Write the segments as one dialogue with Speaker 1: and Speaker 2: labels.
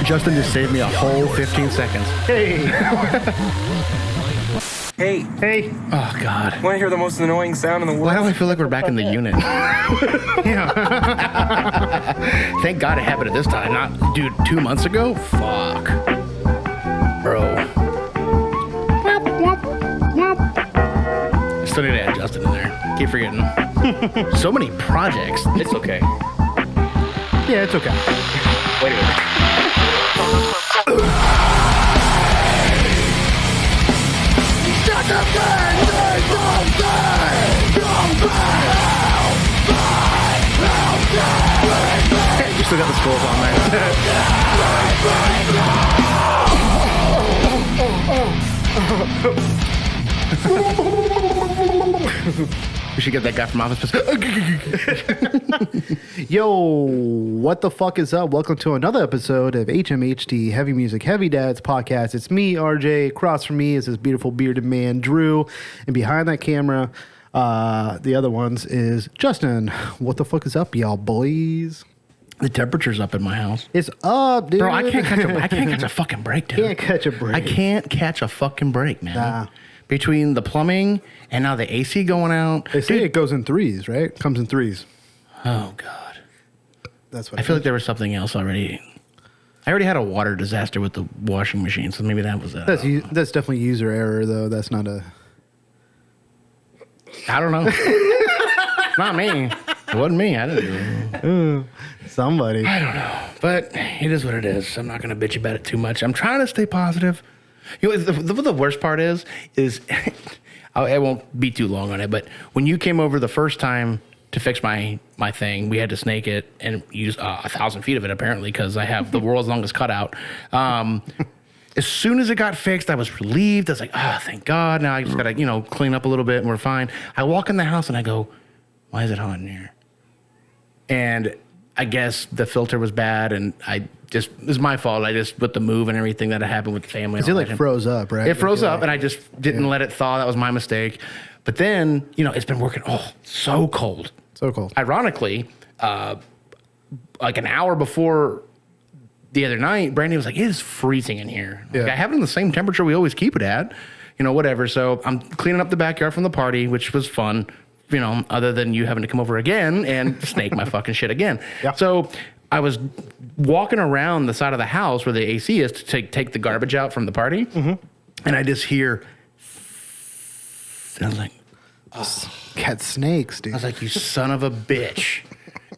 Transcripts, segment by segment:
Speaker 1: Justin just saved me a whole 15 seconds. Hey.
Speaker 2: Hey.
Speaker 1: Hey. Oh, God.
Speaker 2: Want to hear the most annoying sound in the world?
Speaker 1: Why do I feel like we're back in the unit? Yeah. Thank God it happened at this time. Not, dude, 2 months ago? Fuck. Bro. Still need to add Justin in there. Keep forgetting. So many projects. It's okay.
Speaker 3: Yeah, it's okay.
Speaker 1: Wait a minute. You still got the skulls on there. We should get that guy from Office.
Speaker 3: Yo, what the fuck is up? Welcome to another episode of HMHD Heavy Music Heavy Dads podcast. It's me, RJ. Across from me is this beautiful bearded man, Drew. And behind that camera, the other ones is Justin. What the fuck is up, y'all boys?
Speaker 1: The temperature's up in my house.
Speaker 3: It's up, dude.
Speaker 1: Bro, I can't catch a fucking break, dude.
Speaker 3: Can't catch a break.
Speaker 1: I can't catch a fucking break, man.
Speaker 3: Nah.
Speaker 1: Between the plumbing and now the AC going out.
Speaker 3: They say it goes in threes, right? Comes in threes.
Speaker 1: Oh, God.
Speaker 3: That's what
Speaker 1: I feel like there was something else already. I already had a water disaster with the washing machine, so maybe that was it.
Speaker 3: That's definitely user error, though. That's not a...
Speaker 1: I don't know. Not me. It wasn't me. I didn't do it.
Speaker 3: Somebody.
Speaker 1: I don't know. But it is what it is. I'm not going to bitch about it too much. I'm trying to stay positive. You know, the worst part is I won't be too long on it, but when you came over the first time to fix my thing, we had to snake it and use 1,000 feet of it, apparently, because I have the world's longest cutout. As soon as it got fixed, I was relieved. I was like, oh, thank God. Now I just got to, clean up a little bit and we're fine. I walk in the house and I go, why is it hot in here? And I guess the filter was bad and it was my fault. I just, with the move and everything that had happened with the family.
Speaker 3: It froze up, right?
Speaker 1: It froze up and I just didn't let it thaw. That was my mistake. But then, it's been working. Oh, so cold.
Speaker 3: So cold.
Speaker 1: Ironically, like an hour before the other night, Brandy was like, it is freezing in here. Like, I have it in the same temperature we always keep it at, whatever. So I'm cleaning up the backyard from the party, which was fun, other than you having to come over again and snake my fucking shit again. Yeah. So I was walking around the side of the house where the AC is to take the garbage out from the party. Mm-hmm. And I just hear, and I was like, oh.
Speaker 3: Cat snakes, dude.
Speaker 1: I was like, you son of a bitch.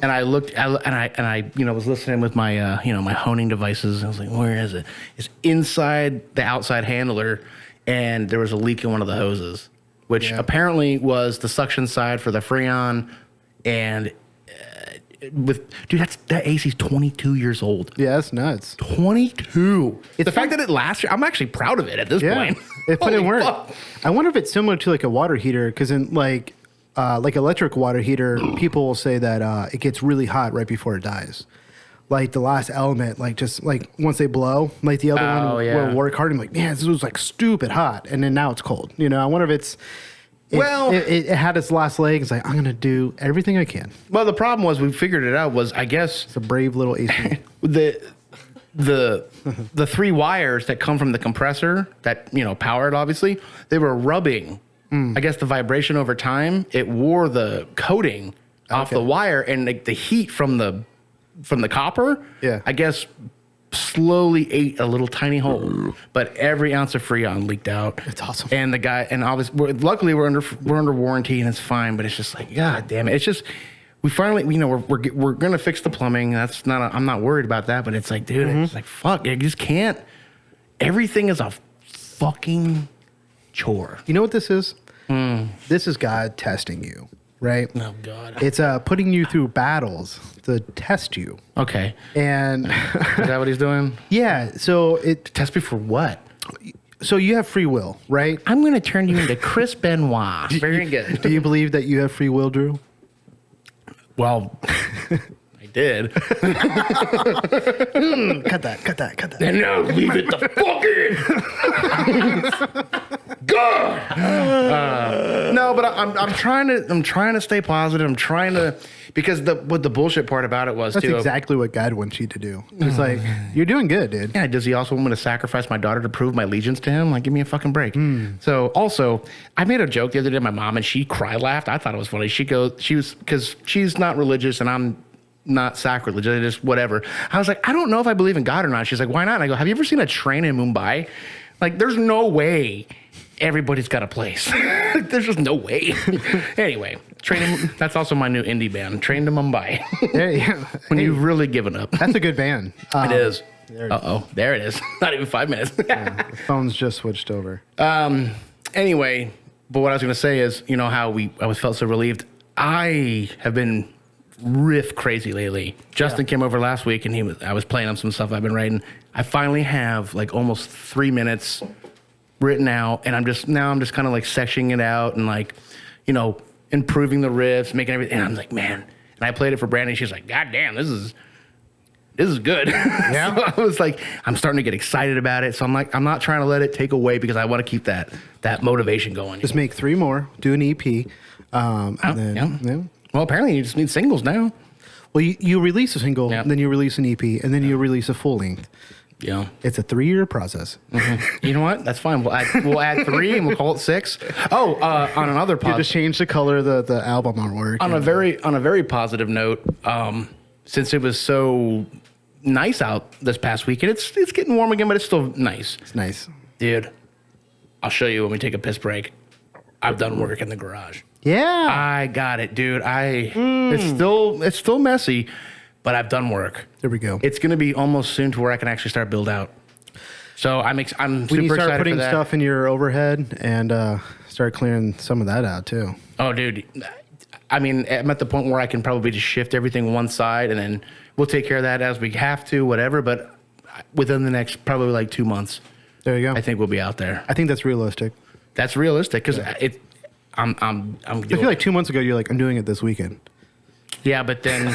Speaker 1: And I looked, and I was listening with my, my honing devices. I was like, where is it? It's inside the outside handler, and there was a leak in one of the hoses, which apparently was the suction side for the Freon. And that AC's 22 years old.
Speaker 3: Yeah, that's nuts.
Speaker 1: 22. The fact that it lasts, I'm actually proud of it at this point.
Speaker 3: It put in work. Fuck. I wonder if it's similar to like a water heater, because in like electric water heater, people will say that it gets really hot right before it dies. Like the last element, like just like once they blow, like the other one will work hard. I'm like, man, this was like stupid hot, and then now it's cold. I wonder if it's. It had its last leg. It's like, I'm going to do everything I can.
Speaker 1: Well, the problem was we figured it out was, I guess...
Speaker 3: It's a brave little AC.
Speaker 1: the three wires that come from the compressor that, power it, obviously, they were rubbing. I guess the vibration over time, it wore the coating off the wire, and the heat from the copper, I guess... slowly ate a little tiny hole, but every ounce of Freon leaked out.
Speaker 3: It's awesome.
Speaker 1: And the guy, and obviously, luckily we're under warranty and it's fine. But it's just like, God damn it! It's just we finally, we're gonna fix the plumbing. That's not. I'm not worried about that. But it's like, dude, it's like fuck. You just can't. Everything is a fucking chore.
Speaker 3: You know what this is? This is God testing you. Right?
Speaker 1: Oh, God.
Speaker 3: It's putting you through battles to test you.
Speaker 1: Okay.
Speaker 3: And...
Speaker 1: Is that what he's doing?
Speaker 3: Yeah. So it...
Speaker 1: Test me for what?
Speaker 3: So you have free will, right?
Speaker 1: I'm going to turn you into Chris Benoit. Very good.
Speaker 3: Do you believe that you have free will, Drew?
Speaker 1: Well... I did.
Speaker 3: Cut that.
Speaker 1: And now leave it the fuck in. No, but I'm trying to stay positive. I'm trying to, because what the bullshit part about it was
Speaker 3: That's
Speaker 1: too.
Speaker 3: exactly what God wants you to do. It's like, you're doing good, dude.
Speaker 1: Yeah, does he also want me to sacrifice my daughter to prove my allegiance to him? Like, give me a fucking break. So also, I made a joke the other day to my mom and she laughed. I thought it was funny. Because she's not religious and I'm not sacrilegious, just whatever. I was like, I don't know if I believe in God or not. She's like, why not? And I go, have you ever seen a train in Mumbai? Like, there's no way everybody's got a place. There's just no way. Anyway, that's also my new indie band, Train to Mumbai.
Speaker 3: Yeah.
Speaker 1: When you've really given up.
Speaker 3: That's a good band.
Speaker 1: It is. There it is. Not even 5 minutes.
Speaker 3: The phone's just switched over.
Speaker 1: Anyway, but what I was going to say is, you know how I felt so relieved. I have been riff crazy lately. Justin came over last week and I was playing him some stuff I've been writing. I finally have like almost 3 minutes written out, and I'm just kind of like sectioning it out and like, you know, improving the riffs, making everything. And I'm like, man. And I played it for Brandy. She's like, God damn, this is good. Yeah. So I was like, I'm starting to get excited about it. So I'm like, I'm not trying to let it take away because I want to keep that motivation going.
Speaker 3: Just make 3 more, do an EP.
Speaker 1: Well, apparently you just need singles now.
Speaker 3: Well, you release a single, then you release an EP, and then you release a full length.
Speaker 1: Yeah.
Speaker 3: It's a 3-year process.
Speaker 1: You know what? That's fine. We'll add 3 and we'll call it 6. Oh, on another
Speaker 3: You just change the color of the album artwork.
Speaker 1: On a very positive note, since it was so nice out this past weekend, it's getting warm again, but it's still nice.
Speaker 3: It's nice.
Speaker 1: Dude, I'll show you when we take a piss break. I've done work in the garage.
Speaker 3: Yeah.
Speaker 1: I got it, dude. It's still messy, but I've done work.
Speaker 3: There we go.
Speaker 1: It's going to be almost soon to where I can actually start build out. So I'm super excited for that.
Speaker 3: When you start putting stuff in your overhead and start clearing some of that out too.
Speaker 1: Oh, dude. I mean, I'm at the point where I can probably just shift everything one side and then we'll take care of that as we have to, whatever. But within the next probably like 2 months,
Speaker 3: there you go.
Speaker 1: I think we'll be out there.
Speaker 3: I think that's realistic.
Speaker 1: That's realistic because I
Speaker 3: feel like 2 months ago you're like, I'm doing it this weekend.
Speaker 1: Yeah, but then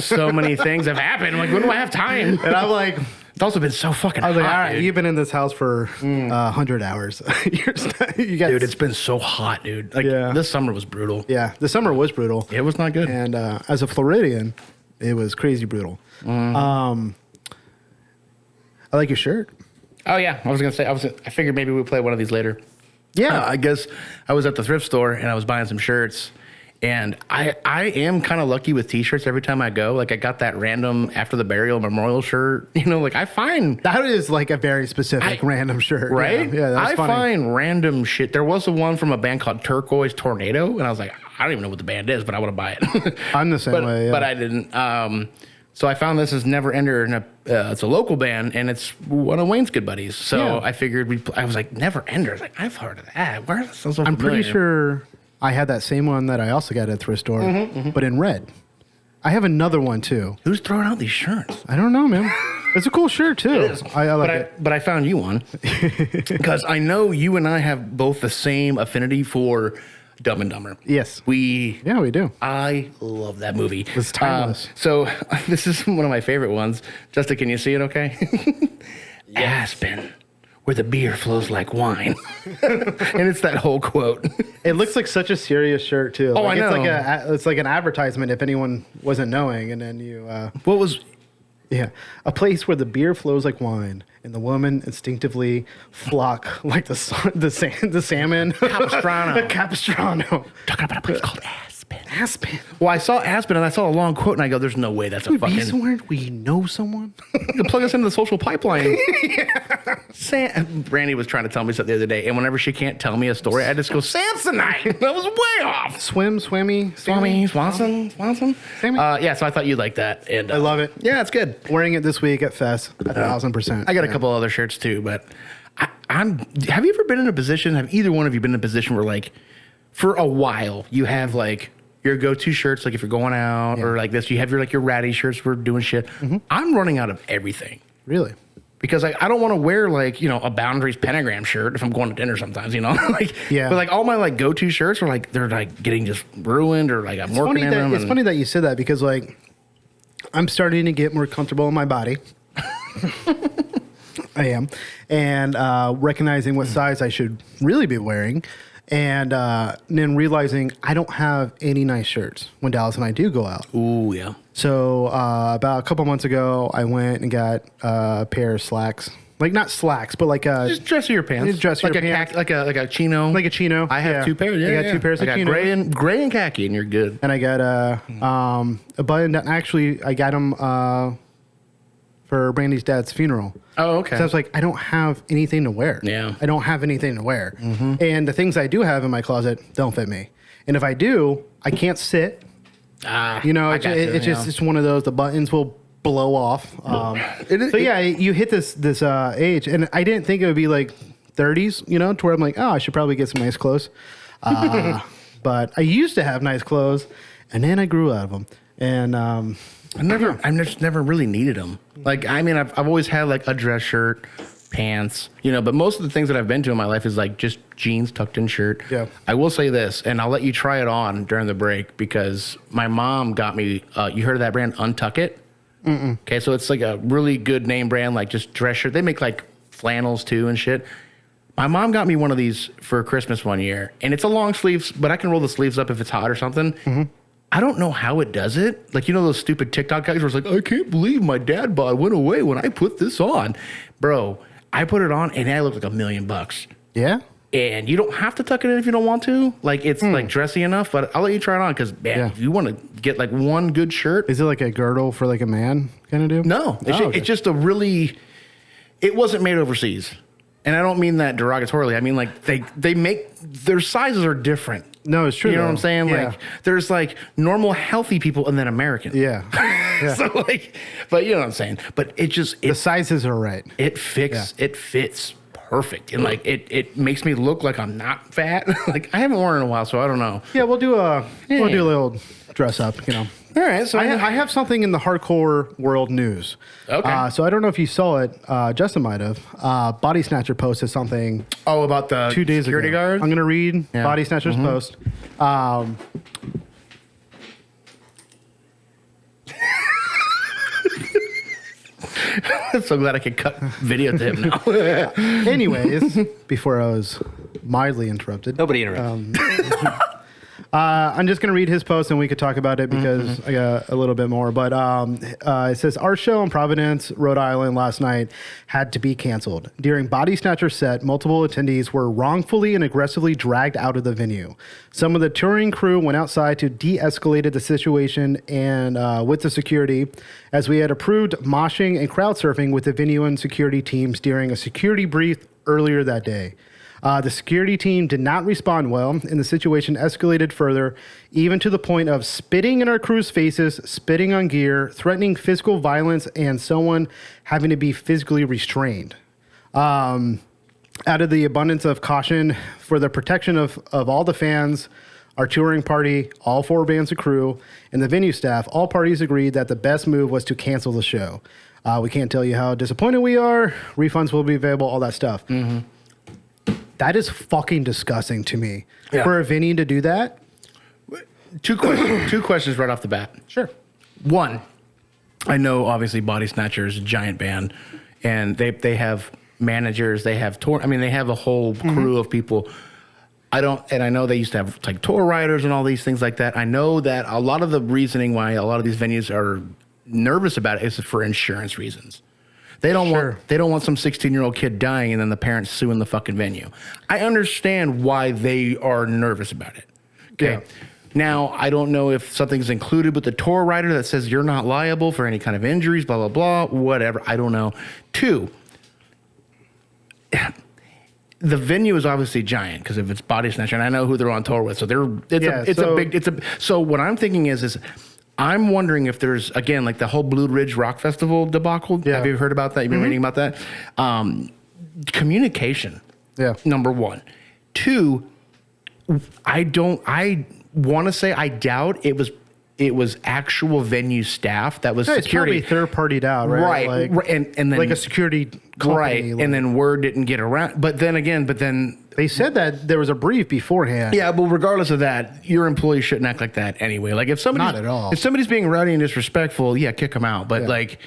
Speaker 1: so many things have happened. Like, when do I have time?
Speaker 3: And I'm like,
Speaker 1: it's also been so fucking hot.
Speaker 3: I was like, all right,
Speaker 1: dude.
Speaker 3: you've been in this house for 100 hours.
Speaker 1: Dude, it's been so hot, dude. Like, this summer was brutal.
Speaker 3: Yeah, the summer was brutal.
Speaker 1: It was not good.
Speaker 3: And as a Floridian, it was crazy brutal. I like your shirt.
Speaker 1: Oh, yeah. I was going to say, I figured maybe we'd play one of these later.
Speaker 3: Yeah.
Speaker 1: I guess I was at the thrift store and I was buying some shirts. And I am kind of lucky with T-shirts every time I go. Like, I got that random After the Burial memorial shirt. You know, like, I find...
Speaker 3: That is, like, a very specific random shirt.
Speaker 1: Right?
Speaker 3: Yeah, that's funny.
Speaker 1: Find random shit. There was one from a band called Turquoise Tornado. And I was like, I don't even know what the band is, but I want to buy it.
Speaker 3: I'm the same way, yeah.
Speaker 1: But I didn't. So I found this is Never Ender. And it's a local band, and it's one of Wayne's good buddies. So I figured I was like, Never Ender. I was like, I've heard of that. Where does that sound so
Speaker 3: I'm
Speaker 1: familiar?
Speaker 3: pretty sure... I had that same one that I also got at a thrift store, but in red. I have another one too.
Speaker 1: Who's throwing out these shirts?
Speaker 3: I don't know, man. It's a cool shirt too.
Speaker 1: It is.
Speaker 3: I like it.
Speaker 1: But I found you one because I know you and I have both the same affinity for Dumb and Dumber.
Speaker 3: Yes.
Speaker 1: We
Speaker 3: do.
Speaker 1: I love that movie.
Speaker 3: It's timeless.
Speaker 1: So this is one of my favorite ones. Justin, can you see it okay? Aspen, where the beer flows like wine. And it's that whole quote.
Speaker 3: It looks like such a serious shirt too.
Speaker 1: Oh,
Speaker 3: like,
Speaker 1: I know.
Speaker 3: It's like an advertisement if anyone wasn't knowing, and then you.
Speaker 1: What was?
Speaker 3: Yeah, a place where the beer flows like wine, and the women instinctively flock like the salmon.
Speaker 1: Capistrano.
Speaker 3: Capistrano.
Speaker 1: Talking about a place called Aspen.
Speaker 3: Aspen.
Speaker 1: Well, I saw Aspen and I saw a long quote and I go, there's no way that's a
Speaker 3: Would
Speaker 1: fucking...
Speaker 3: be somewhere we know someone?
Speaker 1: You plug us into the social pipeline. Brandy was trying to tell me something the other day, and whenever she can't tell me a story, I just go, Samsonite. That was way off.
Speaker 3: Swimmy.
Speaker 1: Swanson.
Speaker 3: Sammy?
Speaker 1: Yeah, so I thought you'd like that. And
Speaker 3: I love it.
Speaker 1: Yeah, it's good.
Speaker 3: Wearing it this week at Fest, 1,000%.
Speaker 1: I got a couple other shirts too, but have you ever been in a position, have either one of you been in a position where, like, for a while, you have, like, your go-to shirts, like if you're going out or like this, you have your ratty shirts for doing shit. I'm running out of everything.
Speaker 3: Really?
Speaker 1: Because like I don't want to wear like, you know, a Boundaries pentagram shirt if I'm going to dinner sometimes, you know? Like,
Speaker 3: yeah.
Speaker 1: But like all my like go-to shirts are like, they're like getting just ruined or like I'm working in them.
Speaker 3: It's funny that you said that because like I'm starting to get more comfortable in my body. I am. And recognizing what size I should really be wearing. And then realizing I don't have any nice shirts when Dallas and I do go out.
Speaker 1: Ooh, yeah.
Speaker 3: So about a couple months ago, I went and got a pair of slacks. Like not slacks, but like a
Speaker 1: Just dressier pants.
Speaker 3: Dressier
Speaker 1: like
Speaker 3: pants.
Speaker 1: like a chino.
Speaker 3: Like a chino.
Speaker 1: I have two pairs. Yeah,
Speaker 3: I got two pairs of chinos.
Speaker 1: Gray and khaki, and you're good.
Speaker 3: And I got a button down. Actually, I got them for Brandy's dad's funeral.
Speaker 1: Oh, okay.
Speaker 3: So I was like, I don't have anything to wear.
Speaker 1: Yeah.
Speaker 3: I don't have anything to wear. And the things I do have in my closet don't fit me. And if I do, I can't sit. You know, it's one of those, the buttons will blow off. You hit this age, and I didn't think it would be like 30s, you know, to where I'm like, oh, I should probably get some nice clothes. But I used to have nice clothes, and then I grew out of them. And
Speaker 1: I just never really needed them. Like, I mean, I've always had like a dress shirt, pants, you know, but most of the things that I've been to in my life is like just jeans, tucked in shirt.
Speaker 3: Yeah.
Speaker 1: I will say this, and I'll let you try it on during the break, because my mom got me, you heard of that brand, Untuck It? Mm-mm. Okay, so it's like a really good name brand, like just dress shirt. They make like flannels too and shit. My mom got me one of these for Christmas one year, and it's a long sleeves, but I can roll the sleeves up if it's hot or something. I don't know how it does it. Like, you know those stupid TikTok guys where it's like, I can't believe my dad bod went away when I put this on. Bro, I put it on, and I look like $1,000,000.
Speaker 3: yeah.
Speaker 1: And you don't have to tuck it in if you don't want to. Like, it's like dressy enough, but I'll let you try it on, because, man, if you want to get like one good shirt.
Speaker 3: Is it like a girdle for like a man kind of do?
Speaker 1: No, it's just a really, it wasn't made overseas. And I don't mean that derogatorily. I mean, like, they make, their sizes are different.
Speaker 3: No, it's true.
Speaker 1: You know what I'm saying?
Speaker 3: Yeah.
Speaker 1: Like, there's like normal, healthy people and then American.
Speaker 3: Yeah.
Speaker 1: So like, but you know what I'm saying? But it just,
Speaker 3: the sizes are right.
Speaker 1: It fits perfect. And like, it makes me look like I'm not fat. Like, I haven't worn it in a while, so I don't know.
Speaker 3: Yeah, we'll do a little dress up, you know.
Speaker 1: All right, so
Speaker 3: I have something in the hardcore world news.
Speaker 1: Okay.
Speaker 3: So I don't know if you saw it. Justin might have. Body Snatcher posted something.
Speaker 1: Oh, about the
Speaker 3: 2 days
Speaker 1: security
Speaker 3: ago.
Speaker 1: guard?
Speaker 3: I'm going to read Body Snatcher's post.
Speaker 1: I'm so glad I could cut video to him now.
Speaker 3: Anyways, before I was mildly interrupted.
Speaker 2: Nobody interrupted.
Speaker 3: I'm just going to read his post and we could talk about it because I got a little bit more. But it says, our show in Providence, Rhode Island last night had to be canceled. During Body Snatcher set, multiple attendees were wrongfully and aggressively dragged out of the venue. Some of the touring crew went outside to de-escalate the situation and with the security, as we had approved moshing and crowd surfing with the venue and security teams during a security brief earlier that day. The security team did not respond well, and the situation escalated further, even to the point of spitting in our crew's faces, spitting on gear, threatening physical violence, and someone having to be physically restrained. Out of the abundance of caution for the protection of all the fans, our touring party, all 4 bands of crew, and the venue staff, all parties agreed that the best move was to cancel the show. We can't tell you how disappointed we are. Refunds will be available, all that stuff. That is fucking disgusting to me.
Speaker 1: Yeah.
Speaker 3: For a venue to do that.
Speaker 1: Two questions right off the bat.
Speaker 3: Sure.
Speaker 1: One, I know obviously Body Snatcher is a giant band, and they have managers, they have tour. I mean, they have a whole crew of people. I know they used to have like tour riders and all these things like that. I know that a lot of the reasoning why a lot of these venues are nervous about it is for insurance reasons. They don't want some 16-year-old kid dying and then the parents suing the fucking venue. I understand why they are nervous about it. Okay.
Speaker 3: Yeah.
Speaker 1: Now, I don't know if something's included with the tour rider that says you're not liable for any kind of injuries, blah, blah, blah, whatever. I don't know. 2, the venue is obviously giant because if it's Body Snatcher, and I know who they're on tour with. So so what I'm thinking is I'm wondering if there's, again, like the whole Blue Ridge Rock Festival debacle.
Speaker 3: Yeah.
Speaker 1: Have you heard about that? You've been reading about that? Communication.
Speaker 3: Yeah.
Speaker 1: Number 1. 2, I want to say I doubt it was actual venue staff that was security.
Speaker 3: It's probably third-partied out, right?
Speaker 1: Right.
Speaker 3: Like,
Speaker 1: and then
Speaker 3: like a security company.
Speaker 1: Right.
Speaker 3: Like,
Speaker 1: and then word didn't get around. But then
Speaker 3: they said that there was a brief beforehand.
Speaker 1: yeah, but regardless of that, your employees shouldn't act like that anyway. Like if somebody's
Speaker 3: Not at all.
Speaker 1: If somebody's being rowdy and disrespectful, yeah, kick them out. But like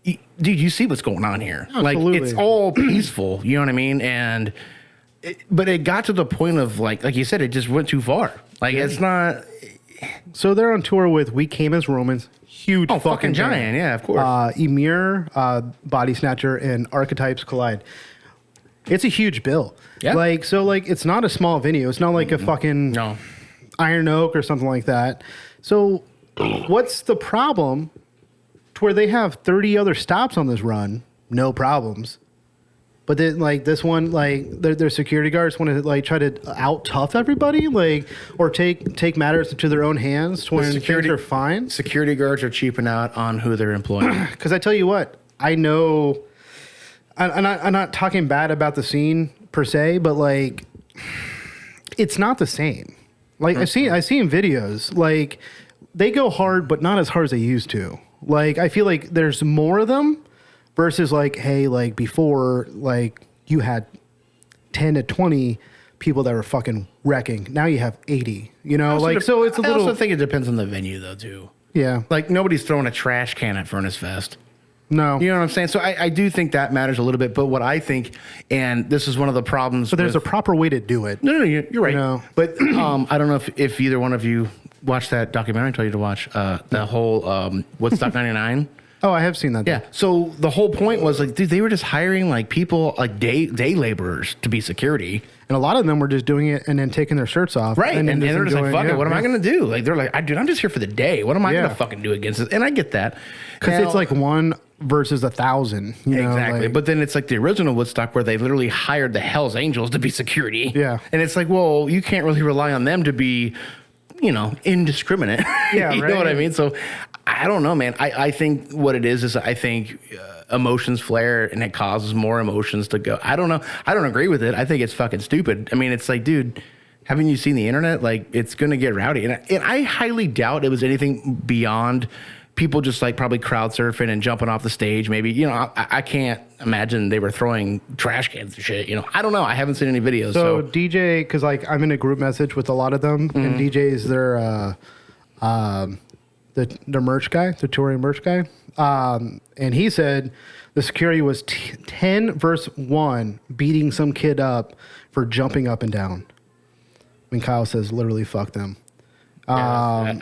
Speaker 1: dude, you see what's going on here.
Speaker 3: Absolutely.
Speaker 1: Like, it's all peaceful. You know what I mean? And but it got to the point of like you said, it just went too far. Like, it's not.
Speaker 3: So they're on tour with We Came as Romans. Huge
Speaker 1: Fucking giant. Yeah, of course.
Speaker 3: Emir, Body Snatcher, and Archetypes Collide. It's a huge bill.
Speaker 1: Yeah.
Speaker 3: Like, so, like, it's not a small venue. It's not like a fucking
Speaker 1: No.
Speaker 3: Iron Oak or something like that. So, what's the problem to where they have 30 other stops on this run? No problems. But then, like, this one, like, their security guards want to, like, try to out-tough everybody, like, or take matters into their own hands when things are fine.
Speaker 1: Security guards are cheaping out on who they're employing.
Speaker 3: Because I tell you what, I know, I'm not talking bad about the scene per se, but, like, it's not the same. Like, I've seen videos, like, they go hard, but not as hard as they used to. Like, I feel like there's more of them. Versus like, hey, like before, like you had 10 to 20 people that were fucking wrecking. Now you have 80, you know? Like, so it's a little...
Speaker 1: I also think it depends on the venue though, too.
Speaker 3: Yeah.
Speaker 1: Like, nobody's throwing a trash can at Furnace Fest.
Speaker 3: No.
Speaker 1: You know what I'm saying? So I do think that matters a little bit. But what I think, and this is one of the problems...
Speaker 3: But there's a proper way to do it.
Speaker 1: No, you're right.
Speaker 3: No.
Speaker 1: But I don't know if either one of you watched that documentary I told you to watch, the whole Woodstock 99.
Speaker 3: Oh, I have seen that.
Speaker 1: Yeah. So the whole point was like, dude, they were just hiring like people, like day laborers to be security.
Speaker 3: And a lot of them were just doing it and then taking their shirts off.
Speaker 1: Right. And they're just like, fuck it. What am I going to do? Like, they're like, dude, I'm just here for the day. What am I going to fucking do against it? And I get that.
Speaker 3: Because it's like 1 versus 1,000. You know,
Speaker 1: exactly.
Speaker 3: like,
Speaker 1: But then it's like the original Woodstock where they literally hired the Hells Angels to be security.
Speaker 3: Yeah.
Speaker 1: And it's like, well, you can't really rely on them to be, you know, indiscriminate.
Speaker 3: Yeah.
Speaker 1: You know what I mean? So I don't know, man. I think what it is I think emotions flare and it causes more emotions to go. I don't know. I don't agree with it. I think it's fucking stupid. I mean, it's like, dude, haven't you seen the internet? Like, it's going to get rowdy. And I highly doubt it was anything beyond people just like probably crowd surfing and jumping off the stage. Maybe, you know, I can't imagine they were throwing trash cans and shit. You know, I don't know. I haven't seen any videos.
Speaker 3: So DJ, because like I'm in a group message with a lot of them, and DJ's their merch guy, the touring merch guy, and he said the security was 10 versus 1 beating some kid up for jumping up and down. And Kyle says, literally, fuck them. And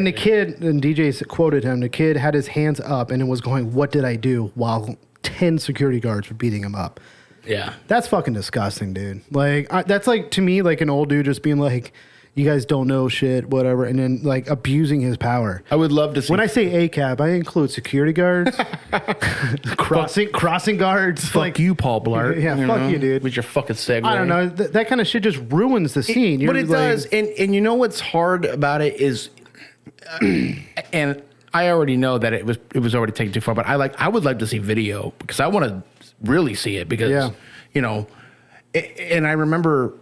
Speaker 3: the kid, and DJ quoted him, the kid had his hands up and it was going, what did I do? While 10 security guards were beating him up.
Speaker 1: Yeah.
Speaker 3: That's fucking disgusting, dude. Like, that's like, to me, like an old dude just being like, you guys don't know shit, whatever, and then like abusing his power.
Speaker 1: I would love to see.
Speaker 3: When I say ACAB, I include security guards, crossing guards.
Speaker 1: Fuck
Speaker 3: like
Speaker 1: you, Paul Blart.
Speaker 3: Yeah, fuck you, dude.
Speaker 1: With your fucking segue.
Speaker 3: I don't know. That kind of shit just ruins the scene.
Speaker 1: But it does. And you know what's hard about it is, and I already know that it was already taken too far. But I would like to see video because I want to really see it because you know, and I remember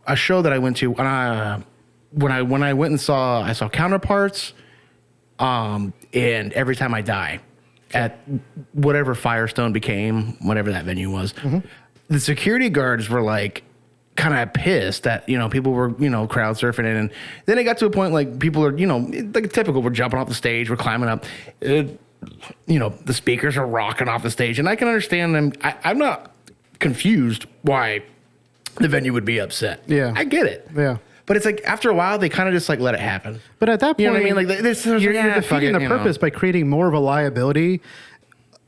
Speaker 1: a show that I went to when I went and I saw Counterparts, and Every Time I Die at whatever Firestone became, whatever that venue was. The security guards were like kind of pissed that, you know, people were, you know, crowd surfing it. And then it got to a point like people are, you know, like typical, we're jumping off the stage, we're climbing up. You know, the speakers are rocking off the stage. And I can understand them. I'm not confused why the venue would be upset.
Speaker 3: Yeah.
Speaker 1: I get it.
Speaker 3: Yeah.
Speaker 1: But it's like after a while, they kind of just like let it happen.
Speaker 3: But at that point,
Speaker 1: you know what I mean? Like this,
Speaker 3: you're defeating the purpose by creating more of a liability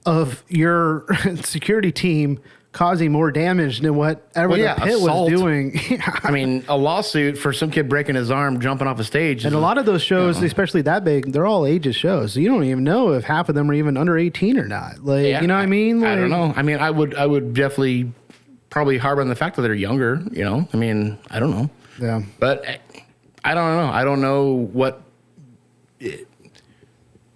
Speaker 3: of your security team causing more damage than whatever the pit
Speaker 1: assault.
Speaker 3: was doing.
Speaker 1: I mean, a lawsuit for some kid breaking his arm, jumping off a stage.
Speaker 3: And a lot of those shows, especially that big, they're all ages shows. So you don't even know if half of them are even under 18 or not. Like, you know what I mean? Like,
Speaker 1: I don't know. I mean, I would definitely probably harbor on the fact that they're younger, you know? I mean, I don't know.
Speaker 3: Yeah.
Speaker 1: But I don't know. I don't know what...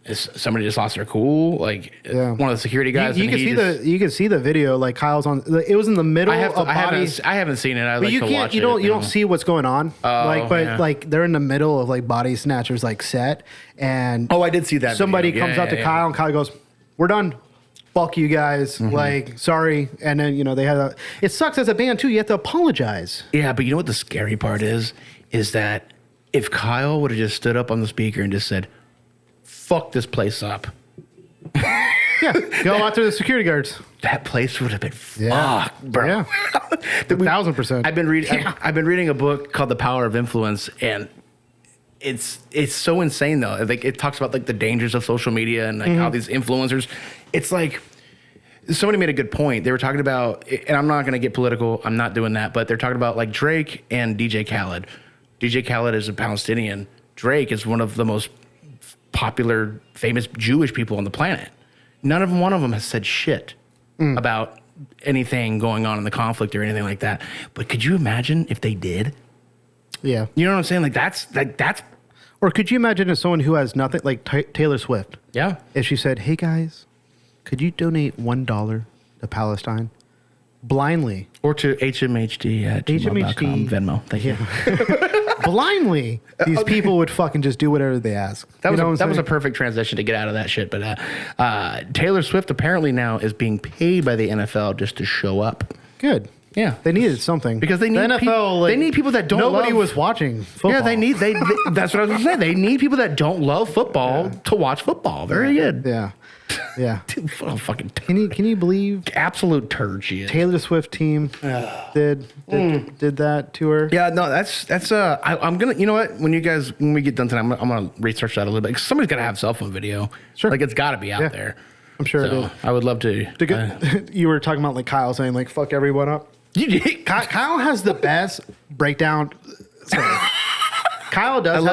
Speaker 1: Is somebody just lost their cool? Like one of the security guys.
Speaker 3: You can see the video. Like Kyle's on. It was in the middle of bodies.
Speaker 1: I haven't seen it. I
Speaker 3: but
Speaker 1: like
Speaker 3: you
Speaker 1: to
Speaker 3: can't.
Speaker 1: watch
Speaker 3: You
Speaker 1: it.
Speaker 3: don't. You don't see what's going on. Like they're in the middle of like Body Snatchers like set, and
Speaker 1: I did see that.
Speaker 3: Somebody
Speaker 1: video.
Speaker 3: comes up to Kyle, and Kyle goes, "We're done. Fuck you guys. Like sorry." And then you know they had a. It sucks as a band too. You have to apologize.
Speaker 1: Yeah, but you know what the scary part is that if Kyle would have just stood up on the speaker and just said, fuck this place up.
Speaker 3: Yeah, go after the security guards.
Speaker 1: That place would have been
Speaker 3: Yeah.
Speaker 1: fucked, bro.
Speaker 3: Yeah. 1,000%.
Speaker 1: I've been reading. I've been reading a book called The Power of Influence, and it's so insane though. Like it talks about like the dangers of social media and like how these influencers. It's like somebody made a good point. They were talking about, and I'm not going to get political. I'm not doing that, but they're talking about like Drake and DJ Khaled. DJ Khaled is a Palestinian. Drake is one of the most popular, famous Jewish people on the planet. One of them has said shit about anything going on in the conflict or anything like that. But could you imagine if they did?
Speaker 3: Yeah.
Speaker 1: You know what I'm saying? Like that's.
Speaker 3: Or could you imagine as someone who has nothing, like Taylor Swift,
Speaker 1: Yeah.
Speaker 3: if she said, "Hey guys, could you donate $1 to Palestine?" Blindly.
Speaker 1: Or to HMHD at
Speaker 3: HMHD.
Speaker 1: Venmo. Thank you.
Speaker 3: Blindly, these people would fucking just do whatever they ask.
Speaker 1: That
Speaker 3: You know what I'm
Speaker 1: was a
Speaker 3: saying?
Speaker 1: perfect transition to get out of that shit. But Taylor Swift apparently now is being paid by the NFL just to show up.
Speaker 3: Good.
Speaker 1: Yeah.
Speaker 3: They needed something.
Speaker 1: Because they need
Speaker 3: the NFL,
Speaker 1: they need people that don't
Speaker 3: nobody
Speaker 1: love-
Speaker 3: was watching football.
Speaker 1: Yeah, they that's what I was gonna say. They need people that don't love football to watch football. Very good.
Speaker 3: Yeah. Yeah.
Speaker 1: Dude, what a fucking
Speaker 3: Can you believe
Speaker 1: absolute turd she is.
Speaker 3: Taylor Swift team did that to her?
Speaker 1: Yeah, no, that's I'm gonna, you know what? When we get done tonight, I'm gonna research that a little bit. 'Cause somebody's gotta have cell phone video.
Speaker 3: Sure.
Speaker 1: Like it's gotta be out
Speaker 3: Yeah.
Speaker 1: there.
Speaker 3: I'm sure it
Speaker 1: So
Speaker 3: is.
Speaker 1: I would love to.
Speaker 3: You were talking about like Kyle saying like fuck everyone up. Kyle has the best breakdown. Sorry. Kyle does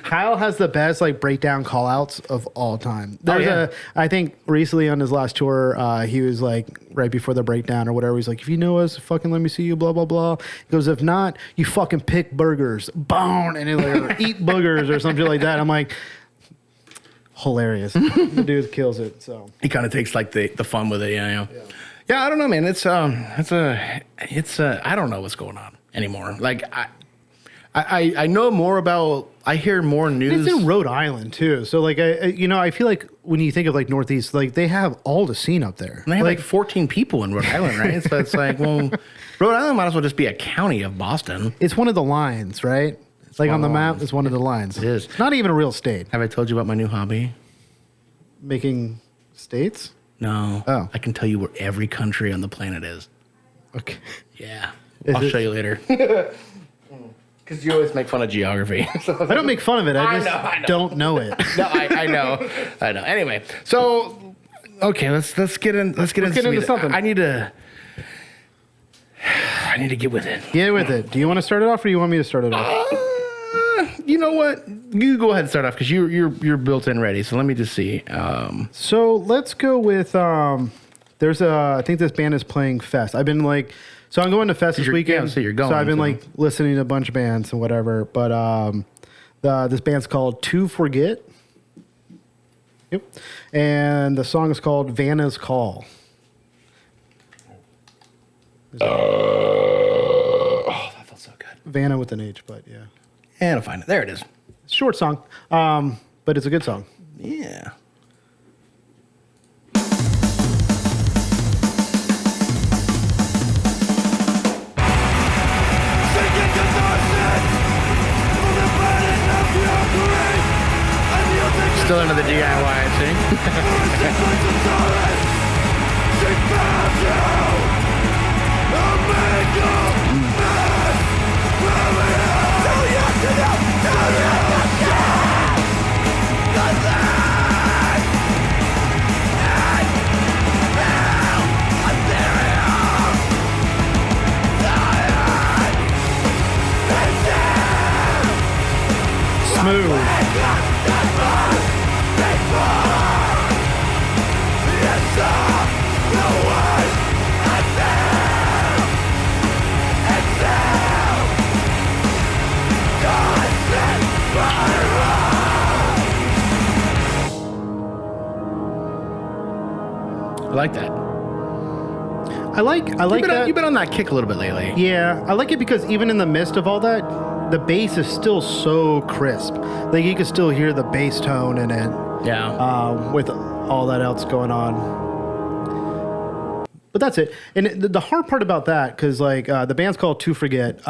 Speaker 3: Kyle has the best like breakdown call outs of all time. There's I think recently on his last tour, he was like right before the breakdown or whatever, he's like, if you know us, fucking let me see you, blah blah blah. He goes, if not, you fucking pick burgers, bone, and he like eat boogers or something like that. I'm like, hilarious. The dude kills it. So
Speaker 1: He kind of takes like the fun with it. Yeah. I don't know, man. It's I don't know what's going on anymore. Like I know more about. I hear more news.
Speaker 3: it's in Rhode Island too. So like I feel like when you think of like Northeast, like they have all the scene up there.
Speaker 1: And they have like 14 people in Rhode Island, right? So it's like, well, Rhode Island might as well just be a county of Boston.
Speaker 3: It's one of the lines, right? It's like on the
Speaker 1: one of the
Speaker 3: map,
Speaker 1: lines.
Speaker 3: it's one of the lines.
Speaker 1: It is.
Speaker 3: It's not even a real state.
Speaker 1: Have I told you about my new hobby?
Speaker 3: Making states?
Speaker 1: No.
Speaker 3: Oh.
Speaker 1: I can tell you where every country on the planet is.
Speaker 3: Okay.
Speaker 1: Yeah.
Speaker 3: Is
Speaker 1: I'll
Speaker 3: it-
Speaker 1: show you later. Because you always make fun of geography.
Speaker 3: I don't make fun of it. I just
Speaker 1: I know.
Speaker 3: don't know it.
Speaker 1: No, I know. Anyway, so okay, let's get into
Speaker 3: something.
Speaker 1: I need to get with it.
Speaker 3: Get with it. Do you want to start it off or do you want me to start it off?
Speaker 1: You know what? You go ahead and start off because you're built in ready. So let me just see.
Speaker 3: So let's go with there's I think this band is playing Fest. I've been like, so I'm going to Fest this weekend.
Speaker 1: yeah, so you're going,
Speaker 3: So I've been
Speaker 1: so-
Speaker 3: like listening to a bunch of bands and whatever. But this band's called To Forget. Yep. And the song is called Vanna's Call.
Speaker 1: Oh, that felt so good.
Speaker 3: Vanna with an H, but yeah.
Speaker 1: And I'll find it. There it is.
Speaker 3: Short song, but it's a good song.
Speaker 1: Yeah. Still into the DIY, I see.
Speaker 3: Smooth.
Speaker 1: I like that.
Speaker 3: I like that.
Speaker 1: You've been on that kick a little bit lately.
Speaker 3: Yeah, I like it because even in the midst of all that, the bass is still so crisp. Like you can still hear the bass tone in it
Speaker 1: Yeah.
Speaker 3: with all that else going on. But that's it. And the hard part about that, because like the band's called To Forget.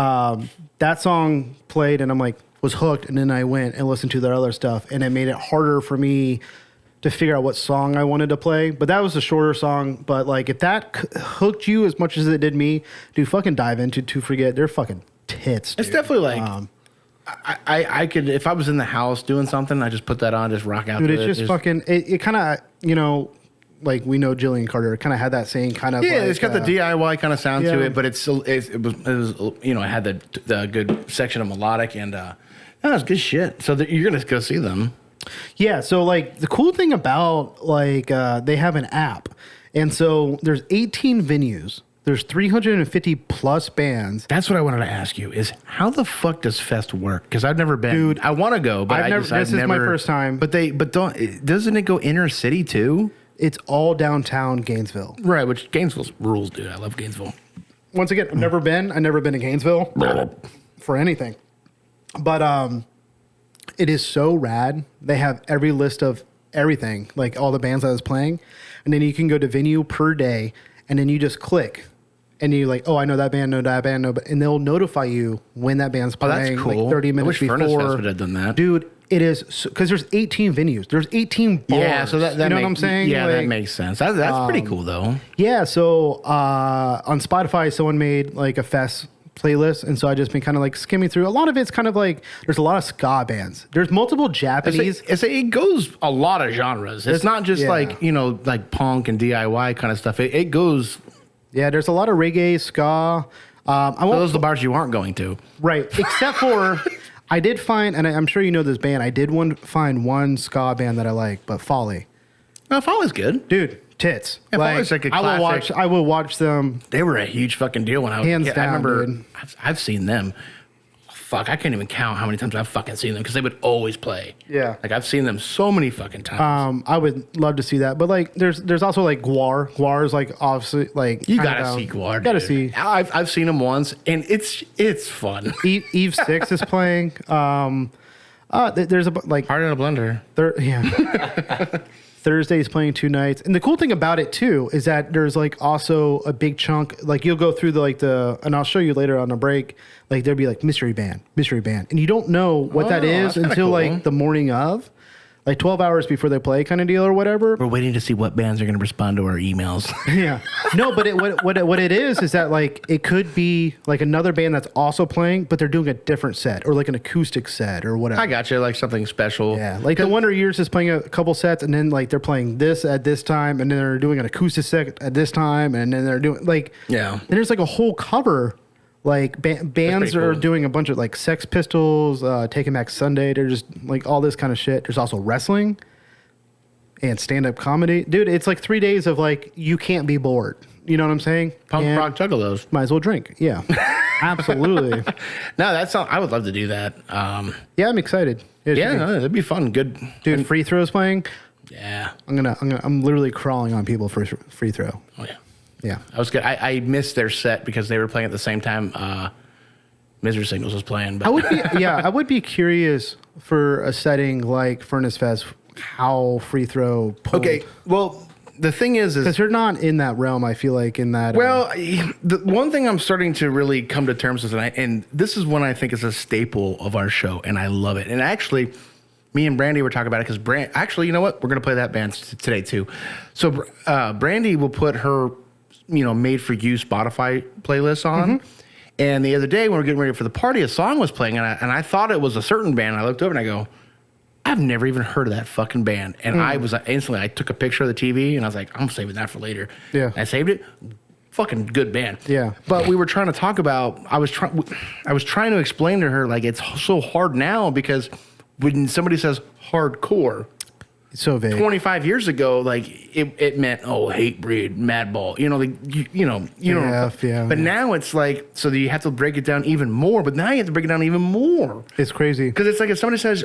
Speaker 3: That song played, and I'm like was hooked, and then I went and listened to their other stuff, and it made it harder for me to figure out what song I wanted to play. But that was a shorter song. But like, if that hooked you as much as it did me, dude, fucking dive into To Forget. They're fucking tits. Dude.
Speaker 1: It's definitely like I could, if I was in the house doing something, I just put that on, just rock out.
Speaker 3: Dude,
Speaker 1: to
Speaker 3: it's
Speaker 1: it.
Speaker 3: just fucking. It kind of, you know, like we know Jillian Carter kind of had that same kind of.
Speaker 1: Yeah,
Speaker 3: like,
Speaker 1: it's got the DIY kind of sound to
Speaker 3: yeah.
Speaker 1: it, but it was you know, it had the good section of melodic and no, it's good shit. So you're gonna go see them.
Speaker 3: Yeah, so like the cool thing about like they have an app, and so there's 18 venues. There's 350 plus bands.
Speaker 1: That's what I wanted to ask you: is how the fuck does Fest work? Because I've never been.
Speaker 3: Dude,
Speaker 1: I want to go, but
Speaker 3: this is my first time.
Speaker 1: But doesn't it go inner city too?
Speaker 3: It's all downtown Gainesville.
Speaker 1: Right, which Gainesville's rules, dude. I love Gainesville.
Speaker 3: Once again, I've never been to Gainesville for anything, but it is so rad. They have every list of everything, like all the bands I was playing, and then you can go to venue per day, and then you just click. And you like, oh, I know that band, and they'll notify you when that band's
Speaker 1: Oh,
Speaker 3: playing.
Speaker 1: that's cool.
Speaker 3: Like 30 minutes
Speaker 1: I wish
Speaker 3: before.
Speaker 1: Furnace Fest would have done that,
Speaker 3: dude. It is because there's 18 venues. There's 18 bars.
Speaker 1: Yeah, so that
Speaker 3: you know what I'm saying?
Speaker 1: Yeah,
Speaker 3: like,
Speaker 1: that makes sense. That's pretty cool though.
Speaker 3: Yeah, so on Spotify, someone made like a fest playlist, and so I just been kind of like skimming through. A lot of it's kind of like there's a lot of ska bands. There's multiple Japanese.
Speaker 1: It goes a lot of genres. It's not just
Speaker 3: yeah.
Speaker 1: like, you know, like punk and DIY kind of stuff. It goes.
Speaker 3: Yeah, there's a lot of reggae, ska.
Speaker 1: Those are the bars you aren't going to.
Speaker 3: Right, except for I did find, and I'm sure you know this band. I did find one ska band that I like, but Folly.
Speaker 1: No, Folly's good.
Speaker 3: Dude, tits.
Speaker 1: Yeah, Folly's like a classic.
Speaker 3: I will watch them.
Speaker 1: They were a huge fucking deal when I was
Speaker 3: Hands
Speaker 1: a kid.
Speaker 3: down,
Speaker 1: I remember
Speaker 3: dude.
Speaker 1: I've seen them. Fuck, I can't even count how many times I've fucking seen them because they would always play.
Speaker 3: Yeah.
Speaker 1: Like I've seen them so many fucking times.
Speaker 3: I would love to see that, but like, there's also like Guar. Guar is like obviously like
Speaker 1: You gotta see Guar.
Speaker 3: Gotta
Speaker 1: dude.
Speaker 3: see.
Speaker 1: I've seen them once, and it's fun.
Speaker 3: Eve 6 is playing. There's a like
Speaker 1: Heart in a blender.
Speaker 3: yeah. Thursday's playing 2 nights, and the cool thing about it too is that there's like also a big chunk. Like you'll go through and I'll show you later on the break. Like there'll be like mystery band, and you don't know what that is
Speaker 1: that's kinda
Speaker 3: until
Speaker 1: cool.
Speaker 3: like the morning of. Like 12 hours before they play kind of deal or whatever.
Speaker 1: We're waiting to see what bands are going to respond to our emails.
Speaker 3: Yeah. No, but what it is that like it could be like another band that's also playing, but they're doing a different set or like an acoustic set or whatever.
Speaker 1: I got you, like something special.
Speaker 3: Yeah. Like the Wonder Years is playing a couple sets, and then like they're playing this at this time, and then they're doing an acoustic set at this time, and then they're doing like
Speaker 1: Yeah.
Speaker 3: And there's like a whole cover. Like bands are
Speaker 1: cool.
Speaker 3: doing a bunch of like Sex Pistols, Taking Back Sunday. They're just like all this kind of shit. There's also wrestling and stand-up comedy. Dude, it's like 3 days of like, you can't be bored. You know what I'm saying?
Speaker 1: Punk
Speaker 3: And
Speaker 1: rock juggalos.
Speaker 3: might as well drink. Yeah, absolutely.
Speaker 1: No, I would love to do that.
Speaker 3: Yeah, I'm excited.
Speaker 1: Yeah, no, it'd be fun. Good.
Speaker 3: Dude, free throws playing.
Speaker 1: Yeah.
Speaker 3: I'm literally crawling on people for free throw.
Speaker 1: Oh, yeah.
Speaker 3: Yeah.
Speaker 1: I was good. I missed their set because they were playing at the same time Misery Signals was playing. But
Speaker 3: I would be curious for a setting like Furnace Fest, how free throw pulled.
Speaker 1: okay. Well, the thing is
Speaker 3: Because they're not in that realm, I feel like, in that.
Speaker 1: well, the one thing I'm starting to really come to terms with, and this is one I think is a staple of our show, and I love it. And actually, me and Brandy were talking about it because actually, you know what? We're going to play that band today too. So Brandy will put her, made for you Spotify playlist on. Mm-hmm. And the other day when we were getting ready for the party, a song was playing, and I thought it was a certain band. I looked over and I go, I've never even heard of that fucking band. And I was I took a picture of the TV and I was like, I'm saving that for later.
Speaker 3: Yeah.
Speaker 1: And I saved it. Fucking good band.
Speaker 3: Yeah.
Speaker 1: But we were trying to talk about, I was trying to explain to her, like, it's so hard now because when somebody says hardcore,
Speaker 3: it's so vague.
Speaker 1: 25 years ago, like it meant, hate breed, madball, you know.
Speaker 3: Yeah.
Speaker 1: But now it's like, so you have to break it down even more. But now you have to break it down even more.
Speaker 3: It's crazy.
Speaker 1: Because it's like if somebody says,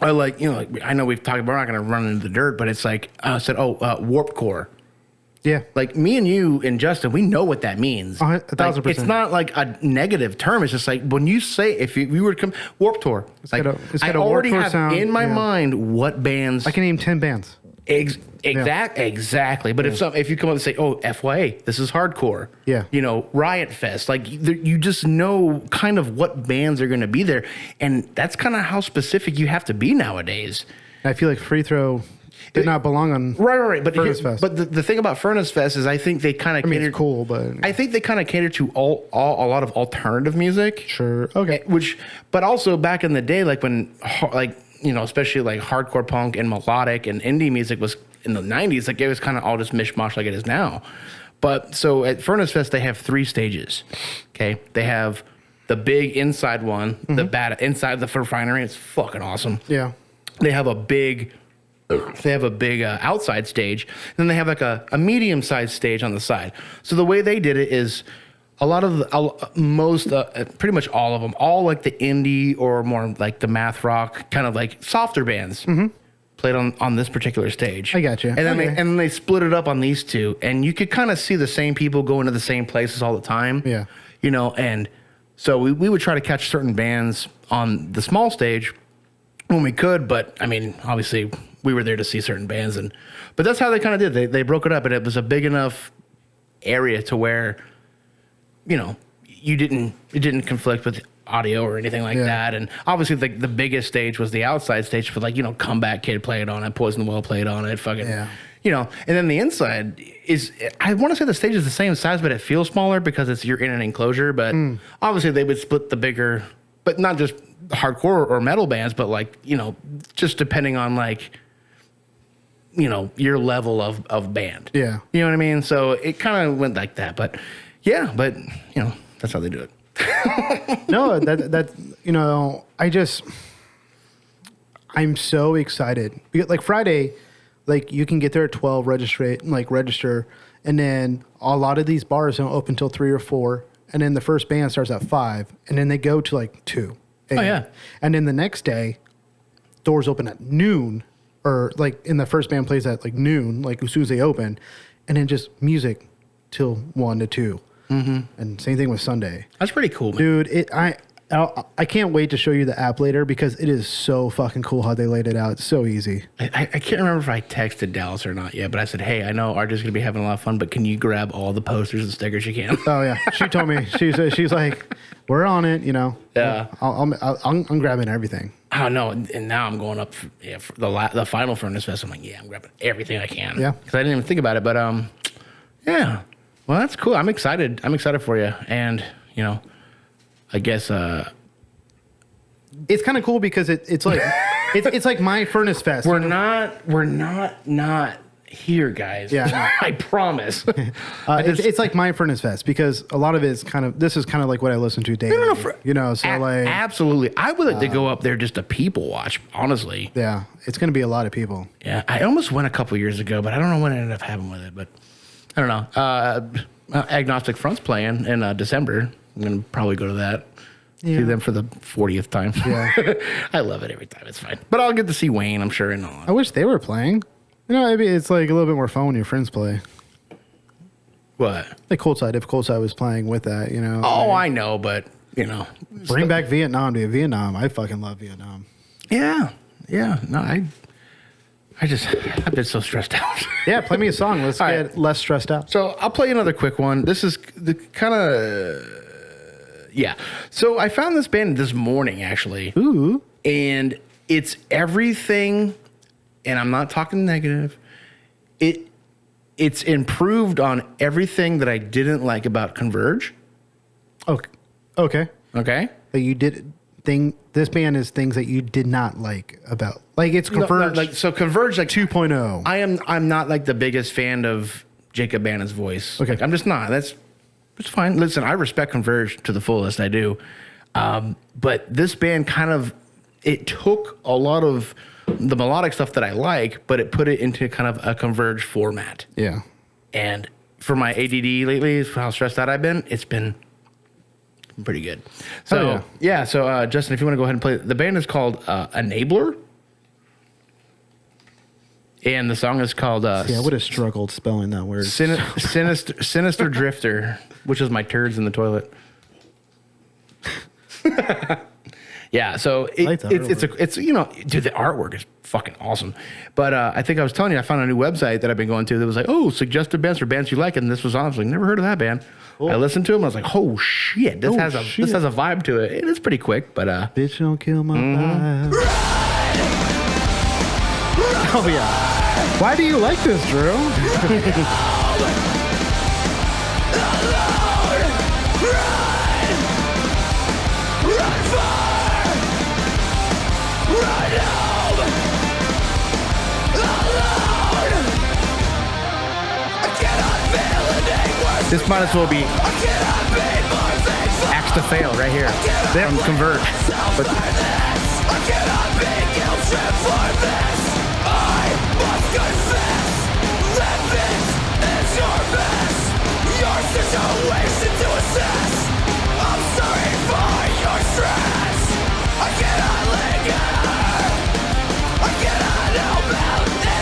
Speaker 1: I like, I know we've talked about, we're not going to run into the dirt, but it's like, warp core.
Speaker 3: Yeah.
Speaker 1: Like me and you and Justin, we know what that means.
Speaker 3: 1,000%.
Speaker 1: It's not like a negative term. It's just like when you say, if you were to come, Warp Tour, it's like, I already have in my mind what bands.
Speaker 3: I can name 10 bands.
Speaker 1: Exactly. But if you come up and say, FYA, this is hardcore.
Speaker 3: Yeah.
Speaker 1: Riot Fest. Like you just know kind of what bands are going to be there. And that's kind of how specific you have to be nowadays.
Speaker 3: I feel like Free Throw did not belong on
Speaker 1: Right. But
Speaker 3: Furnace Fest.
Speaker 1: But the thing about Furnace Fest is I think they kind of
Speaker 3: it's cool, but
Speaker 1: I think they kind of cater to a lot of alternative music.
Speaker 3: sure. Okay.
Speaker 1: But also back in the day, like when, especially like hardcore punk and melodic and indie music was in the 90s, like it was kind of all just mishmash like it is now. But so at Furnace Fest, they have 3 stages. Okay. They have the big inside one, the bad inside the refinery. It's fucking awesome.
Speaker 3: Yeah.
Speaker 1: They have a big outside stage, and then they have like a medium-sized stage on the side. So the way they did it is a lot of pretty much all of them, all like the indie or more like the math rock, kind of like softer bands played on this particular stage.
Speaker 3: I got you.
Speaker 1: And then they split it up on these 2, and you could kind of see the same people going to the same places all the time.
Speaker 3: Yeah.
Speaker 1: And so we would try to catch certain bands on the small stage when we could, but I mean, obviously we were there to see certain bands, but that's how they kind of did. They broke it up, and it was a big enough area to where, it didn't conflict with audio or anything like that. And obviously the biggest stage was the outside stage for Comeback Kid played on it, Poison the Well played on it, and then the inside is, I want to say the stage is the same size, but it feels smaller because you're in an enclosure, but obviously they would split the bigger, but not just hardcore or metal bands, but just depending on your level of band.
Speaker 3: Yeah.
Speaker 1: You know what I mean? So it kind of went like that, but that's how they do it.
Speaker 3: No, I'm so excited because like Friday, like you can get there at 12, register, and then a lot of these bars don't open until 3 or 4, and then the first band starts at 5, and then they go to like 2.
Speaker 1: Oh yeah.
Speaker 3: And then the next day, doors open at noon, or like in the first band plays at like noon, like as soon as they open, and then just music till 1 to 2. And same thing with Sunday.
Speaker 1: That's pretty cool, man.
Speaker 3: Dude. I can't wait to show you the app later because it is so fucking cool how they laid it out. It's so easy.
Speaker 1: I can't remember if I texted Dallas or not yet, but I said, hey, I know RJ's gonna be having a lot of fun, but can you grab all the posters and stickers you can?
Speaker 3: Oh yeah, she told me. She's like, we're on it.
Speaker 1: Yeah.
Speaker 3: I'm grabbing everything.
Speaker 1: I don't know, and now I'm going up for the final Furnace Fest. I'm like, yeah, I'm grabbing everything I can.
Speaker 3: Yeah.
Speaker 1: Because I didn't even think about it, but yeah. Well, that's cool. I'm excited. I'm excited for you, and I guess
Speaker 3: it's kind of cool because it's like it's like my Furnace Fest.
Speaker 1: We're not here, guys.
Speaker 3: Yeah,
Speaker 1: I promise.
Speaker 3: It's like my Furnace Fest because a lot of it is this is kind of like what I listen to daily.
Speaker 1: Absolutely. I would like to go up there just to people watch. Honestly.
Speaker 3: Yeah, it's going to be a lot of people.
Speaker 1: Yeah, I almost went a couple years ago, but I don't know what ended up happening with it. But I don't know. Agnostic Front's playing in December. I'm gonna probably go to that.
Speaker 3: Yeah.
Speaker 1: See them for the 40th time.
Speaker 3: Yeah.
Speaker 1: I love it every time. It's fine. But I'll get to see Wayne, I'm sure, and all.
Speaker 3: I wish they were playing. Maybe it's like a little bit more fun when your friends play.
Speaker 1: What?
Speaker 3: Like Courtside, if Courtside was playing with that,
Speaker 1: Oh, I know, but
Speaker 3: bring back Vietnam, dude. Vietnam, I fucking love Vietnam.
Speaker 1: Yeah. No, I've been so stressed out.
Speaker 3: Yeah, play me a song. Let's get less stressed out.
Speaker 1: So I'll play another quick one. This is the kind of... Yeah. So I found this band this morning, actually.
Speaker 3: Ooh.
Speaker 1: And it's everything, and I'm not talking negative. It's improved on everything that I didn't like about Converge.
Speaker 3: Okay.
Speaker 1: Okay?
Speaker 3: That you did... This band is things that you did not like about, like it's Converge.
Speaker 1: Converge
Speaker 3: 2.0.
Speaker 1: I'm not like the biggest fan of Jacob Banna's voice.
Speaker 3: Okay,
Speaker 1: I'm just not. It's fine. Listen, I respect Converge to the fullest. I do, but this band it took a lot of the melodic stuff that I like, but it put it into kind of a Converge format.
Speaker 3: Yeah,
Speaker 1: and for my ADD lately, for how stressed out I've been, it's been pretty good. So So Justin, if you want to go ahead and play, the band is called Enabler, and the song is called
Speaker 3: I would have struggled spelling that word.
Speaker 1: Sinister Drifter, which is my turds in the toilet. Yeah, so it's dude, the artwork is fucking awesome. But I think I was telling you, I found a new website that I've been going to that was like, oh, suggested bands or bands you like, and this was on. I was like, never heard of that band. Cool. I listened to them. I was like, oh shit, this has a vibe to it. It is pretty quick, but
Speaker 3: bitch, don't kill my vibe. Oh yeah. Why do you like this, Drew?
Speaker 1: This might as well be Axe to Fail right here from Converge. But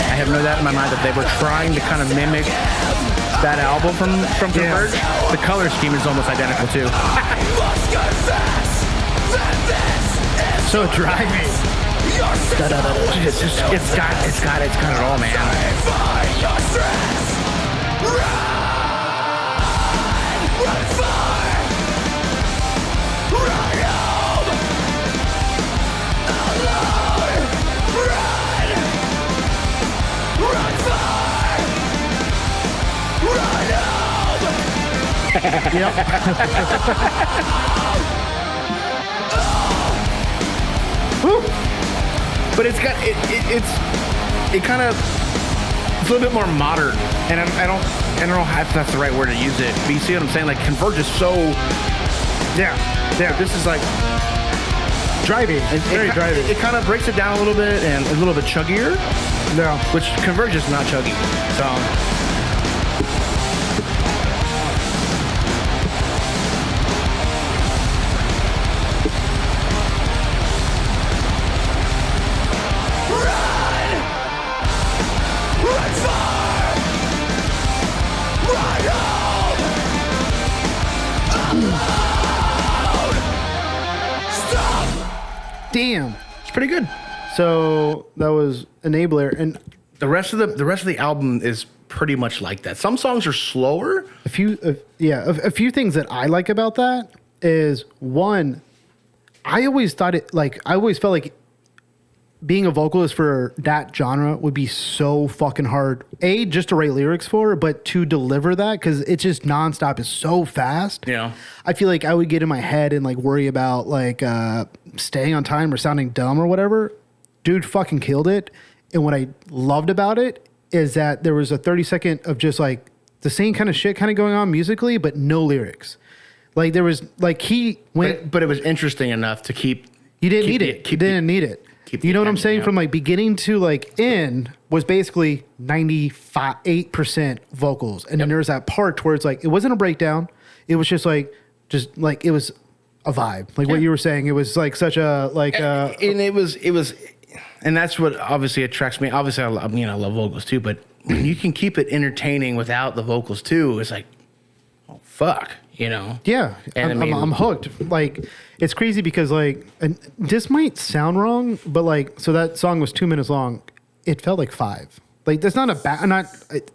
Speaker 1: I have no doubt in my mind that they were trying to kind of mimic that album from Converge. Yeah. The color scheme is almost identical too.
Speaker 3: So driving.
Speaker 1: It's got it all, man.
Speaker 3: Yep.
Speaker 1: But it's got it kind of it's a little bit more modern, and I don't know if that's the right word to use it. But you see what I'm saying? Like Converge is so This is like
Speaker 3: driving. Very driving.
Speaker 1: It kind of breaks it down a little bit and a little bit chuggier.
Speaker 3: No,
Speaker 1: which Converge is not chuggy. So.
Speaker 3: Damn,
Speaker 1: it's pretty good.
Speaker 3: So that was Enabler, and
Speaker 1: the rest of the album is pretty much like that. Some songs are slower.
Speaker 3: A few things that I like about that is one, I always felt like being a vocalist for that genre would be so fucking hard. A, just to write lyrics for, but to deliver that, because it's just nonstop. It's so fast.
Speaker 1: Yeah.
Speaker 3: I feel like I would get in my head and like worry about like staying on time or sounding dumb or whatever. Dude fucking killed it. And what I loved about it is that there was a 30-second of just like the same kind of shit kind of going on musically, but no lyrics. Like there was like he went,
Speaker 1: but it was interesting enough to keep.
Speaker 3: You didn't need it. You didn't need it. You know what I'm saying? From like beginning to like end was basically 98% vocals. And then there was that part where it's like, it wasn't a breakdown. It was just like it was a vibe. Like what you were saying. It was like such a, like,
Speaker 1: and it was, and that's what obviously attracts me. Obviously I love vocals too, but when you can keep it entertaining without the vocals too, it's like, oh, fuck.
Speaker 3: Yeah,
Speaker 1: and
Speaker 3: I'm hooked. Like, it's crazy because like, and this might sound wrong, but like, so that song was 2 minutes long. It felt like 5. Like, that's not a bad.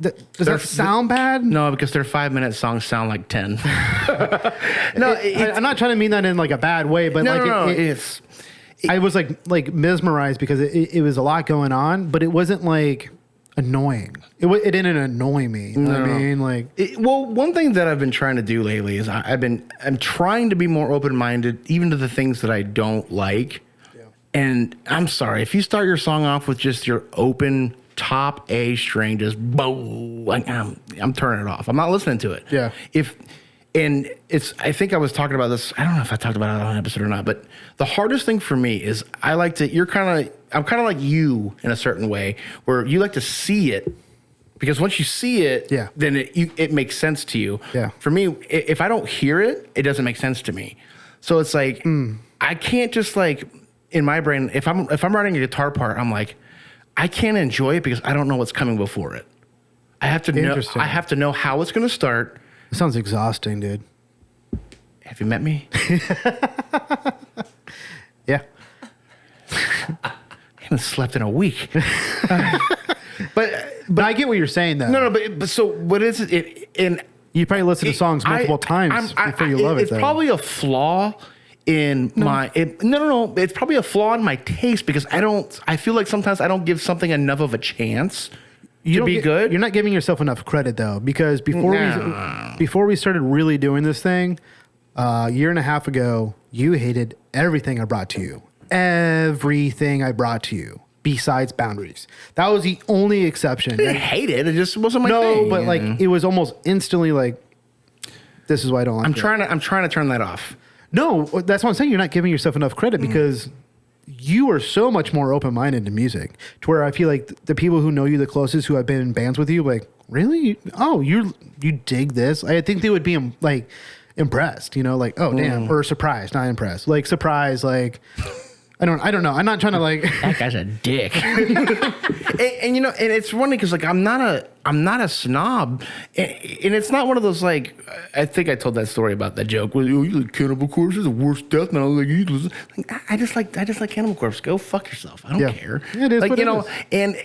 Speaker 3: Does that sound bad?
Speaker 1: No, because their 5-minute songs sound like 10.
Speaker 3: No, I'm not trying to mean that in like a bad way, but I was like mesmerized because it was a lot going on, but it wasn't like annoying. It didn't annoy me. You know what I mean? Like,
Speaker 1: one thing that I've been trying to do lately is I'm trying to be more open-minded, even to the things that I don't like. Yeah. And I'm sorry if you start your song off with just your open top A string, just boom, like I'm turning it off. I'm not listening to it.
Speaker 3: Yeah.
Speaker 1: I think I was talking about this. I don't know if I talked about it on an episode or not, but the hardest thing for me is I'm kind of like you in a certain way, where you like to see it, because once you see it, then it makes sense to you.
Speaker 3: Yeah.
Speaker 1: For me, if I don't hear it, it doesn't make sense to me. So it's like, I can't just like, in my brain, if I'm writing a guitar part, I'm like, I can't enjoy it because I don't know what's coming before it. I have to know how it's going to start.
Speaker 3: It sounds exhausting, dude.
Speaker 1: Have you met me?
Speaker 3: Yeah.
Speaker 1: I haven't slept in a week. But
Speaker 3: I get what you're saying, though.
Speaker 1: No, but so what is it?
Speaker 3: You probably listen to songs multiple times before you love it.
Speaker 1: It's probably a flaw in my no. It's probably a flaw in my taste because I feel like sometimes I don't give something enough of a chance to be good.
Speaker 3: You're not giving yourself enough credit though, because before we started really doing this thing, a year and a half ago, you hated everything I brought to you. Everything I brought to you, besides boundaries. That was the only exception.
Speaker 1: I didn't hate it. It just wasn't my thing.
Speaker 3: No, but like it was almost instantly like, this is why I don't like
Speaker 1: I'm
Speaker 3: it.
Speaker 1: trying to turn that off.
Speaker 3: No, that's what I'm saying. You're not giving yourself enough credit because you are so much more open-minded to music, to where I feel like the people who know you the closest, who have been in bands with you, like, really? Oh, you dig this? I think they would be like impressed, you know, like, oh damn, or surprised, not impressed, like surprised, like. I don't know. I'm not trying to like.
Speaker 1: That guy's a dick. and you know, and it's funny because like I'm not a snob, and it's not one of those like. I think I told that story about that joke. Well, you like Cannibal Corpse is the worst death metal. Like, I just like Cannibal Corpse. Go fuck yourself. I don't care.
Speaker 3: It is
Speaker 1: like
Speaker 3: what
Speaker 1: you
Speaker 3: it
Speaker 1: know,
Speaker 3: is.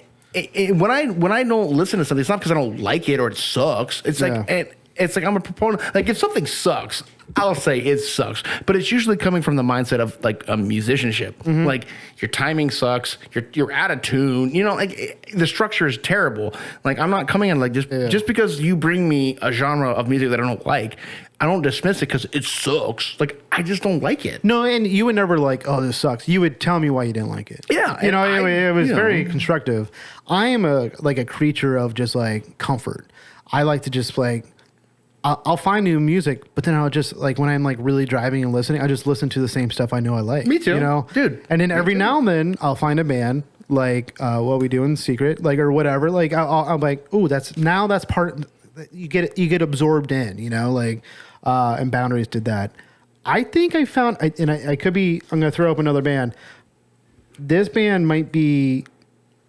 Speaker 1: and when I don't listen to something, it's not because I don't like it or it sucks. It's like it's like I'm a proponent. Like if something sucks, I'll say it sucks. But it's usually coming from the mindset of like a musicianship. Like your timing sucks. You're out of tune. You know, like the structure is terrible. Like I'm not coming in like just because you bring me a genre of music that I don't like, I don't dismiss it because it sucks. Like I just don't like it.
Speaker 3: No, and you would never like, oh, this sucks. You would tell me why you didn't like it.
Speaker 1: Yeah,
Speaker 3: you know,
Speaker 1: and
Speaker 3: it was very constructive. I am a creature of just like comfort. I like to just like. I'll find new music, but then I'll just like when I'm like really driving and listening, I just listen to the same stuff I know I like.
Speaker 1: Me too,
Speaker 3: you know,
Speaker 1: dude.
Speaker 3: And then every now and then I'll find a band like What We Do in Secret, like or whatever. Like I'm like, oh, that's part. You get absorbed in, you know, like and Boundaries did that. I think I found, and I could be. I'm gonna throw up another band. This band might be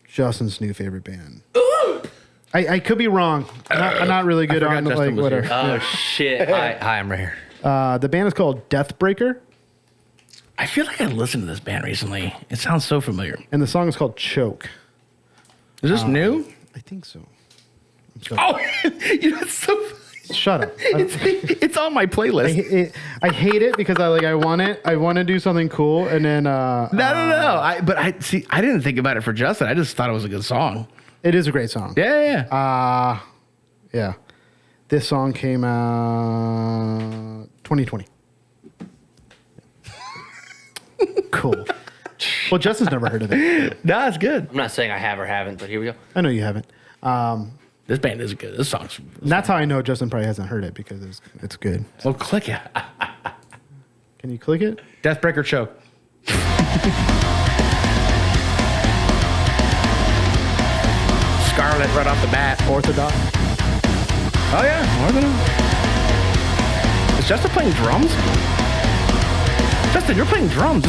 Speaker 3: Justin's new favorite band. I could be wrong. I'm not really good on like whatever.
Speaker 4: Oh shit! Hi, I'm right here.
Speaker 3: The band is called Deathbreaker,
Speaker 1: I feel like I listened to this band recently. It sounds so familiar.
Speaker 3: and the song is called Choke.
Speaker 1: Is this new?
Speaker 3: I think so.
Speaker 1: Oh, you know, it's so.
Speaker 3: Shut up.
Speaker 1: It's on my playlist.
Speaker 3: I hate it because I want it. I want to do something cool, and then
Speaker 1: No. I didn't think about it for Justin. I just thought it was a good song.
Speaker 3: it is a great song.
Speaker 1: Yeah.
Speaker 3: Yeah. This song came out 2020. Cool. Well, Justin's never heard of it.
Speaker 1: No, it's good.
Speaker 4: I'm not saying I have or haven't, but here we go.
Speaker 3: I know you haven't.
Speaker 1: This band is good. This song's.
Speaker 3: And that's how I know Justin probably hasn't heard it because it's good.
Speaker 1: Well, click it.
Speaker 3: Can you click it?
Speaker 1: Deathbreaker Choke. Scarlet right off the bat.
Speaker 3: Orthodox.
Speaker 1: Oh yeah, Orthodox. Is Justin playing drums? Justin, you're playing drums.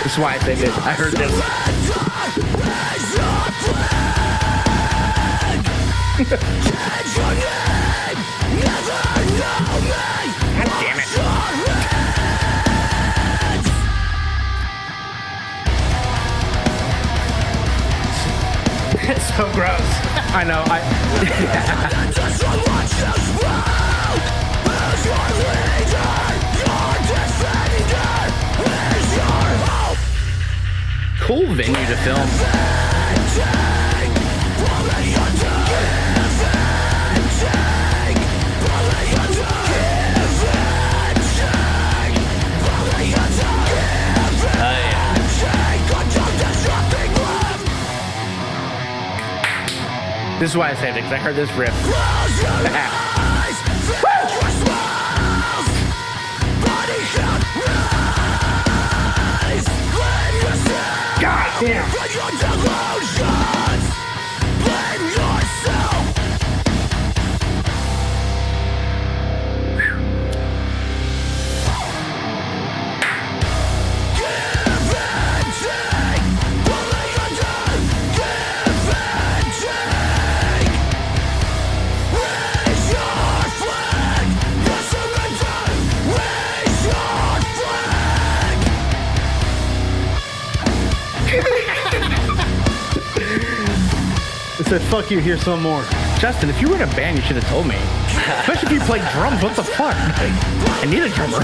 Speaker 1: That's why I think it. I heard this. God damn it.
Speaker 3: It's so gross.
Speaker 1: I know. Cool venue to film. This is why I said it, because I heard this riff. God damn.
Speaker 3: It said, fuck you, here's some more.
Speaker 1: Justin, if you were in a band, you should have told me. Especially if you play drums. What the fuck? I need a drummer.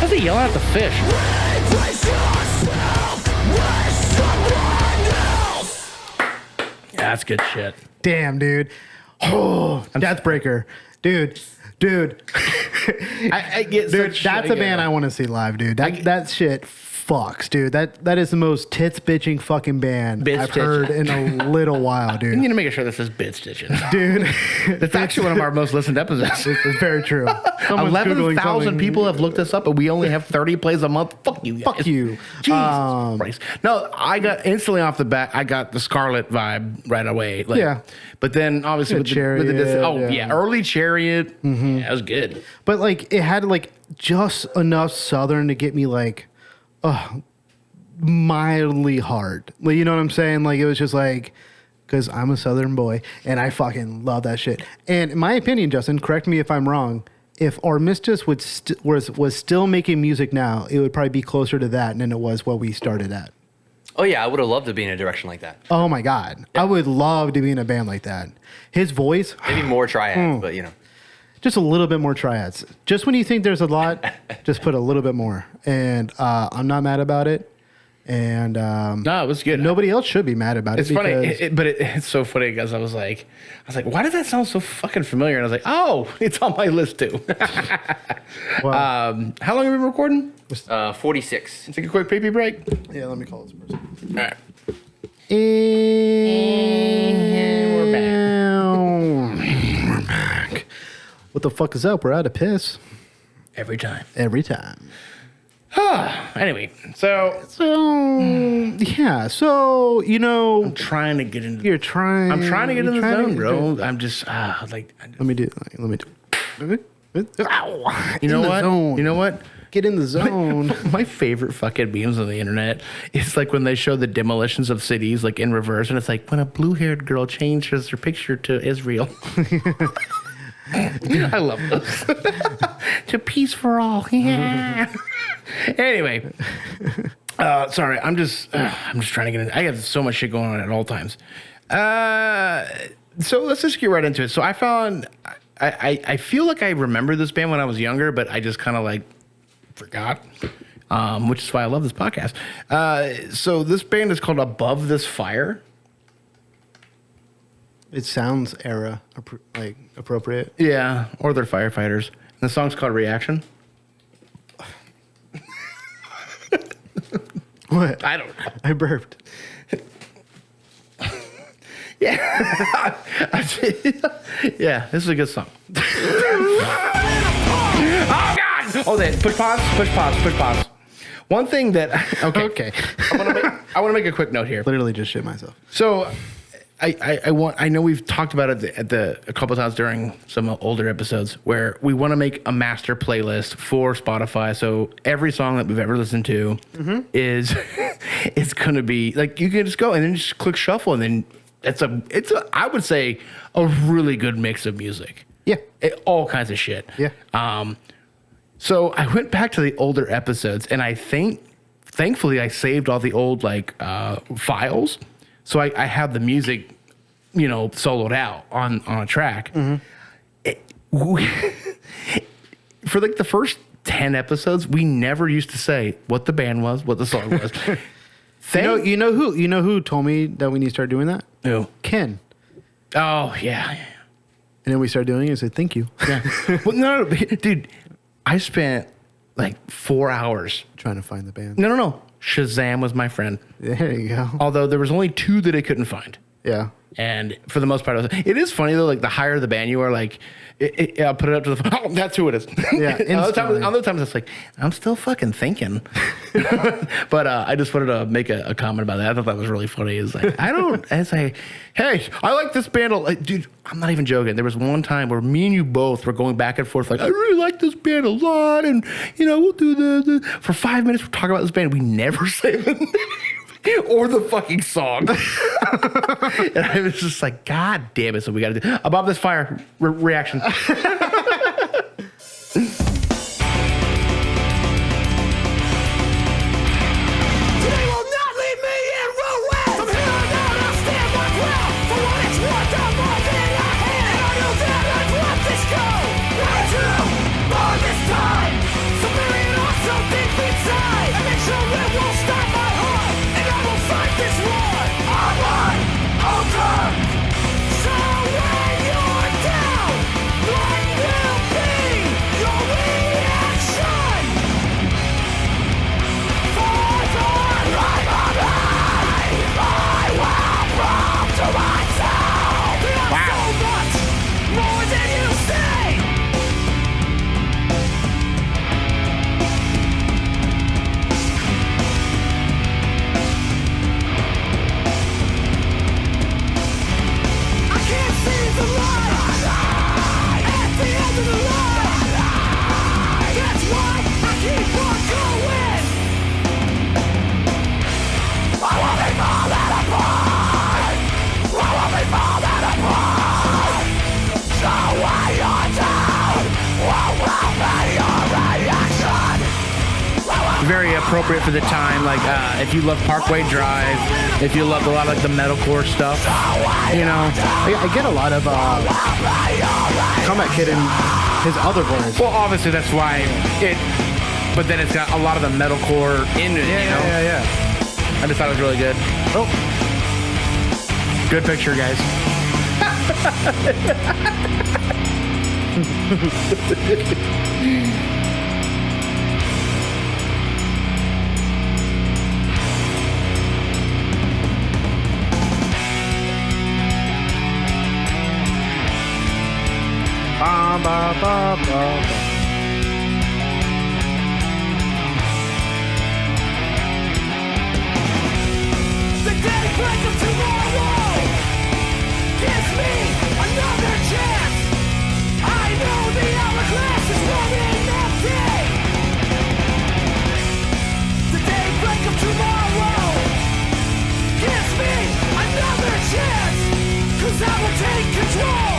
Speaker 1: How's he yelling at the fish? Yeah, that's good shit.
Speaker 3: Damn, dude. Oh, Deathbreaker. Dude.
Speaker 1: I get
Speaker 3: Dude,
Speaker 1: such
Speaker 3: that's a band I want to see live, dude. That shit fucks, dude. That is the most tits bitching fucking band
Speaker 1: Bitch
Speaker 3: I've heard in a little while,
Speaker 1: I
Speaker 3: dude.
Speaker 1: need to make sure this is bit stitching.
Speaker 3: Dude,
Speaker 1: That's actually one of our most listened episodes.
Speaker 3: it's very true. Someone's Googling
Speaker 1: 11,000
Speaker 3: something.
Speaker 1: people have looked us up, and we only have 30 plays a month. Fuck you guys.
Speaker 3: Fuck you.
Speaker 1: Jesus Christ. No, I got instantly off the bat, I got the Scarlet vibe right away. Like,
Speaker 3: Yeah.
Speaker 1: But then obviously with the
Speaker 3: Chariot,
Speaker 1: early Chariot. Yeah, that was good.
Speaker 3: But like it had like just enough Southern to get me like mildly hard. Like, you know what I'm saying? Like it was just like, because I'm a Southern boy and I fucking love that shit. And in my opinion, Justin, correct me if I'm wrong, if Armistice was still making music now, it would probably be closer to that than it was what we started at.
Speaker 4: Oh yeah, I would have loved to be in a direction like that.
Speaker 3: Oh my God. I would love to be in a band like that. His voice,
Speaker 4: Maybe more triads, but you know.
Speaker 3: just a little bit more triads. Just when you think there's a lot, just put a little bit more. And I'm not mad about it. And
Speaker 1: No, it was good.
Speaker 3: nobody else should be mad about it.
Speaker 1: It's funny,
Speaker 3: because-
Speaker 1: it's so funny because I was like, why does that sound so fucking familiar? And I was like, oh, it's on my list too.
Speaker 3: Well,
Speaker 1: How long have we been recording?
Speaker 4: 46.
Speaker 1: Take a quick pee break.
Speaker 3: yeah, let me call this person.
Speaker 1: All right.
Speaker 3: And
Speaker 1: we're
Speaker 3: We're back. What the fuck is up? We're out of piss
Speaker 1: Every time.
Speaker 3: every time.
Speaker 1: Anyway, so
Speaker 3: So yeah, so you know,
Speaker 1: trying to get into.
Speaker 3: you're trying.
Speaker 1: I'm trying to get in the
Speaker 3: you're trying
Speaker 1: zone,
Speaker 3: to-
Speaker 1: bro. I'm just like.
Speaker 3: Let me do. Let me do. Ow.
Speaker 1: You know
Speaker 3: In the
Speaker 1: what?
Speaker 3: zone.
Speaker 1: You know what?
Speaker 3: Get in the zone.
Speaker 1: My favorite fucking memes on the internet is like when they show the demolitions of cities like in reverse, and it's like when a blue-haired girl changes her picture to Israel. I love those. To peace for all. Yeah. Anyway, sorry. I'm just trying to get in. I have so much shit going on at all times. So let's just get right into it. So I found. I feel like I remember this band when I was younger, but I just kind of like forgot, which is why I love this podcast. So this band is called Above This Fire.
Speaker 3: It sounds appropriate.
Speaker 1: Yeah, or they're firefighters. And the song's called Reaction.
Speaker 3: What?
Speaker 1: I don't know.
Speaker 3: I burped.
Speaker 1: Yeah. Yeah, this is a good song. Oh, God! Oh, then push pause. One thing that... Okay. I want to make a quick note here.
Speaker 3: Literally just shit myself.
Speaker 1: So... I know we've talked about it a couple of times during some older episodes where we want to make a master playlist for Spotify. So every song that we've ever listened to is it's going to be like you can just go and then just click shuffle and then it's I would say a really good mix of music.
Speaker 3: Yeah.
Speaker 1: All kinds of shit.
Speaker 3: Yeah.
Speaker 1: So I went back to the older episodes and thankfully I saved all the old files. So I have the music, soloed out on a track. For like the first 10 episodes, we never used to say what the band was, what the song was.
Speaker 3: You know who told me that we need to start doing that?
Speaker 1: Who?
Speaker 3: Ken.
Speaker 1: Oh, yeah.
Speaker 3: And then we started doing it and said, thank you.
Speaker 1: Yeah. Well, no, dude, I spent like 4 hours.
Speaker 3: Trying to find the band.
Speaker 1: No. Shazam was my friend.
Speaker 3: There you go.
Speaker 1: Although there was only 2 that I couldn't find.
Speaker 3: Yeah.
Speaker 1: And for the most part, it is funny though. Like the higher the band you are, like I'll put it up to the oh, that's who it is.
Speaker 3: Yeah,
Speaker 1: other times it's like I'm still fucking thinking. But I just wanted to make a comment about that. I thought that was really funny. It's like I say, hey, I like this band. Like, dude, I'm not even joking. There was one time where me and you both were going back and forth. Like I really like this band a lot, and we'll do this for 5 minutes. We're talking about this band. We never say the name. Or the fucking song. And I was just like, God damn it. So we got to do Above This Fire reaction. Very appropriate for the time. Like if you love Parkway Drive, if you loved a lot of like the metalcore stuff,
Speaker 3: I get a lot of Combat Kid in his other voice.
Speaker 1: Well, obviously that's why but then it's got a lot of the metalcore in it.
Speaker 3: Yeah.
Speaker 1: I just thought it was really good.
Speaker 3: Oh,
Speaker 1: good picture, guys.
Speaker 3: ba ba ba ba.
Speaker 5: The daybreak of tomorrow gives me another chance. I know the hourglass is running empty. The daybreak of tomorrow gives me another chance. 'Cause I will take control.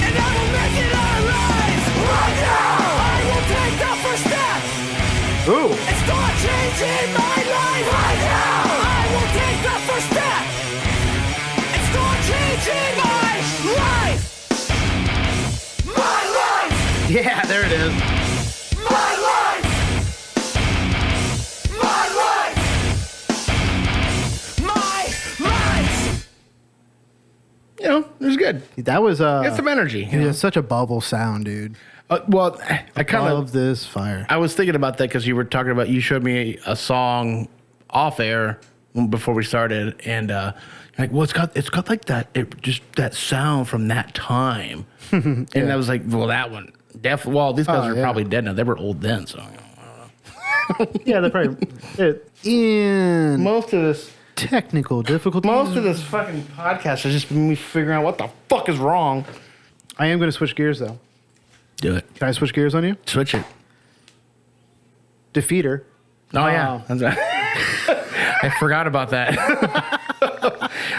Speaker 5: And I will make it our lives. Right now, I will take the first step.
Speaker 3: Ooh.
Speaker 5: And start changing my life. Right now, I will take the first step. And start changing my life. My life.
Speaker 3: Yeah, there it is.
Speaker 5: My life. My life. My life.
Speaker 1: It was good.
Speaker 3: That was
Speaker 1: Get some energy.
Speaker 3: It has such a bubble sound, dude.
Speaker 1: Well, I kind
Speaker 3: Love
Speaker 1: of
Speaker 3: this fire.
Speaker 1: I was thinking about that because you were talking about you showed me a song off air before we started, and like, well, it's got like that sound from that time, and I was like, well, that one definitely. Well, these guys are probably dead now. They were old then, so.
Speaker 3: Yeah, they're probably in
Speaker 1: Most of this
Speaker 3: technical difficulties.
Speaker 1: Most of this fucking podcast is just me figuring out what the fuck is wrong.
Speaker 3: I am going to switch gears though.
Speaker 1: Do it.
Speaker 3: Can I switch gears on you?
Speaker 1: Switch it.
Speaker 3: Defeater.
Speaker 1: Oh, yeah. I forgot about that.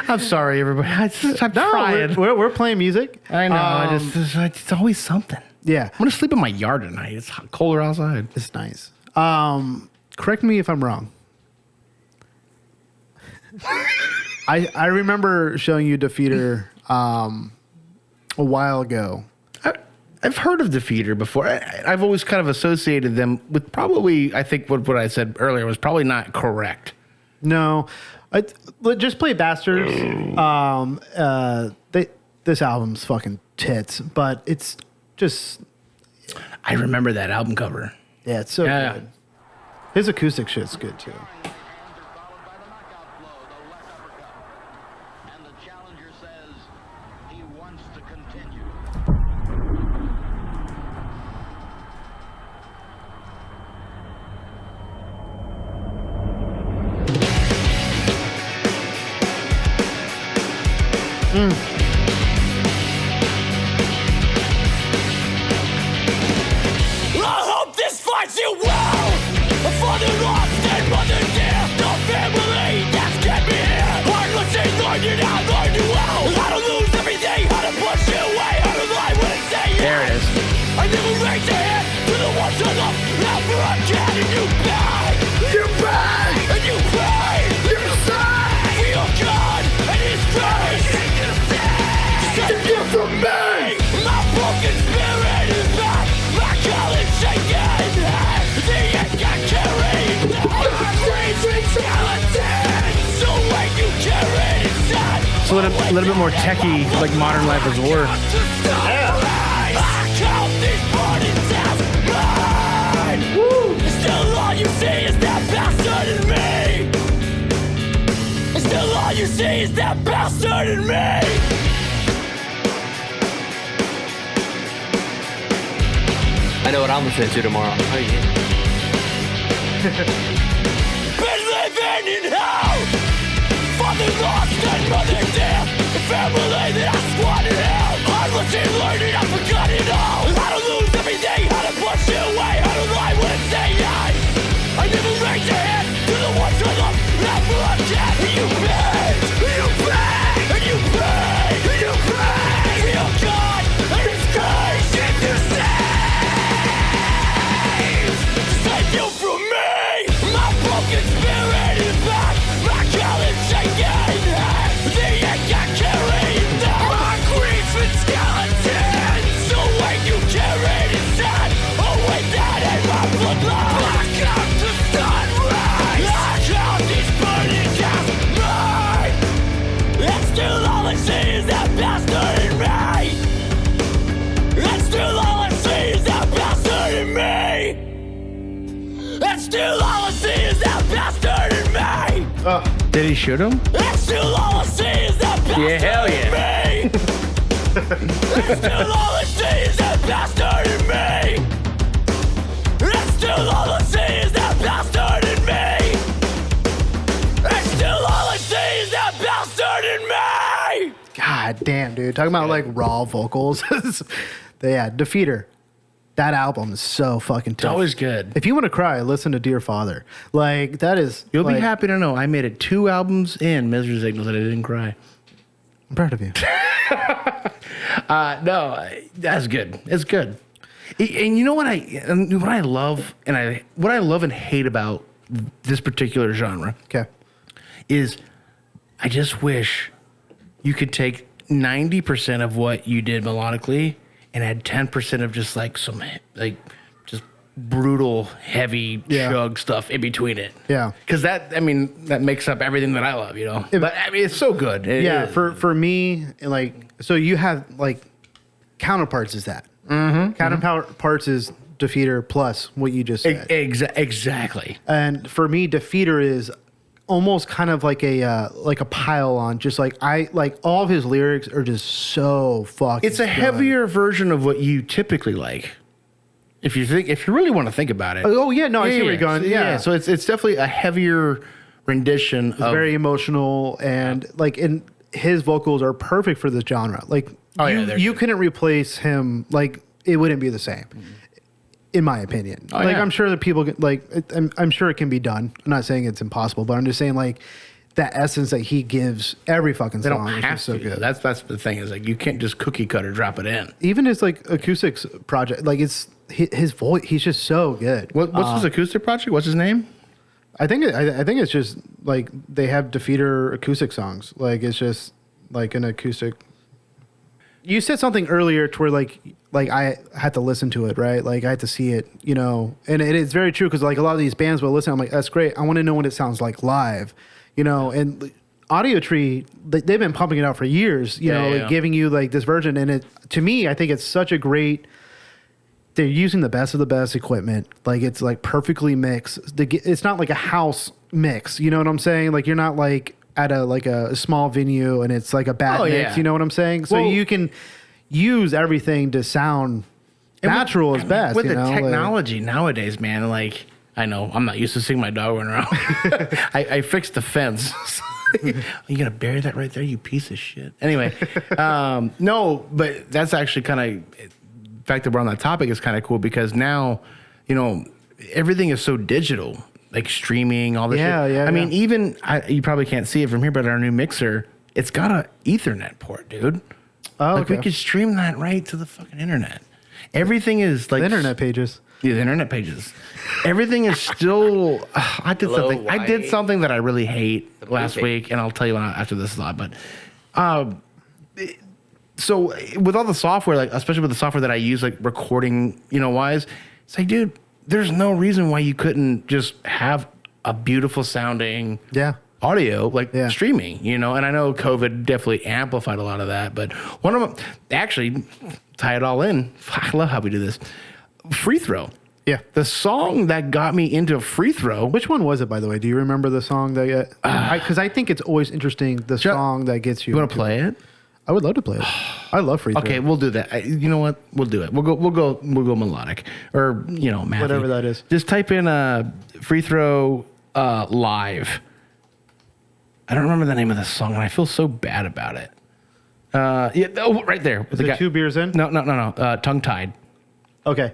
Speaker 1: I'm sorry, everybody. I'm trying.
Speaker 3: We're playing music.
Speaker 1: I know. It's always something.
Speaker 3: Yeah.
Speaker 1: I'm going to sleep in my yard tonight. It's colder outside.
Speaker 3: It's nice. Correct me if I'm wrong. I remember showing you Defeater a while ago.
Speaker 1: I've heard of Defeater before. I've always kind of associated them with probably, I think what I said earlier was probably not correct.
Speaker 3: No. Just play Bastards. This album's fucking tits, but it's just...
Speaker 1: I remember that album cover.
Speaker 3: Yeah, it's so good. His acoustic shit's good, too.
Speaker 6: challenger says he wants to continue.
Speaker 5: I hope this finds you well. A father lost and mother dear. No family that's kept me here. Hard listening, learned it out, learned it well. How to lose everything, how to push it away, how to lie when it's saying.
Speaker 1: There it is.
Speaker 5: I never raised a hand to the ones I love. Ever again, and you beg, you beg, and you pray, you say, feel God and His grace. Just a gift from me. My broken spirit is back. My college shaking head. The ink I carry. My grieving skeleton. So when you carry it inside.
Speaker 1: It's a little bit more techie, like Modern Life is War.
Speaker 5: Still all you see is that bastard in me. Still all you see is that bastard in me.
Speaker 4: I know what I'm listening to tomorrow. Oh, yeah.
Speaker 5: Been living in hell. Father lost and mother dead. The family that I squandered hell. Hard listening, learning, I forgot it all. How to lose everything, how to push it away, how to lie when it's saying. I never raised a hand to the ones I love. Never again. You beg, you beg, and you pray, and you pray. Feel God and His grace in your save you from me. My broken spirit is back. My college shaking head. The ink I carry now. My grief's been skeleton. So when you carry it inside, oh wait, that ain't my bloodline. I come to sunrise. I count these burning cast mine. And still all I see is that bastard in me. And still all I see is that bastard in me. And still all I see is that bastard in me.
Speaker 1: Did he shoot him?
Speaker 5: And still all I see is that bastard
Speaker 1: Yeah, hell yeah.
Speaker 5: in me. And still all I see is that bastard in me. And still all I see is that bastard in me. And still all I see is that bastard in me.
Speaker 3: God damn, dude. Talking about like raw vocals. Yeah, Defeater. That album is so fucking tough.
Speaker 1: It's always good.
Speaker 3: If you want to cry, listen to Dear Father. Like, that is.
Speaker 1: You'll
Speaker 3: like,
Speaker 1: be happy to know I made it 2 albums in Misery Signals and I didn't cry.
Speaker 3: I'm proud of you.
Speaker 1: No, that's good. It's good. And you know what I love and hate about this particular genre
Speaker 3: Okay.
Speaker 1: is I just wish you could take 90% of what you did melodically and add 10% of just like some like just brutal, heavy
Speaker 3: Yeah.
Speaker 1: chug stuff in between it.
Speaker 3: Yeah.
Speaker 1: Because that makes up everything that I love, you know. But I mean, it's so good.
Speaker 3: Yeah, for me, like, so you have like counterparts is that. Mm-hmm. Counterparts is Defeater plus what you just said.
Speaker 1: Exactly.
Speaker 3: And for me, Defeater is almost kind of like a pile on. Just like all of his lyrics are just so fucking.
Speaker 1: It's a
Speaker 3: good.
Speaker 1: heavier version of what you typically like. If you really want to think about it.
Speaker 3: Oh yeah, no, I see where you're going. Yeah,
Speaker 1: So it's definitely a heavier rendition of
Speaker 3: very emotional and like in his vocals are perfect for this genre. Like you couldn't replace him. Like it wouldn't be the same. In my opinion, I'm sure that people get, like, I'm sure it can be done. I'm not saying it's impossible, but I'm just saying like that essence that he gives every fucking
Speaker 1: they
Speaker 3: song
Speaker 1: don't
Speaker 3: is
Speaker 1: have
Speaker 3: just so
Speaker 1: to.
Speaker 3: good.
Speaker 1: That's the thing is like you can't just cookie cutter drop it in.
Speaker 3: Even his like acoustics project, like it's his voice. He's just so good.
Speaker 1: What's his acoustic project? What's his name?
Speaker 3: I think it's just like they have Defeater acoustic songs. Like it's just like an acoustic. You said something earlier to where like I had to listen to it, right? Like I had to see it, you know, and it is very true because like a lot of these bands will listen. I'm like, that's great. I want to know what it sounds like live, you know. And Audio Tree, they've been pumping it out for years, you know, like giving you like this version. And it to me, I think it's such a great. They're using the best of the best equipment. Like it's like perfectly mixed. It's not like a house mix. You know what I'm saying? Like you're not like at a small venue and it's like a bad
Speaker 1: Oh,
Speaker 3: mix.
Speaker 1: yeah.
Speaker 3: You know what I'm saying? So
Speaker 1: Well-
Speaker 3: you can use everything to sound natural as best.
Speaker 1: With
Speaker 3: you
Speaker 1: the
Speaker 3: know? Like-
Speaker 1: technology nowadays, man, like I know I'm not used to seeing my dog run around. I fixed the fence. You gonna bury that right there, you piece of shit. Anyway, no, but that's actually kind of the fact that we're on that topic is kind of cool because now, you know, everything is so digital, like streaming, all this
Speaker 3: Yeah,
Speaker 1: shit.
Speaker 3: yeah,
Speaker 1: I mean,
Speaker 3: yeah.
Speaker 1: even you probably can't see it from here, but our new mixer, it's got a Ethernet port, dude.
Speaker 3: Oh,
Speaker 1: Like we
Speaker 3: okay.
Speaker 1: could stream that right to the fucking internet. Everything is like
Speaker 3: The internet pages.
Speaker 1: Yeah, the internet pages. Everything is still. I did
Speaker 4: Hello,
Speaker 1: something. I did
Speaker 4: White.
Speaker 1: something that I really hate last
Speaker 4: thing.
Speaker 1: week, and I'll tell you after this thought. But, so with all the software, like especially with the software that I use, like recording, wise, it's like, dude, there's no reason why you couldn't just have a beautiful sounding
Speaker 3: Yeah.
Speaker 1: audio like
Speaker 3: Yeah.
Speaker 1: streaming, and I know COVID definitely amplified a lot of that, but one of them actually tie it all in. I love how we do this. Free Throw.
Speaker 3: Yeah.
Speaker 1: The song that got me into Free Throw.
Speaker 3: Which one was it, by the way? Do you remember the song that? Because I think it's always interesting the song that gets you.
Speaker 1: You want to
Speaker 3: into
Speaker 1: play it?
Speaker 3: I would love to play it. I love Free Throw.
Speaker 1: Okay, we'll do that. You know what? We'll do it. We'll go melodic, or Matthew.
Speaker 3: Whatever that is.
Speaker 1: Just type in Free Throw live. I don't remember the name of the song, and I feel so bad about it. Right there.
Speaker 3: Is it 2 beers in?
Speaker 1: No. Tongue Tied.
Speaker 3: Okay.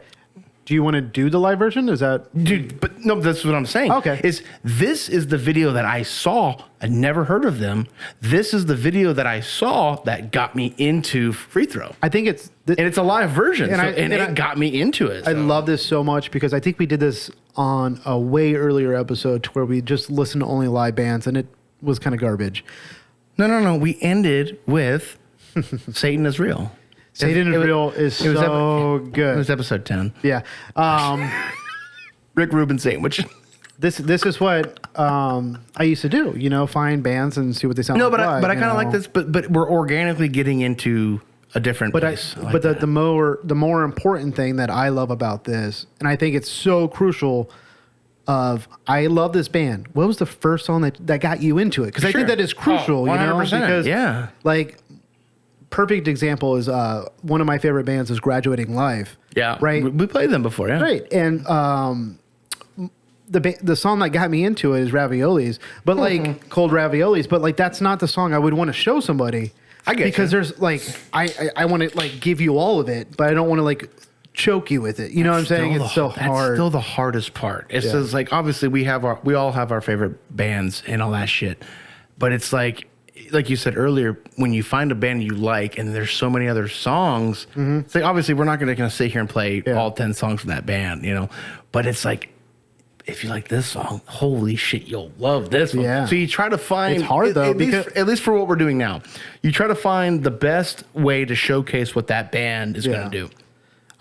Speaker 3: Do you want to do the live version? Is that
Speaker 1: Dude, but no, that's what I'm saying.
Speaker 3: Okay.
Speaker 1: This is the video that I saw. I never heard of them. This is the video that I saw that got me into Free Throw.
Speaker 3: I think it's.
Speaker 1: And it's a live version.
Speaker 3: And
Speaker 1: It
Speaker 3: I
Speaker 1: got me into it.
Speaker 3: I
Speaker 1: so.
Speaker 3: love this so much because I think we did this on a way earlier episode to where we just listened to only live bands and it was kind of garbage.
Speaker 1: No. We ended with Satan is Real.
Speaker 3: Satan is Real is so
Speaker 1: It
Speaker 3: good.
Speaker 1: was episode 10.
Speaker 3: Yeah.
Speaker 1: Rick Rubin sandwich.
Speaker 3: This is what I used to do. Find bands and see what they sound
Speaker 1: No,
Speaker 3: like.
Speaker 1: but I
Speaker 3: live,
Speaker 1: kind of like this. But we're organically getting into a different place. I like that.
Speaker 3: the more important thing that I love about this, and I think it's so crucial. I love this band. What was the first song that got you into it? Because I
Speaker 1: Sure.
Speaker 3: think that is crucial.
Speaker 1: 100%,
Speaker 3: Because
Speaker 1: yeah.
Speaker 3: like perfect example is one of my favorite bands is Graduating Life.
Speaker 1: Yeah.
Speaker 3: Right.
Speaker 1: We played them before. Yeah.
Speaker 3: Right. And the song that got me into it is Raviolis, but like Cold Raviolis. But like that's not the song I would want to show somebody.
Speaker 1: I get
Speaker 3: because
Speaker 1: you.
Speaker 3: there's like I want to like give you all of it, but I don't want to like choke you with it. You know what I'm saying? It's so
Speaker 1: That's
Speaker 3: hard.
Speaker 1: still the hardest part. It's
Speaker 3: Yeah.
Speaker 1: just like obviously we all have our favorite bands and all that shit, but it's like you said earlier, when you find a band you like and there's so many other songs, it's like obviously we're not going to sit here and play
Speaker 3: Yeah.
Speaker 1: all 10 songs from that band, but it's like if you like this song, holy shit, you'll love this one.
Speaker 3: Yeah.
Speaker 1: So you try to find
Speaker 3: It's hard, though,
Speaker 1: at least for what we're doing now, you try to find the best way to showcase what that band is
Speaker 3: Yeah.
Speaker 1: going to do.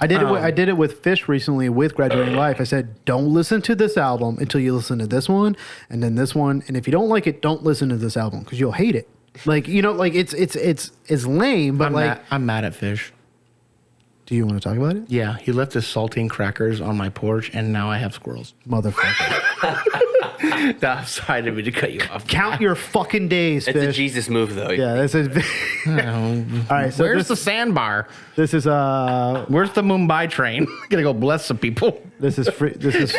Speaker 3: I did it with Fish recently with Graduating Life. I said, don't listen to this album until you listen to this one and then this one. And if you don't like it, don't listen to this album because you'll hate it. Like, it's lame, but
Speaker 1: I'm mad at Fish.
Speaker 3: do you want to talk about it?
Speaker 1: Yeah, he left his saltine crackers on my porch, and now I have squirrels.
Speaker 3: Motherfucker.
Speaker 1: No, I'm sorry, I didn't mean to cut you off.
Speaker 3: Count your fucking days,
Speaker 4: It's a
Speaker 3: Fish.
Speaker 4: Jesus move, though.
Speaker 3: Yeah, this is. All right, so
Speaker 1: Where's the
Speaker 3: this,
Speaker 1: sandbar?
Speaker 3: this is
Speaker 1: Where's the Mumbai train? Gotta go bless some people.
Speaker 3: this is free. This is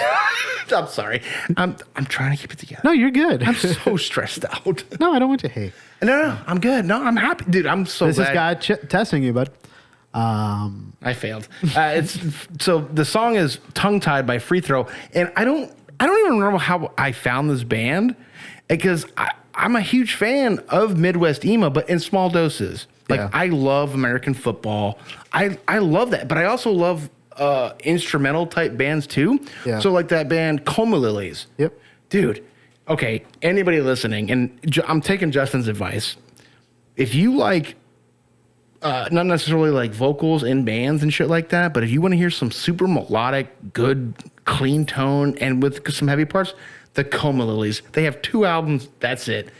Speaker 1: I'm sorry. I'm trying to keep it together.
Speaker 3: no, you're good.
Speaker 1: I'm so stressed out.
Speaker 3: No, I don't want you. Hey,
Speaker 1: No, I'm good. No, I'm happy, dude. I'm so
Speaker 3: this is
Speaker 1: glad.
Speaker 3: God testing you, bud.
Speaker 1: I failed. It's so the song is "Tongue Tied" by Free Throw, and I don't even remember how I found this band because I'm a huge fan of Midwest emo, but in small doses. Like
Speaker 3: Yeah.
Speaker 1: I love American football. I love that, but I also love instrumental type bands too.
Speaker 3: Yeah.
Speaker 1: So like that band Coma Lilies.
Speaker 3: Yep.
Speaker 1: Dude. Okay, anybody listening, and I'm taking Justin's advice. If you like not necessarily like vocals in bands and shit like that, but if you want to hear some super melodic, good, clean tone and with some heavy parts, the Coma Lilies. They have 2 albums, that's it.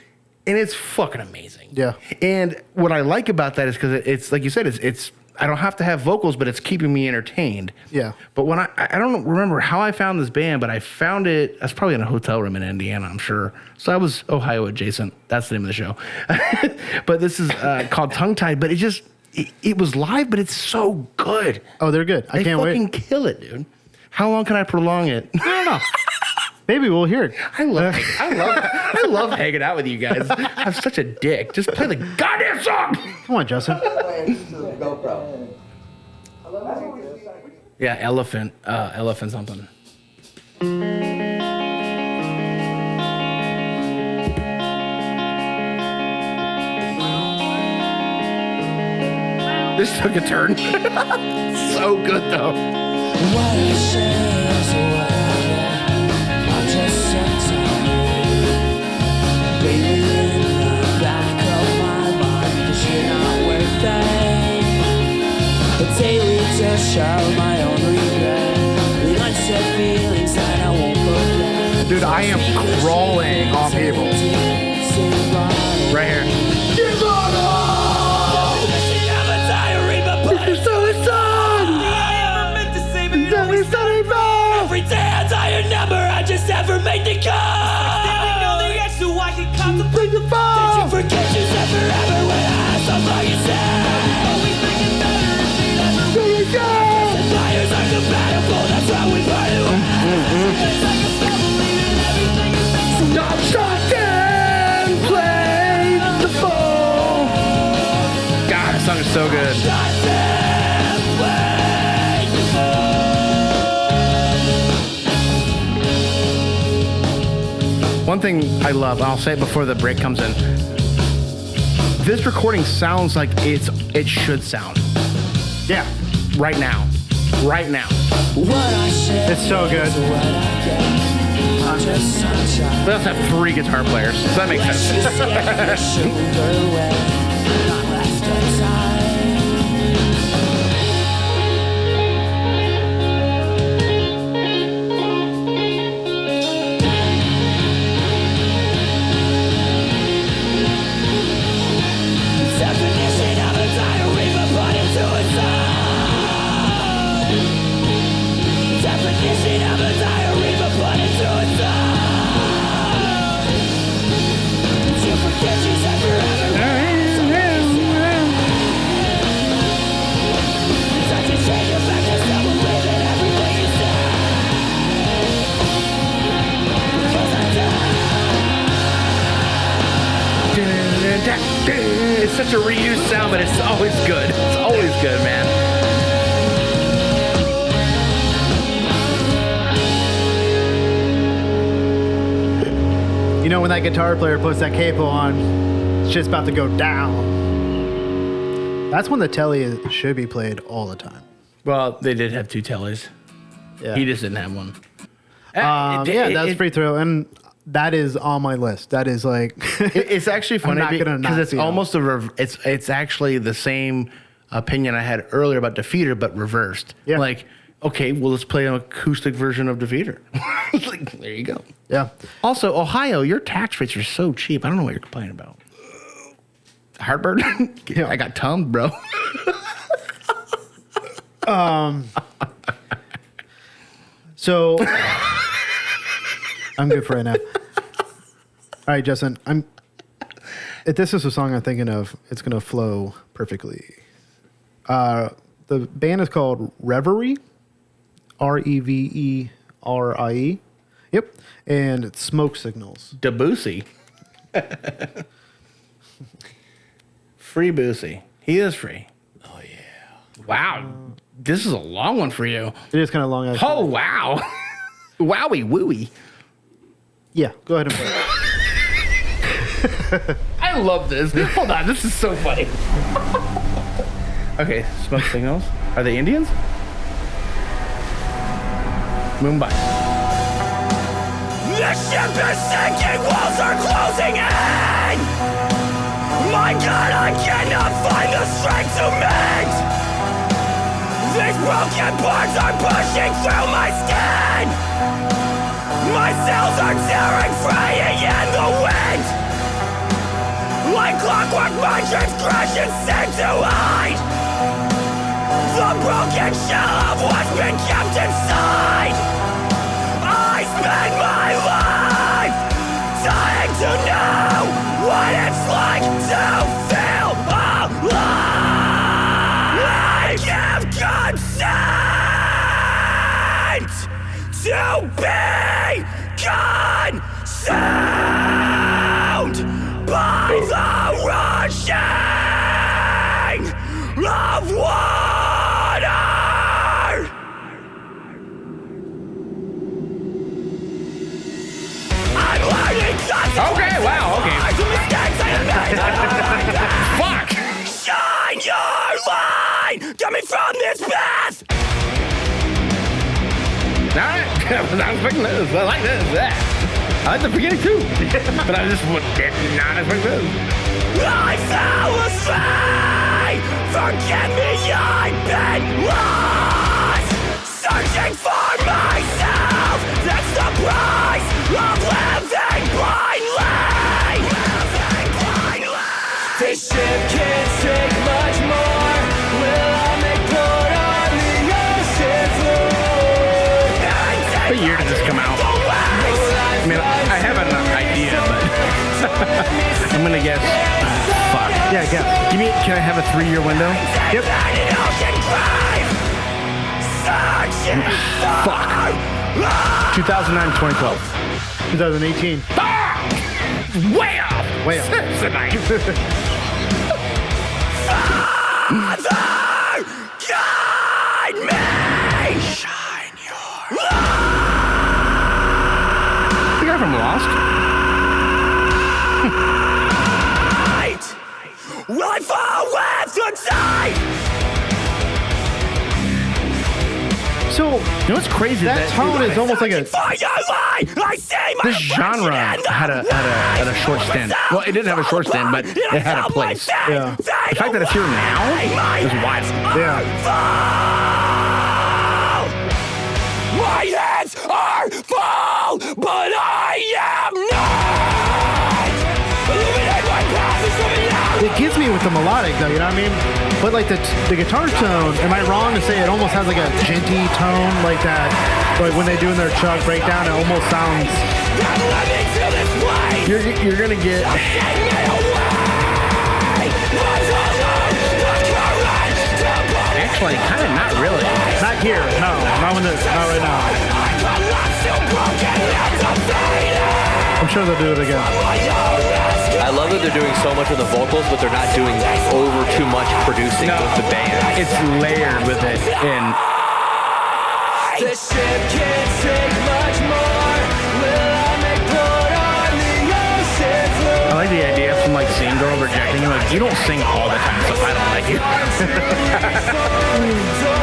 Speaker 1: And it's fucking amazing.
Speaker 3: Yeah.
Speaker 1: And what I like about that is because it's like you said, it's I don't have to have vocals, but it's keeping me entertained.
Speaker 3: Yeah.
Speaker 1: But when I don't remember how I found this band, but I found it. I was probably in a hotel room in Indiana, I'm sure. So I was Ohio adjacent. That's the name of the show. But this is called Tongue Tied. But it was live, but it's so good.
Speaker 3: Oh, they're good. I can't wait.
Speaker 1: They fucking kill it, dude. How long can I prolong it?
Speaker 3: I don't know. Maybe we'll hear it.
Speaker 1: I love hanging out with you guys. I'm such a dick. Just play the goddamn song.
Speaker 3: Come on, Justin.
Speaker 1: Yeah, elephant something. This took a turn. So good though.
Speaker 5: What I say is what I get. I'm just so tired. Baby, in the back of my mind, 'cause you're not worth it. A daily dish of my own regret. The unsaid feelings that I won't forget.
Speaker 3: Dude, I am crawling on people.
Speaker 1: Right here.
Speaker 5: Every day I die a number, I just never make the cut. Standing on the edge so I can contemplate the fall. Did you forget you said forever when I asked how long you said? Always making better if we never reach. The fires are compatible, that's why we burn it. It's like a stubble leaving everything is fixed.
Speaker 1: Stop, and play the ball. God, this song is so good. One thing I love, I'll say it before the break comes in. This recording sounds like it should sound.
Speaker 3: Yeah.
Speaker 1: Right now.
Speaker 3: It's so good.
Speaker 1: We also have 3 guitar players, so that makes sense. It's such a reused sound, but it's always good. It's always good, man.
Speaker 3: You know, when that guitar player puts that capo on, it's just about to go down. That's when the telly should be played all the time.
Speaker 1: Well, they did have 2 tellies.
Speaker 3: Yeah.
Speaker 1: He just didn't have one.
Speaker 3: That's free throw, and that is on my list. That is like
Speaker 1: It's actually funny
Speaker 3: not gonna not
Speaker 1: because it's
Speaker 3: see it.
Speaker 1: almost it's actually the same opinion I had earlier about Defeater, but reversed.
Speaker 3: Yeah.
Speaker 1: Like, okay, well, let's play an acoustic version of Defeater. Like, there you go.
Speaker 3: yeah.
Speaker 1: Also, Ohio, your tax rates are so cheap. I don't know what you're complaining about. Heartburn?
Speaker 3: Yeah.
Speaker 1: I got tummed, bro.
Speaker 3: So I'm good for right now. All right, Justin. If this is a song I'm thinking of, it's gonna flow perfectly. The band is called Reverie, Reverie. Yep, and it's Smoke Signals.
Speaker 1: Debussy. Free Boosie. He is free. Oh, yeah. Wow. This is a long one for you.
Speaker 3: It is kind of long. Actually.
Speaker 1: Oh, wow. Wowie wooey.
Speaker 3: Yeah, go ahead and play.
Speaker 1: I love this. Hold on. This is so funny. Okay, Smoke Signals. Are they Indians? Mumbai.
Speaker 5: The ship is sinking, walls are closing in. My God, I cannot find the strength to mend. These broken parts are pushing through my skin. My cells are tearing free in the wind. Like clockwork, my dreams crash and seem to hide. a broken shell of what's been kept inside. I spend my life trying to know what it's like to feel alive. I give consent to be consumed by the rushing of water. I'm learning
Speaker 1: Okay, wow, okay.
Speaker 5: the mistakes I have made.
Speaker 1: Fuck!
Speaker 5: Shine your light, get me from this path.
Speaker 1: All right. I was expecting this. I like this. Yeah. I like the beginning too. But I just did not expect this.
Speaker 5: I fell astray. Forgive me, I've been lost. Searching for myself. That's the price of living blindly. This ship can't take much more. Will I make port on the ocean floor?
Speaker 1: What year did this come out? I mean, I have an idea, but I'm gonna guess. Fuck.
Speaker 3: Yeah, guess.
Speaker 1: Can I have a 3-year window?
Speaker 3: Yep.
Speaker 1: Fuck. 2009, 2012.
Speaker 3: 2018.
Speaker 1: Way off.
Speaker 3: Way off.
Speaker 1: Tonight.
Speaker 5: Father, guide me. Shine your
Speaker 1: The guy from Lost.
Speaker 5: light. Will I fall with the tide?
Speaker 3: So,
Speaker 1: You know what's crazy?
Speaker 3: that tone is almost like a...
Speaker 5: For your light, I see my
Speaker 1: This genre had a short stint. Well, it didn't have a short stint, but it had a place.
Speaker 3: Yeah.
Speaker 1: The fact that it's here now is wild.
Speaker 3: Yeah.
Speaker 5: My hands are full, but I am not. Illuminate my path and show me out.
Speaker 3: It gets me with the melodic, though, you know what I mean? But, like, the guitar tone, am I wrong to say it almost has, like, a genty tone like that? Like, when they do in their Chuck breakdown, it almost sounds...
Speaker 5: Come let me to this place.
Speaker 1: You're gonna get.
Speaker 5: Take me away. My father, the courage to believe.
Speaker 1: Actually, kind of not really.
Speaker 3: Not here. No. Not right now. I'm sure they'll do it again.
Speaker 4: I love that they're doing so much with the vocals, but they're not doing over too much producing with the band.
Speaker 1: It's layered with it, and
Speaker 5: The ship can't take much more. Will I make port on the ocean floor?
Speaker 1: I like the idea of some like singing girl rejecting you. Like, you don't sing all the time, so I don't like you.
Speaker 5: Don't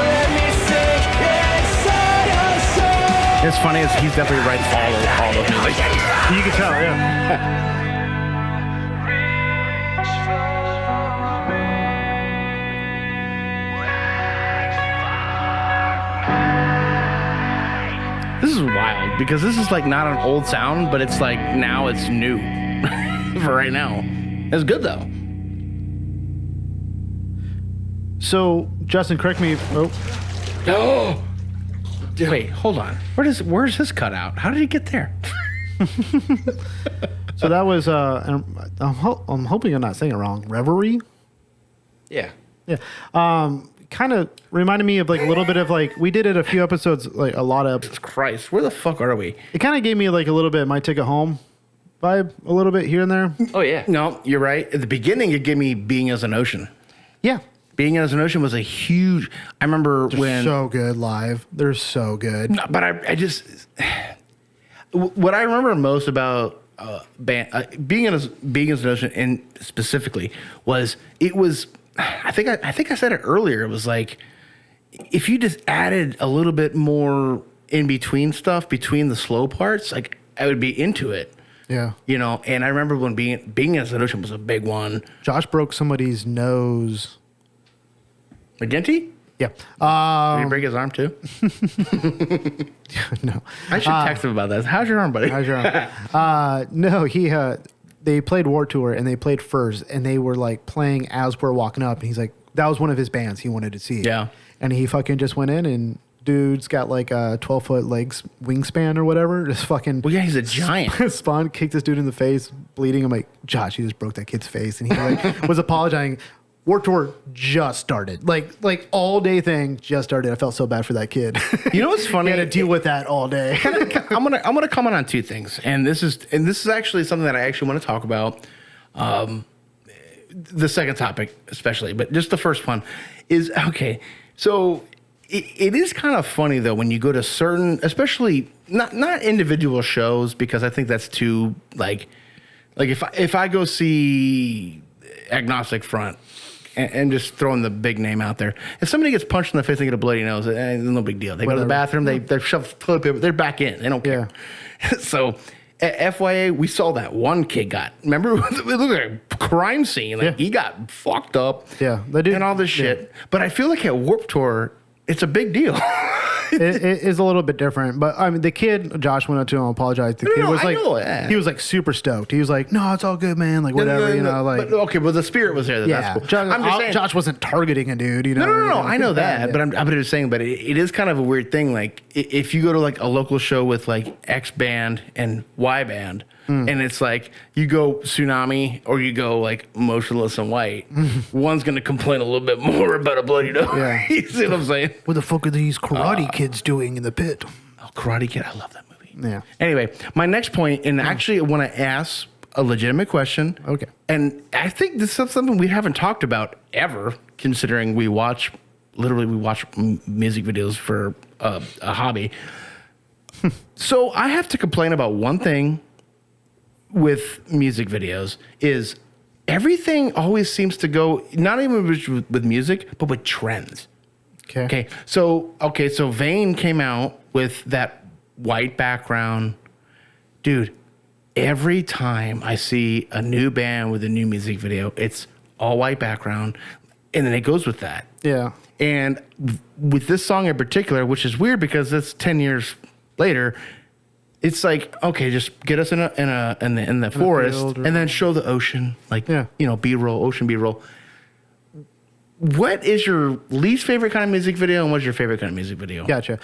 Speaker 5: let me sink inside your soul.
Speaker 1: It's funny as he definitely writes all of music.
Speaker 3: You can tell, yeah.
Speaker 1: This is wild because this is like not an old sound, but it's like now it's new for right now. It's good though.
Speaker 3: So, Justin, correct me. Oh,
Speaker 1: Oh, wait, hold on. Where's his cutout? How did he get there?
Speaker 3: so that was. I'm hoping I'm not saying it wrong. Reverie.
Speaker 4: Yeah.
Speaker 3: Yeah. Kind of reminded me of like a little bit of like we did it a few episodes, like a lot of.
Speaker 1: Christ, where the fuck are we?
Speaker 3: It kind of gave me like a little bit Might Take It Home vibe, a little bit here and there.
Speaker 4: Oh, yeah.
Speaker 1: No, you're right. At the beginning, it gave me Being as an Ocean.
Speaker 3: Yeah.
Speaker 1: Being as an Ocean was a huge. I remember when.
Speaker 3: So good live. They're so good.
Speaker 1: No, but I just. What I remember most about Being as an Ocean, and specifically, was it was. I think I said it earlier. It was like if you just added a little bit more in between stuff between the slow parts, like I would be into it.
Speaker 3: Yeah.
Speaker 1: You know, and I remember when Being as an Ocean was a big one.
Speaker 3: Josh broke somebody's nose.
Speaker 1: McGinty?
Speaker 3: Yeah.
Speaker 1: Did he break his arm too?
Speaker 3: No.
Speaker 1: I should text him about that. How's your arm, buddy?
Speaker 3: How's your arm? No, he they played War Tour and they played Furs and they were like playing as we're walking up. And he's like, that was one of his bands he wanted to see.
Speaker 1: Yeah.
Speaker 3: And he fucking just went in and dude's got like a 12-foot legs wingspan or whatever. Just fucking.
Speaker 1: Well, yeah, he's a giant.
Speaker 3: Spawn kicked this dude in the face, bleeding. I'm like, Josh, you just broke that kid's face. And he like was apologizing. War Tour just started. Like all day thing just started. I felt so bad for that kid.
Speaker 1: You know what's funny?
Speaker 3: He had to deal with that all day.
Speaker 1: I'm gonna comment on two things, and this is actually something that I actually want to talk about. The second topic, especially, but just the first one is okay. So it is kind of funny though when you go to certain, especially not individual shows, because I think that's too like if I go see Agnostic Front. And just throwing the big name out there. If somebody gets punched in the face and get a bloody nose, no big deal. They go to the bathroom, they shove toilet paper, they're back in. They don't care. So, FYA, we saw that one kid got. Remember, it looked like a crime scene. Like he got fucked up.
Speaker 3: Yeah, they did.
Speaker 1: And all this shit. But I feel like at Warped Tour, it's a big deal.
Speaker 3: it is a little bit different, but I mean, the kid, Josh went up to him and apologized. The kid was like, he was like super stoked. He was like, "No, it's all good, man. Like whatever, you know." Like,
Speaker 1: but, okay, but the spirit was there. That's cool.
Speaker 3: Josh,
Speaker 1: I'm just saying,
Speaker 3: Josh wasn't targeting a dude. You know?
Speaker 1: No. I know that, but I'm just saying. But it is kind of a weird thing. Like if you go to like a local show with like X band and Y band. And it's like you go Tsunami or you go like Motionless in White. One's going to complain a little bit more about a bloody nose.
Speaker 3: Yeah.
Speaker 1: You see what I'm saying?
Speaker 3: What the fuck are these karate kids doing in the pit?
Speaker 1: Oh, Karate Kid. I love that movie.
Speaker 3: Yeah.
Speaker 1: Anyway, my next point, and actually I want to ask a legitimate question.
Speaker 3: Okay.
Speaker 1: And I think this is something we haven't talked about ever, considering we watch music videos for a hobby. So I have to complain about one thing with music videos is everything always seems to go not even with music but with trends. Okay. So Vane came out with that white background. Dude, every time I see a new band with a new music video, it's all white background and then it goes with that.
Speaker 3: Yeah.
Speaker 1: And with this song in particular, which is weird because it's 10 years later, it's like, okay, just get us in the forest and then show the ocean, like, B-roll, ocean B-roll. What is your least favorite kind of music video and what's your favorite kind of music video?
Speaker 3: Gotcha.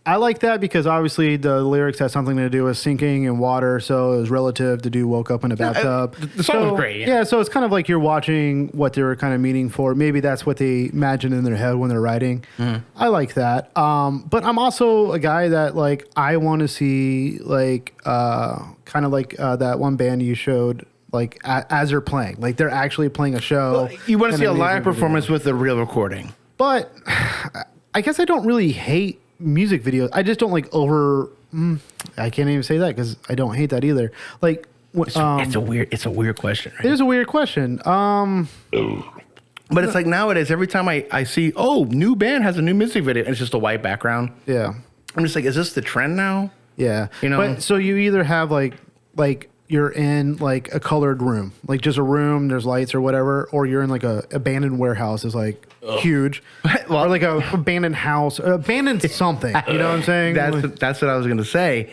Speaker 3: I like that because obviously the lyrics had something to do with sinking in water, so it was relative to do woke up in a bathtub.
Speaker 1: The song was great.
Speaker 3: Yeah, so it's kind of like you're watching what they were kind of meaning for. Maybe that's what they imagined in their head when they're writing. I like that. But I'm also a guy that like I want to see like kind of like that one band you showed. Like as they're playing, like they're actually playing a show.
Speaker 1: Well, you want to see a live performance with a real recording.
Speaker 3: But I guess I don't really hate music videos. I just don't like I can't even say that because I don't hate that either. Like
Speaker 1: it's a weird question. Right?
Speaker 3: It is a weird question.
Speaker 1: But it's like nowadays, every time I see, new band has a new music video, and it's just a white background.
Speaker 3: Yeah,
Speaker 1: I'm just like, is this the trend now?
Speaker 3: Yeah,
Speaker 1: you know.
Speaker 3: But so you either have like you're in like a colored room, like just a room, there's lights or whatever, or you're in like a abandoned warehouse is like huge, or like a abandoned house, abandoned something. You know what I'm saying?
Speaker 1: That's what I was gonna say,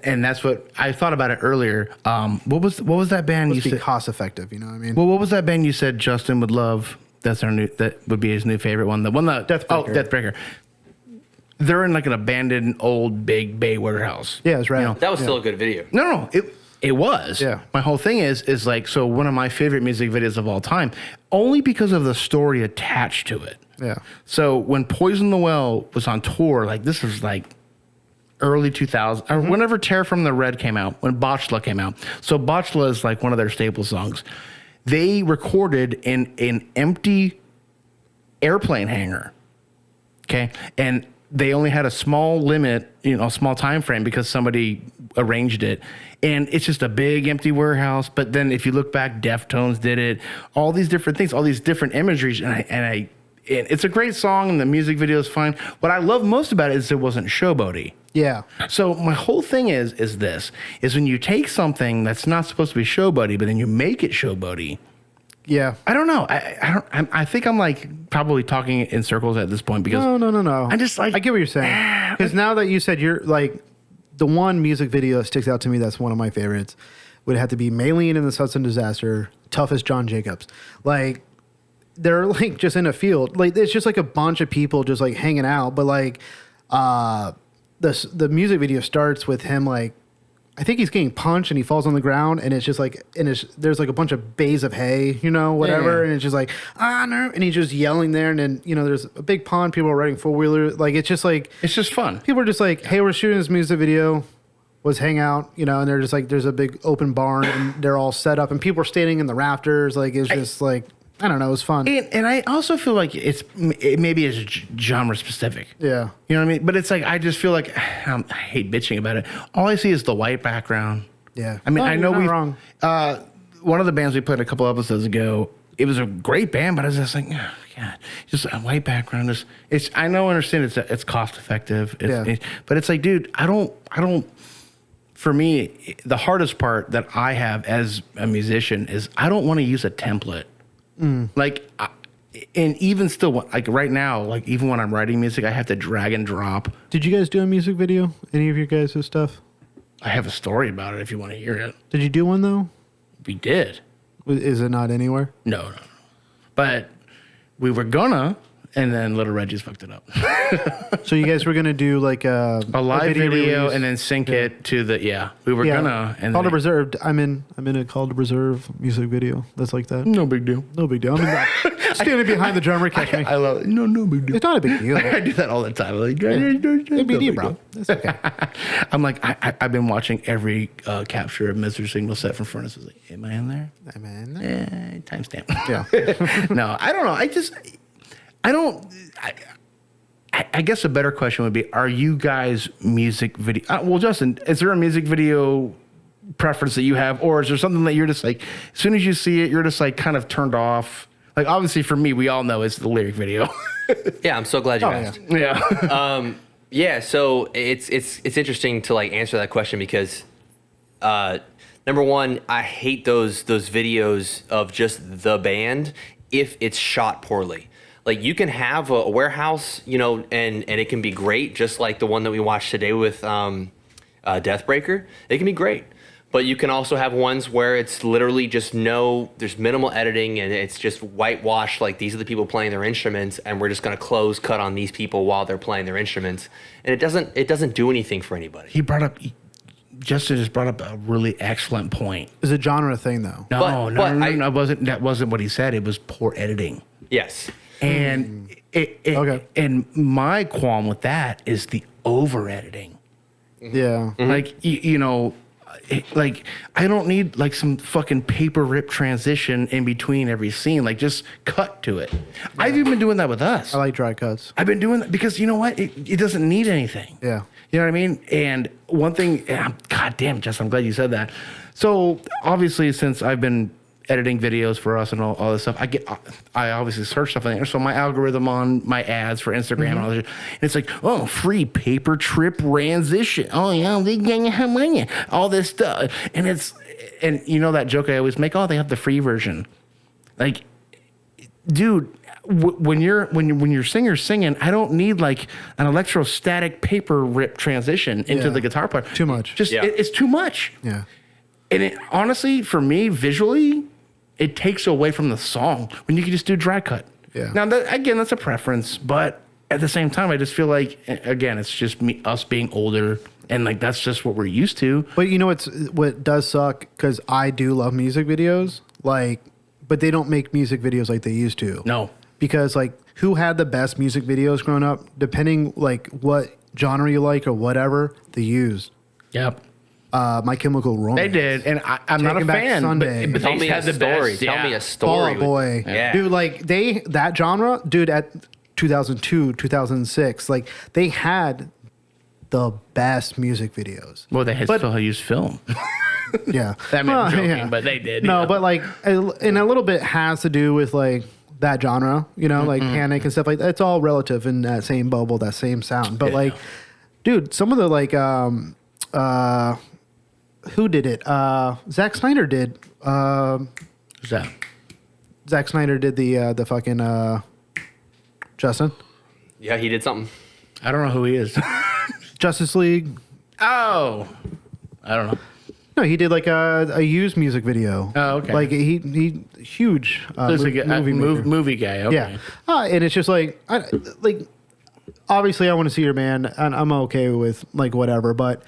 Speaker 1: and that's what I thought about it earlier. What was that band you said?
Speaker 3: Cost effective, you know what I mean?
Speaker 1: Well, what was that band you said Justin would love? That would be his new favorite one. The one that Deathbreaker. They're in like an abandoned old big bay warehouse.
Speaker 3: Yeah, that's right.
Speaker 1: You know?
Speaker 4: That was still a good video.
Speaker 1: No, it was.
Speaker 3: Yeah.
Speaker 1: My whole thing is like, so one of my favorite music videos of all time, only because of the story attached to it.
Speaker 3: Yeah.
Speaker 1: So when Poison the Well was on tour, like this is like early 2000s, or whenever Tear from the Red came out, when Botchla came out. So Botchla is like one of their staple songs. They recorded in an empty airplane hangar. Okay. And they only had a small limit, a small time frame because somebody arranged it. And it's just a big empty warehouse. But then if you look back, Deftones did it, all these different things, all these different imageries. And it's a great song and the music video is fine. What I love most about it is it wasn't showboaty.
Speaker 3: Yeah.
Speaker 1: So my whole thing is when you take something that's not supposed to be showboaty, but then you make it showboaty.
Speaker 3: Yeah.
Speaker 1: I don't know. I think I'm like probably talking in circles at this point because
Speaker 3: no.
Speaker 1: I'm just like,
Speaker 3: I get what you're saying. Because now that you said you're like the one music video that sticks out to me, that's one of my favorites. would have to be Maylene in the Hudson Disaster, Toughest John Jacobs. Like, they're like just in a field. Like, it's just like a bunch of people just like hanging out. But like, the music video starts with him like, I think he's getting punched and he falls on the ground, and it's just like, there's like a bunch of bays of hay, you know, whatever,
Speaker 1: Yeah.
Speaker 3: and it's just like, no, and he's just yelling there, and then, you know, there's a big pond, people are riding four-wheelers, like, it's just like,
Speaker 1: It's just fun.
Speaker 3: people are just like, hey, we're shooting this music video, let's hang out, you know, and they're just like, there's a big open barn, and they're all set up, and people are standing in the rafters, like, it's just like, I don't know, it was fun.
Speaker 1: And I also feel like it maybe is genre specific.
Speaker 3: Yeah.
Speaker 1: You know what I mean? But it's like, I just feel like, I hate bitching about it. All I see is the white background.
Speaker 3: Yeah.
Speaker 1: I mean,
Speaker 3: No,
Speaker 1: I know
Speaker 3: you're not
Speaker 1: we
Speaker 3: wrong.
Speaker 1: one of the bands we played a couple episodes ago, it was a great band, but I was just like, oh, God, just a white background. I understand it's cost effective.
Speaker 3: Yeah.
Speaker 1: But it's like, dude, I don't, for me, the hardest part that I have as a musician is I don't want to use a template. Like, and even still, like right now, like even when I'm writing music, I have to drag and drop.
Speaker 3: Did you guys do a music video? Any of your guys' stuff?
Speaker 1: I have a story about it if you want to hear it.
Speaker 3: Did you do one though?
Speaker 1: We did.
Speaker 3: Is it not anywhere?
Speaker 1: No. But we were gonna, and then Little Reggie's fucked it up.
Speaker 3: So you guys were gonna do like a
Speaker 1: live video
Speaker 3: release?
Speaker 1: and then sync it to the, we were gonna. And
Speaker 3: Call to
Speaker 1: then-
Speaker 3: Reserve. I'm in a Call to Reserve music video. That's like that.
Speaker 1: No big deal.
Speaker 3: No big deal. I'm in that. Standing behind the drummer, catch me.
Speaker 1: I love it. No big deal.
Speaker 3: It's not a big deal.
Speaker 1: I do that all the time. Like,
Speaker 3: ABD, bro. That's okay.
Speaker 1: I'm like, I've been watching every capture of Mr. Signal set from Furnace. I was like, am I in there? Timestamp.
Speaker 3: Yeah.
Speaker 1: No, I don't know. I guess a better question would be, are you guys music video? Well, Justin, is there a music video preference that you have? Or is there something that you're just like, as soon as you see it, you're just like kind of turned off? Like, obviously for me, we all know it's the lyric video.
Speaker 4: Yeah, I'm so glad you asked.
Speaker 1: Yeah.
Speaker 4: Yeah, so it's interesting to like answer that question because number one, I hate those videos of just the band if it's shot poorly. Like, you can have a warehouse, you know, and it can be great, just like the one that we watched today with Deathbreaker. It can be great. But you can also have ones where it's literally just there's minimal editing and it's just whitewashed, like these are the people playing their instruments and we're just going to close cut on these people while they're playing their instruments. And it doesn't do anything for anybody.
Speaker 1: Justin just brought up a really excellent point.
Speaker 3: It's a genre thing though.
Speaker 1: No, that wasn't what he said. It was poor editing.
Speaker 4: Yes.
Speaker 1: And
Speaker 3: Okay.
Speaker 1: and my qualm with that is the over editing.
Speaker 3: Yeah.
Speaker 1: Like, you know, like, I don't need like some fucking paper rip transition in between every scene. Like, just cut to it. I've even been doing that with us.
Speaker 3: I like dry cuts.
Speaker 1: I've been doing that because you know what? It doesn't need anything.
Speaker 3: Yeah.
Speaker 1: You know what I mean? And one thing, God damn, Justin, I'm glad you said that. So obviously, since I've been editing videos for us and all this stuff, I obviously search stuff on there. So my algorithm on my ads for Instagram and all this, and it's like, oh, free paper trip transition. Oh yeah, all this stuff. And you know that joke I always make, oh, they have the free version. Like, dude, when your singer's singing, I don't need like an electrostatic paper rip transition into
Speaker 3: Yeah.
Speaker 1: the guitar part.
Speaker 3: Too much.
Speaker 1: Just it's too much.
Speaker 3: Yeah.
Speaker 1: And it, honestly, for me, visually, it takes away from the song when you can just do dry cut.
Speaker 3: Yeah.
Speaker 1: Now, again, that's a preference, but at the same time, I just feel like, again, it's just us being older, and like that's just what we're used to.
Speaker 3: But you know what does suck, because I do love music videos, like, but they don't make music videos like they used to.
Speaker 1: No.
Speaker 3: Because like, who had the best music videos growing up? Depending like what genre you like or whatever, they used.
Speaker 1: Yep.
Speaker 3: My Chemical Romance.
Speaker 1: They did, and I'm not a
Speaker 3: Taking Back
Speaker 1: fan.
Speaker 3: Sunday.
Speaker 1: But
Speaker 4: Tell
Speaker 1: they
Speaker 4: me a
Speaker 1: had the
Speaker 4: story.
Speaker 1: best,
Speaker 4: Tell
Speaker 1: yeah.
Speaker 4: me a story.
Speaker 3: Oh boy,
Speaker 4: Yeah.
Speaker 3: dude! Like that genre, dude. At 2002, 2006, like they had the best music videos.
Speaker 1: Well, they still used film.
Speaker 3: Yeah,
Speaker 1: I mean, I'm joking,
Speaker 3: yeah.
Speaker 1: but they did.
Speaker 3: No,
Speaker 1: yeah.
Speaker 3: but like, and a little bit has to do with like that genre, you know, like Panic and stuff like that. It's all relative in that same bubble, that same sound. But like, dude, some of the like, who did it? Zack Snyder did.
Speaker 1: Who's that?
Speaker 3: Zack Snyder did the fucking Justin.
Speaker 4: Yeah, he did something.
Speaker 1: I don't know who he is.
Speaker 3: Justice League.
Speaker 1: Oh, I don't know.
Speaker 3: No, he did like a used music video.
Speaker 1: Oh, okay.
Speaker 3: Like he huge
Speaker 1: So it's like a movie guy. Okay.
Speaker 3: Yeah, and it's just like obviously I want to see your band, and I'm okay with like whatever. But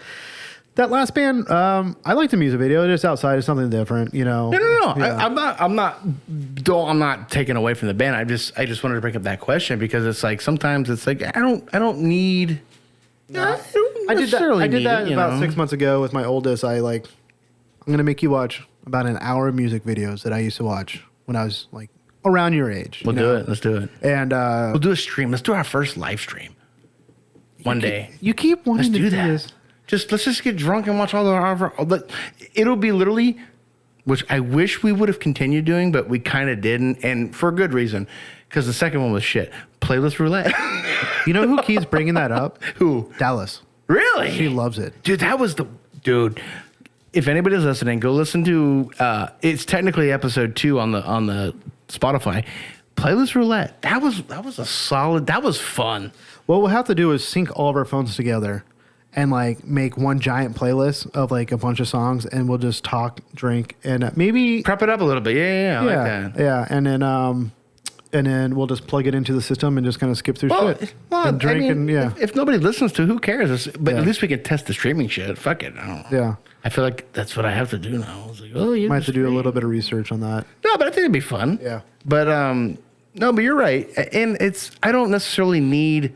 Speaker 3: that last band, I like the music video. Just outside is something different, you know.
Speaker 1: No.
Speaker 3: Yeah.
Speaker 1: I'm not taking away from the band. I just wanted to bring up that question because it's like sometimes it's like I don't need.
Speaker 3: I did that about 6 months ago with my oldest. I'm gonna make you watch about an hour of music videos that I used to watch when I was like around your age.
Speaker 1: We'll do it. Let's do it.
Speaker 3: And
Speaker 1: We'll do a stream. Let's do our first live stream one day.
Speaker 3: you keep wanting
Speaker 1: Let's
Speaker 3: to
Speaker 1: do
Speaker 3: do
Speaker 1: that.
Speaker 3: this.
Speaker 1: Let's just get drunk and watch all the. It'll be literally, which I wish we would have continued doing, but we kind of didn't, and for a good reason, because the second one was shit. Playlist roulette.
Speaker 3: You know who keeps bringing that up?
Speaker 1: Who?
Speaker 3: Dallas.
Speaker 1: Really?
Speaker 3: She loves it.
Speaker 1: Dude, that was the dude. If anybody's listening, go listen to. It's technically episode 2 on the Spotify. Playlist roulette. That was a solid. That was fun.
Speaker 3: What we'll have to do is sync all of our phones together and like make one giant playlist of like a bunch of songs, and we'll just talk, drink, and maybe
Speaker 1: Prep it up a little bit. Yeah. I like that.
Speaker 3: yeah, and then we'll just plug it into the system and just kind of skip through shit and drink and
Speaker 1: If nobody listens to, who cares? But
Speaker 3: Yeah.
Speaker 1: at least we can test the streaming shit. Fuck it. I don't know.
Speaker 3: Yeah.
Speaker 1: I feel like that's what I have to do now. I was like, oh, you
Speaker 3: Might have to do a little bit of research on that.
Speaker 1: No, but I think it'd be fun.
Speaker 3: Yeah.
Speaker 1: But no, but you're right, and I don't necessarily need.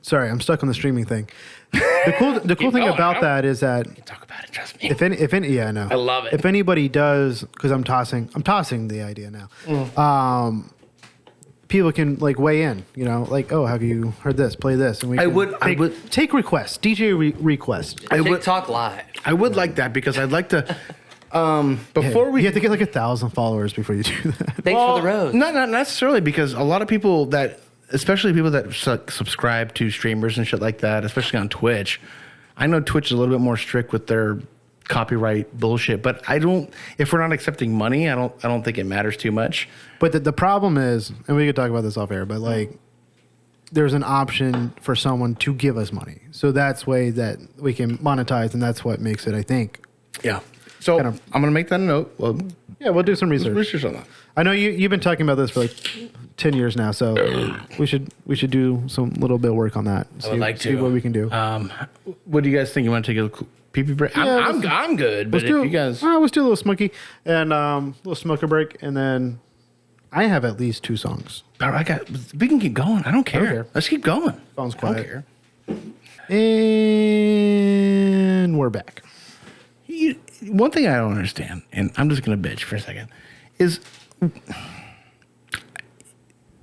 Speaker 3: Sorry, I'm stuck on the streaming thing. The cool thing
Speaker 1: going,
Speaker 3: about that is that
Speaker 1: Talk about it. Trust me.
Speaker 3: if any, yeah, I know.
Speaker 1: I love it.
Speaker 3: If anybody does, because I'm tossing the idea now. People can like weigh in, you know, like, oh, have you heard this? Play this, and we.
Speaker 1: I would
Speaker 3: take requests, DJ requests.
Speaker 4: TikTok live.
Speaker 1: I would like that because I'd like to. Before we
Speaker 3: you have to get like 1,000 followers before you do that.
Speaker 4: Thanks for the road.
Speaker 1: Not necessarily, because a lot of people that, especially people that subscribe to streamers and shit like that, especially on Twitch. I know Twitch is a little bit more strict with their copyright bullshit, but I don't. If we're not accepting money, I don't think it matters too much.
Speaker 3: But the problem is, and we could talk about this off air, but like, there's an option for someone to give us money, so that's way that we can monetize, and that's what makes it, I think.
Speaker 1: Yeah. So
Speaker 3: Kind of-
Speaker 1: I'm gonna make that a note. Well,
Speaker 3: Yeah, we'll do some research.
Speaker 1: on that.
Speaker 3: I know you've been talking about this for like 10 years now, so we should do some little bit of work on that.
Speaker 1: I would like to
Speaker 3: see what we can do.
Speaker 1: What do you guys think? You want to take a pee break?
Speaker 3: Yeah,
Speaker 1: I'm good, but
Speaker 3: Let's do,
Speaker 1: if you guys,
Speaker 3: let's do a little smoky and little smoker break, and then I have at least 2 songs.
Speaker 1: we can keep going. I don't care.
Speaker 3: care.
Speaker 1: Let's keep going.
Speaker 3: Phone's
Speaker 1: I don't
Speaker 3: quiet.
Speaker 1: care.
Speaker 3: And we're back.
Speaker 1: One thing I don't understand, and I'm just gonna bitch for a second, is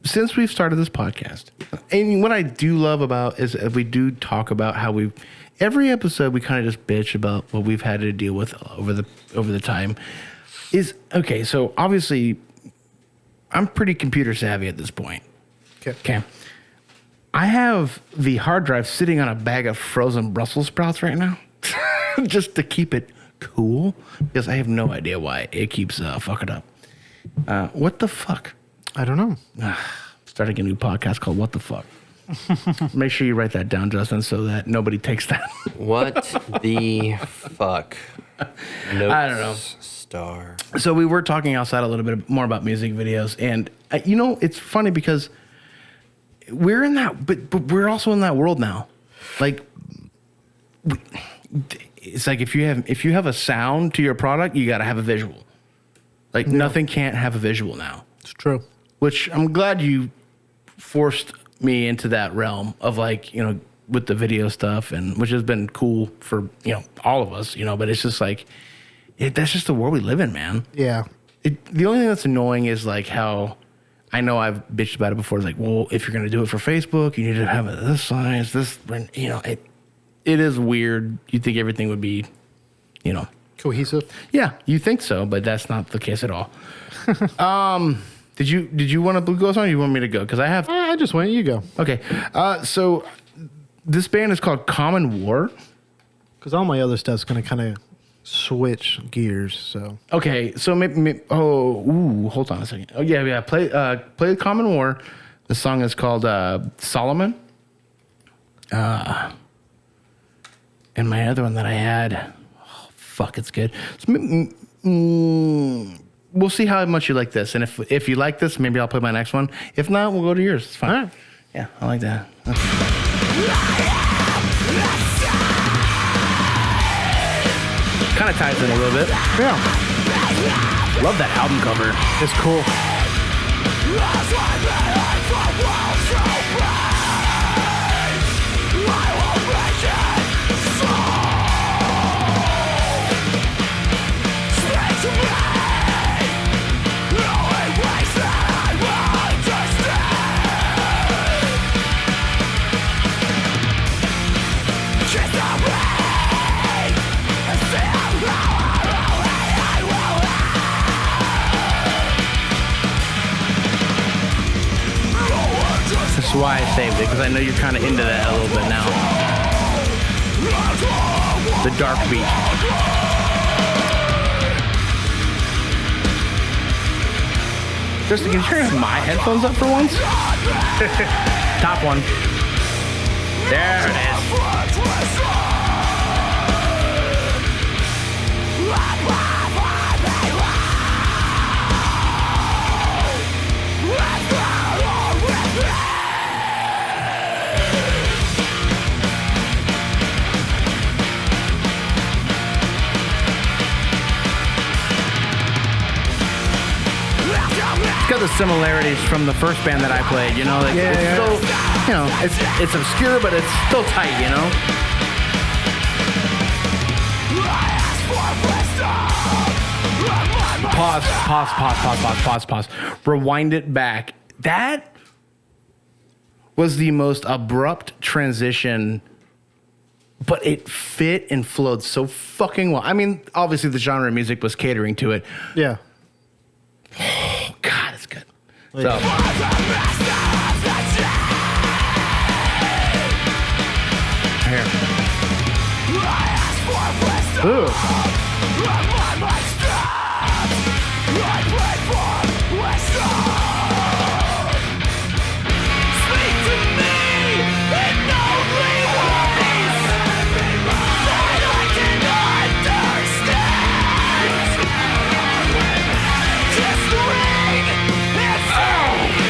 Speaker 1: since we've started this podcast, and what I do love about is we do talk about how every episode we kind of just bitch about what we've had to deal with over the time. Is okay. So obviously, I'm pretty computer savvy at this point. Okay. I have the hard drive sitting on a bag of frozen Brussels sprouts right now, just to keep it cool, because I have no idea why it keeps fucking up. What the fuck?
Speaker 3: I don't know.
Speaker 1: Starting a new podcast called What the Fuck. Make sure you write that down, Justin, so that nobody takes that.
Speaker 4: What the fuck? Notes,
Speaker 1: I don't know.
Speaker 4: Star.
Speaker 1: So we were talking outside a little bit more about music videos, and it's funny because we're in that, but we're also in that world now. Like, it's like if you have a sound to your product, you got to have a visual. Like nothing can't have a visual now.
Speaker 3: It's true.
Speaker 1: Which I'm glad you forced me into that realm of with the video stuff, and which has been cool for all of us. But it's just like that's just the world we live in, man.
Speaker 3: Yeah.
Speaker 1: The only thing that's annoying is like how I know I've bitched about it before. It's like, well, if you're gonna do it for Facebook, you need to have it this size, this. It is weird. You think everything would be,
Speaker 3: Cohesive.
Speaker 1: yeah, you think so, but that's not the case at all. Did you want to go on, or you want me to go? Because I have.
Speaker 3: I just went. You go.
Speaker 1: Okay, so this band is called Common War.
Speaker 3: Because all my other stuff's going to kind of switch gears. So
Speaker 1: Okay, so maybe hold on a second. Oh yeah. Play Common War. The song is called Solomon. And my other one that I had, oh, fuck, it's good. We'll see how much you like this. And if you like this, maybe I'll play my next one. If not, we'll go to yours. It's fine.
Speaker 3: All right.
Speaker 1: Yeah, I like that. Okay. Kind of ties in a little bit.
Speaker 3: Yeah.
Speaker 1: Love that album cover.
Speaker 3: It's cool.
Speaker 1: That's why I saved it, because I know you're kind of into that a little bit now. The dark beat. Justin, can you turn my headphones up for once? Top one. There it is. It's got the similarities from the first band that I played, you know, like it's still, you know, it's obscure, but it's still tight, you know. Pause. Rewind it back. That was the most abrupt transition, but it fit and flowed so fucking well. I mean, obviously the genre of music was catering to it.
Speaker 3: Yeah.
Speaker 1: Oh, God, it's good. So. Here.
Speaker 3: Ooh.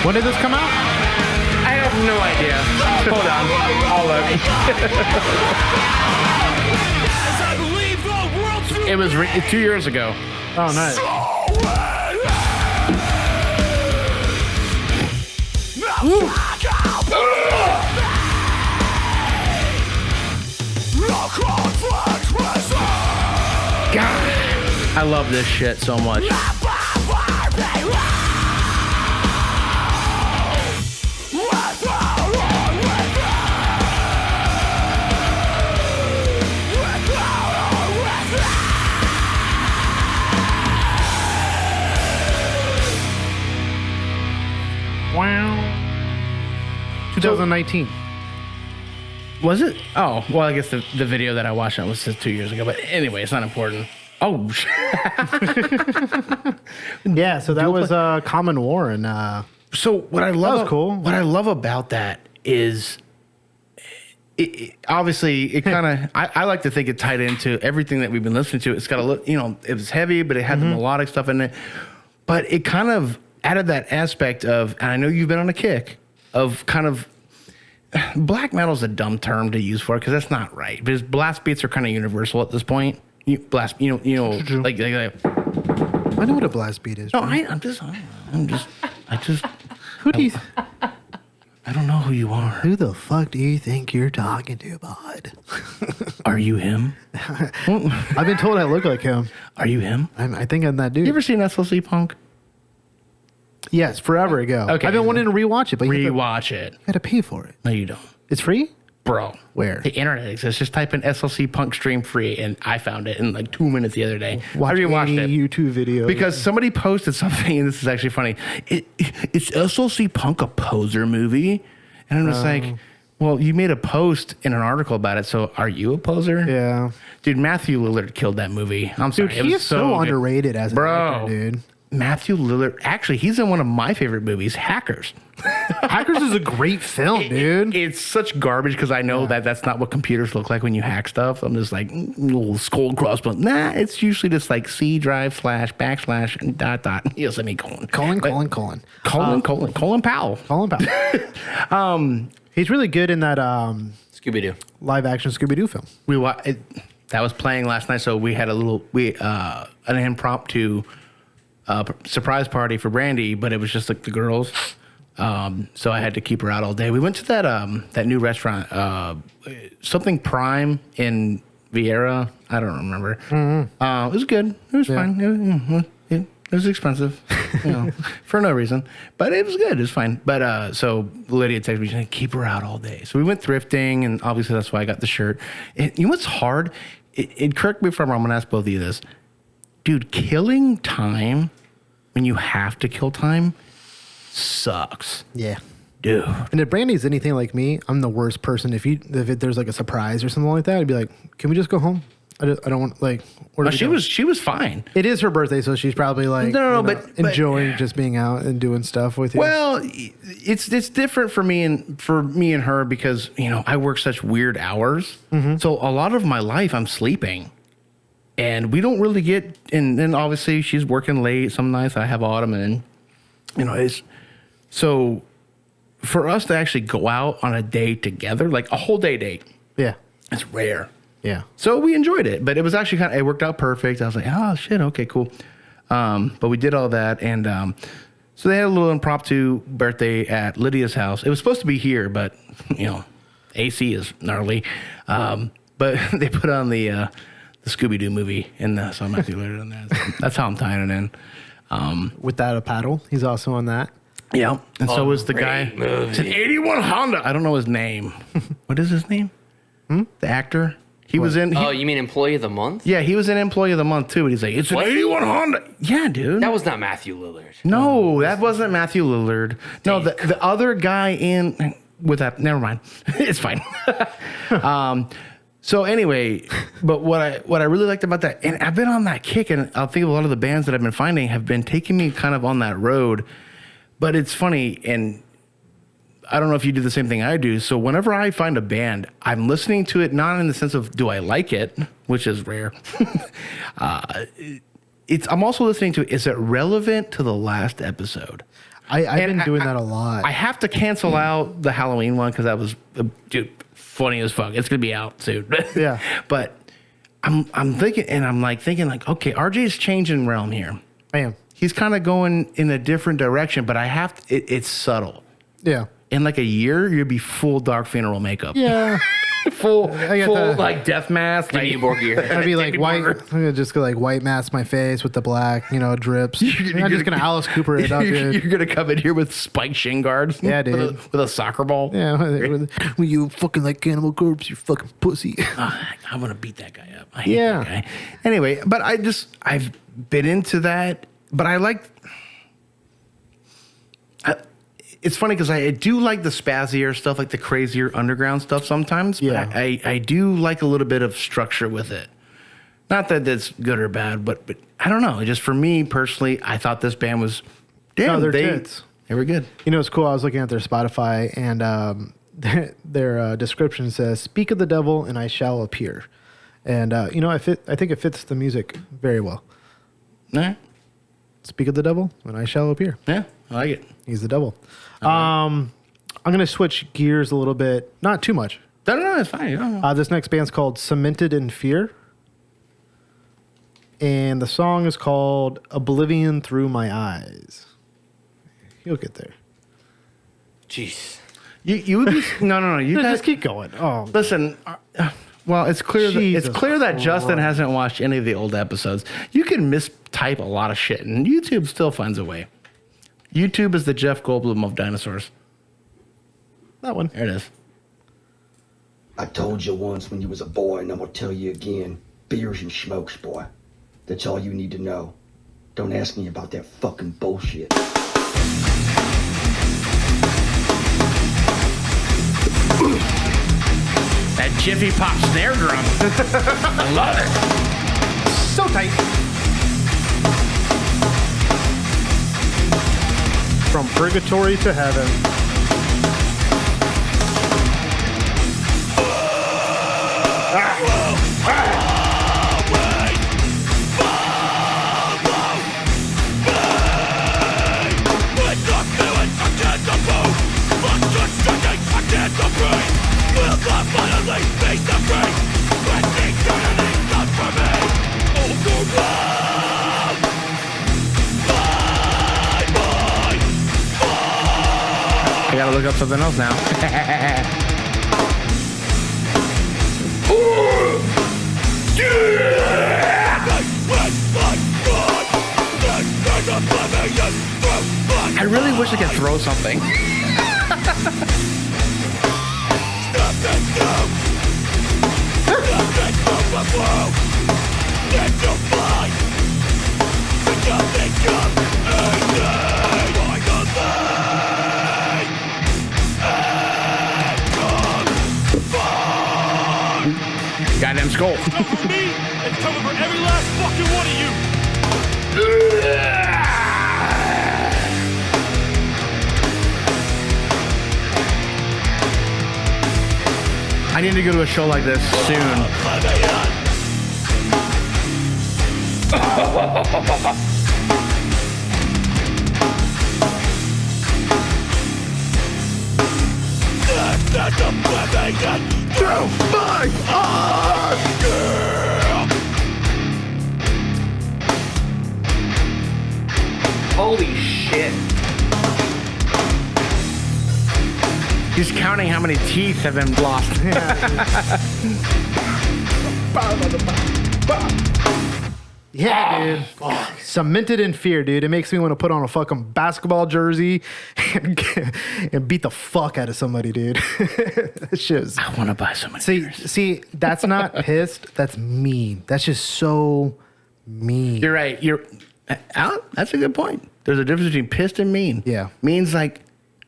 Speaker 3: When did this come out?
Speaker 1: I have no idea. Hold on. I'll look. It was 2 years ago.
Speaker 3: Oh, nice.
Speaker 1: God, I love this shit so much.
Speaker 3: Wow. 2019.
Speaker 1: Was it? Oh, well, I guess the video that I watched on was 2 years ago. But anyway, it's not important. Oh,
Speaker 3: Yeah, so that was Common War, and
Speaker 1: so what I love,
Speaker 3: was cool.
Speaker 1: What I love about that is, obviously it kind of. I like to think it tied into everything that we've been listening to. It's got a look, you know, it was heavy, but it had the melodic stuff in it. But it kind of added that aspect of, and I know you've been on a kick of kind of. Black metal is a dumb term to use for it because that's not right. Because blast beats are kind of universal at this point. Blast, you know, like
Speaker 3: I know what a blast beat is.
Speaker 1: no, I just,
Speaker 3: Who do you?
Speaker 1: I don't know who you are.
Speaker 3: Who the fuck do you think you're talking to, bud?
Speaker 1: Are you him?
Speaker 3: I've been told I look like him.
Speaker 1: Are you him?
Speaker 3: I think I'm that dude.
Speaker 1: You ever seen SLC Punk?
Speaker 3: Yes, forever ago.
Speaker 1: Okay.
Speaker 3: I've been wanting to rewatch it, but
Speaker 1: Rewatch it.
Speaker 3: you gotta pay for it.
Speaker 1: No, you don't.
Speaker 3: It's free?
Speaker 1: Bro.
Speaker 3: Where?
Speaker 1: The internet exists. Just type in SLC Punk stream free, and I found it in like 2 minutes the other day.
Speaker 3: Watch
Speaker 1: I rewatched
Speaker 3: any
Speaker 1: it.
Speaker 3: YouTube video.
Speaker 1: Because somebody posted something, and this is actually funny. Is SLC Punk a poser movie? And I'm just like, well, you made a post in an article about it, so are you a poser?
Speaker 3: Yeah.
Speaker 1: Dude, Matthew Lillard killed that movie. I'm sorry.
Speaker 3: Dude,
Speaker 1: it
Speaker 3: he
Speaker 1: was
Speaker 3: is so
Speaker 1: good.
Speaker 3: underrated as an actor, dude.
Speaker 1: Matthew Lillard. Actually, he's in one of my favorite movies, Hackers.
Speaker 3: Hackers is a great film, dude.
Speaker 1: It's such garbage because I know that that's not what computers look like when you hack stuff. I'm just like, little skull and crossbones. Nah, it's usually just like C drive / backslash and dot. Semicolon.
Speaker 3: Colin Powell.
Speaker 1: Colin Powell.
Speaker 3: Colin Powell. He's really good in that
Speaker 4: Scooby-Doo.
Speaker 3: live action Scooby-Doo film.
Speaker 1: That was playing last night, so we had an impromptu surprise party for Brandy, but it was just like the girls. So I had to keep her out all day. We went to that new restaurant, something Prime in Vieira. I don't remember. It was good. It was fine. It was expensive, for no reason, but it was good. It was fine. But so Lydia texted me, she's like, keep her out all day. So we went thrifting, and obviously that's why I got the shirt. You know what's hard? Correct me if I'm wrong. I'm gonna ask both of you this, dude. Killing time when you have to kill time sucks.
Speaker 3: Yeah.
Speaker 1: Dude.
Speaker 3: And if Brandy's anything like me, I'm the worst person. If there's like a surprise or something like that, I'd be like, can we just go home? I don't want where do we go?
Speaker 1: She was fine.
Speaker 3: It is her birthday, so she's probably like
Speaker 1: but
Speaker 3: enjoying just being out and doing stuff with you.
Speaker 1: Well, it's different for me and her because I work such weird hours. So a lot of my life I'm sleeping, and we don't really get. And then obviously she's working late some nights. I have Autumn, and it's so for us to actually go out on a date together, like a whole day date.
Speaker 3: Yeah,
Speaker 1: it's rare.
Speaker 3: Yeah.
Speaker 1: So we enjoyed it, but it was actually it worked out perfect. I was like, oh shit, okay, cool. But we did all that, and so they had a little impromptu birthday at Lydia's house. It was supposed to be here, but AC is gnarly. But they put on the Scooby-Doo movie, and so I'm actually later on there. That's how I'm tying it in.
Speaker 3: Without a paddle, he's also on that.
Speaker 1: Yeah, and so was the guy. It's an 81 Honda. I don't know his name. What is his name? The actor. He was in.
Speaker 4: Oh, you mean Employee of the Month?
Speaker 1: Yeah, he was in Employee of the Month too. But he's like, it's an 81 Honda. Yeah, dude.
Speaker 4: That was not Matthew Lillard.
Speaker 1: No, that wasn't Matthew Lillard. No, the other guy in with that. Never mind. It's fine. So anyway, but what I really liked about that, and I've been on that kick, and I think a lot of the bands that I've been finding have been taking me kind of on that road. But it's funny, and I don't know if you do the same thing I do. So whenever I find a band, I'm listening to it not in the sense of do I like it, which is rare. I'm also listening to it. Is it relevant to the last episode?
Speaker 3: I've been doing that a lot.
Speaker 1: I have to cancel out the Halloween one because that was funny as fuck. It's gonna be out soon.
Speaker 3: Yeah,
Speaker 1: but I'm thinking, and I'm thinking okay, RJ's changing realm here.
Speaker 3: I am.
Speaker 1: He's kind of going in a different direction, but I have to. It's subtle.
Speaker 3: Yeah.
Speaker 1: In like a year, you'll be full dark funeral makeup.
Speaker 3: Yeah.
Speaker 1: full like death mask.
Speaker 4: Like Borg gear.
Speaker 3: I'd be like white. I'm gonna just go like white mask my face with the black, drips. I'm just gonna Alice Cooper it up, dude.
Speaker 1: You're gonna come in here with spiked shin guards.
Speaker 3: Yeah, dude.
Speaker 1: With a soccer ball.
Speaker 3: Yeah. When you fucking like Cannibal Corpse, you fucking pussy.
Speaker 1: I'm gonna beat that guy up. I hate that guy. Anyway, but I've been into that, but I like. It's funny because I do like the spazzier stuff, like the crazier underground stuff sometimes.
Speaker 3: Yeah.
Speaker 1: But I do like a little bit of structure with it. Not that that's good or bad, but I don't know. Just for me personally, I thought this band was damn.
Speaker 3: They're tits.
Speaker 1: They were good.
Speaker 3: It's cool. I was looking at their Spotify, and their description says, "Speak of the devil, and I shall appear." And I think it fits the music very well.
Speaker 1: All right.
Speaker 3: Speak of the devil, and I shall appear.
Speaker 1: Yeah, I like it.
Speaker 3: He's the devil. I'm going to switch gears a little bit. Not too much.
Speaker 1: No, it's fine.
Speaker 3: This next band's called Cemented in Fear. And the song is called Oblivion Through My Eyes. You'll get there.
Speaker 4: Jeez.
Speaker 1: You would be... No. You guys
Speaker 3: just keep going. Oh,
Speaker 1: listen... Well, it's clear that Justin hasn't watched any of the old episodes. You can mistype a lot of shit, and YouTube still finds a way. YouTube is the Jeff Goldblum of dinosaurs.
Speaker 3: that one.
Speaker 1: There it is.
Speaker 7: I told you once when you was a boy, and I'm gonna tell you again. Beers and smokes, boy. That's all you need to know. Don't ask me about that fucking bullshit.
Speaker 1: That Jiffy Pop snare drum. I love it.
Speaker 3: So tight. From purgatory to heaven.
Speaker 1: I gotta look up something else now. I really wish I could throw something. Goddamn skull.
Speaker 5: Cover me and cover for every last fucking one of you.
Speaker 1: I need to go to a show like this soon. Throw my
Speaker 4: Holy shit.
Speaker 1: He's counting how many teeth have been lost.
Speaker 3: Yeah, dude. Cemented in fear, dude. It makes me want to put on a fucking basketball jersey and beat the fuck out of somebody, dude. That shit is-
Speaker 1: I want to buy so many.
Speaker 3: See, that's not pissed. That's mean. That's just so mean.
Speaker 1: You're right. Alan, that's a good point. There's a difference between pissed and mean.
Speaker 3: Yeah.
Speaker 1: Mean's like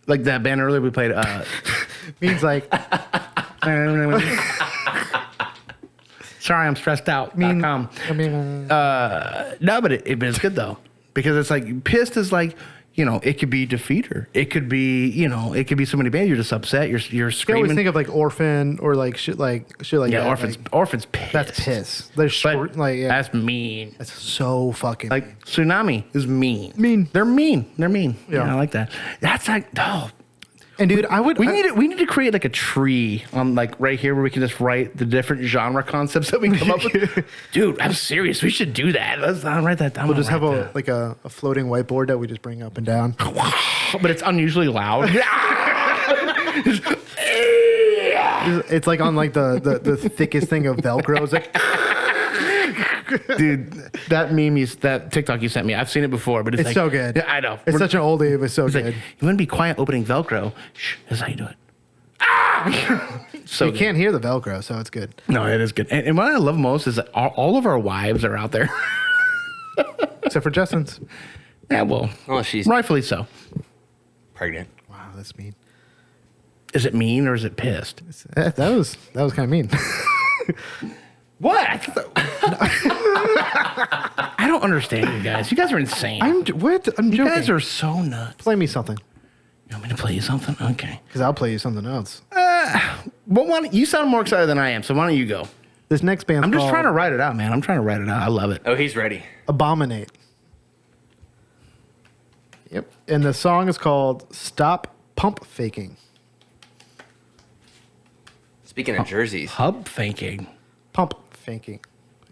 Speaker 1: that band earlier we played.
Speaker 3: Means like
Speaker 1: Sorry, I'm stressed out.
Speaker 3: mean.
Speaker 1: .com.
Speaker 3: I mean,
Speaker 1: No, but it's good though, because it's like pissed is like, it could be defeater. It could be, it could be so many bands. You're just upset. You're
Speaker 3: I always
Speaker 1: screaming.
Speaker 3: think of like orphan or like shit like
Speaker 1: Yeah,
Speaker 3: that.
Speaker 1: orphans pissed.
Speaker 3: That's piss. They're
Speaker 1: But
Speaker 3: short, like yeah.
Speaker 1: that's mean.
Speaker 3: That's so fucking
Speaker 1: Like tsunami is mean.
Speaker 3: Mean.
Speaker 1: They're mean. They're mean.
Speaker 3: Yeah.
Speaker 1: I like that. That's like
Speaker 3: And dude,
Speaker 1: we need to create like a tree on like right here where we can just write the different genre concepts that we come up with. Dude, I'm serious. We should do that. I'll write that down.
Speaker 3: we'll just have a floating whiteboard that we just bring up and down.
Speaker 1: But it's unusually loud.
Speaker 3: It's like on like the thickest thing of Velcro. It's like
Speaker 1: Dude, that that TikTok you sent me, I've seen it before, but it's
Speaker 3: it's
Speaker 1: like,
Speaker 3: so good.
Speaker 1: Yeah, I know.
Speaker 3: It's such an oldie, but so
Speaker 1: It's
Speaker 3: good.
Speaker 1: like, you want to be quiet opening Velcro? Shh, that's how you do it. Ah! So
Speaker 3: You
Speaker 1: good.
Speaker 3: can't hear the Velcro, so it's good.
Speaker 1: No, it is good. And what I love most is that all of our wives are out there.
Speaker 3: Except for Justin's.
Speaker 1: Yeah, well,
Speaker 4: Well, she's
Speaker 1: rightfully so.
Speaker 4: pregnant.
Speaker 3: Wow, that's mean.
Speaker 1: Is it mean or is it pissed?
Speaker 3: That was kind of mean.
Speaker 1: What? I don't understand you guys. You guys are insane.
Speaker 3: I'm joking.
Speaker 1: you guys are so nuts.
Speaker 3: Play me something,
Speaker 1: You want me to play you something? Okay.
Speaker 3: because I'll play you something else.
Speaker 1: Well, you sound more excited than I am, so why don't you go?
Speaker 3: This next band's
Speaker 1: I'm just
Speaker 3: called
Speaker 1: trying to write it out, man. I'm trying to write it out. I love it.
Speaker 4: Oh, he's ready.
Speaker 3: Abominate. Yep. And the song is called Stop Pump Faking.
Speaker 4: Speaking of jerseys,
Speaker 1: Hub thinking.
Speaker 3: Pump faking.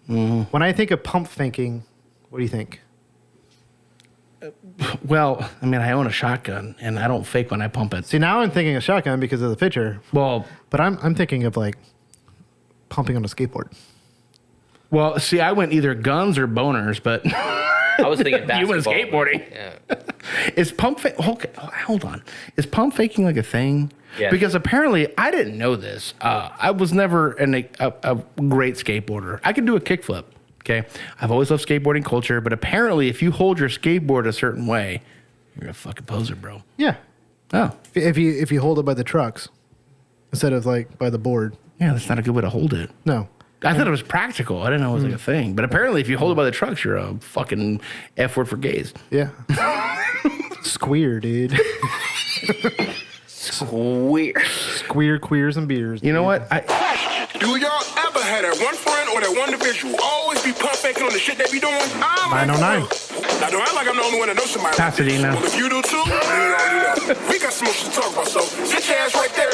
Speaker 3: When I think of pump faking, what do you think?
Speaker 1: Well, I mean, I own a shotgun, and I don't fake when I pump it.
Speaker 3: See, now I'm thinking of shotgun because of the picture,
Speaker 1: Well,
Speaker 3: but I'm thinking of like pumping on a skateboard.
Speaker 1: see, I went either guns or boners, but
Speaker 4: I was thinking basketball.
Speaker 1: you went skateboarding.
Speaker 4: Yeah.
Speaker 1: Is pump fake? Okay, hold on. Is pump faking like a thing?
Speaker 4: Yes.
Speaker 1: Because apparently I didn't know this. I was never a great skateboarder. I could do a kickflip. Okay, I've always loved skateboarding culture, but apparently if you hold your skateboard a certain way, you're a fucking poser, bro.
Speaker 3: Yeah.
Speaker 1: Oh,
Speaker 3: If you hold it by the trucks instead of like by the board.
Speaker 1: yeah, that's not a good way to hold it.
Speaker 3: No.
Speaker 1: I thought it was practical. I didn't know it was like a thing. But apparently if you hold it by the trucks, you're a fucking F word for gays.
Speaker 3: Yeah. Squeer, dude.
Speaker 4: Weird.
Speaker 3: Squeer, queers, and beers.
Speaker 1: You know what?
Speaker 8: Do y'all ever had that one friend or that one individual always be pump faking on the shit they be doing?
Speaker 3: 909.
Speaker 8: Now, don't act like I'm the only one that knows somebody.
Speaker 1: Pasadena.
Speaker 8: Well, if you do too, then you already know. We got some more shit to talk about, so sit your ass right there.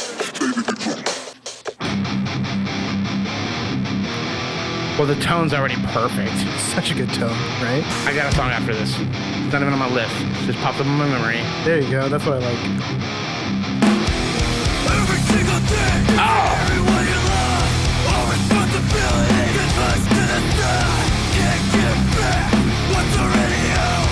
Speaker 1: Well, the tone's already perfect.
Speaker 3: Such a good tone, right?
Speaker 1: I got a song after this. It's not even on my list. It just popped up in my memory.
Speaker 3: There you go. That's what I like.
Speaker 5: Every single day, everyone you love, all responsibility gets pushed to the side. Can't get back what's already out.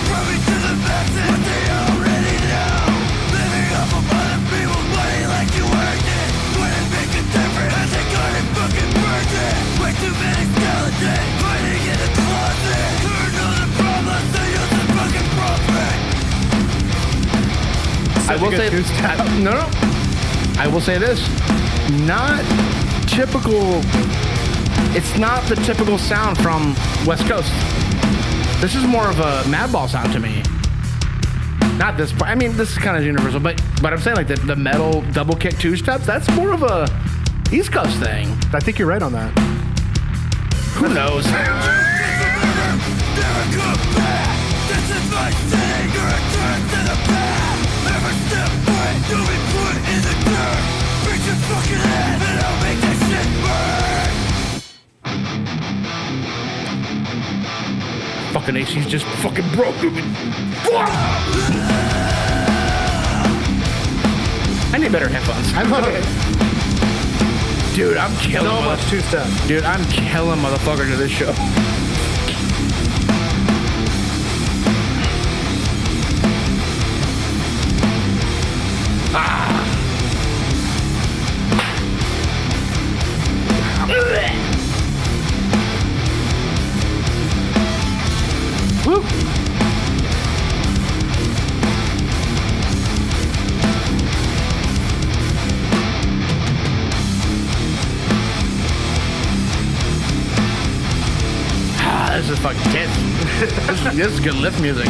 Speaker 5: Proving to the masses what they already know. Living off of other people's money like you earned it. Wouldn't make a difference as they got it fucking burned it. Way too many skeletons hiding in the closet. Turn on the problems, they use the fucking profit.
Speaker 1: I will say no. I will say this: not typical. It's not the typical sound from West Coast. This is more of a Madball sound to me. Not this part. I mean, this is kind of universal, but I'm saying like the metal double kick two steps. That's more of a East Coast thing.
Speaker 3: I think you're right on that.
Speaker 1: Who knows? Fucking AC's just fucking broke. I need better headphones.
Speaker 3: I love it.
Speaker 1: Dude, I'm killing
Speaker 3: So much two-step.
Speaker 1: Dude, I'm killing motherfucker to this show. Woo. This is fucking tense. This is good lift music.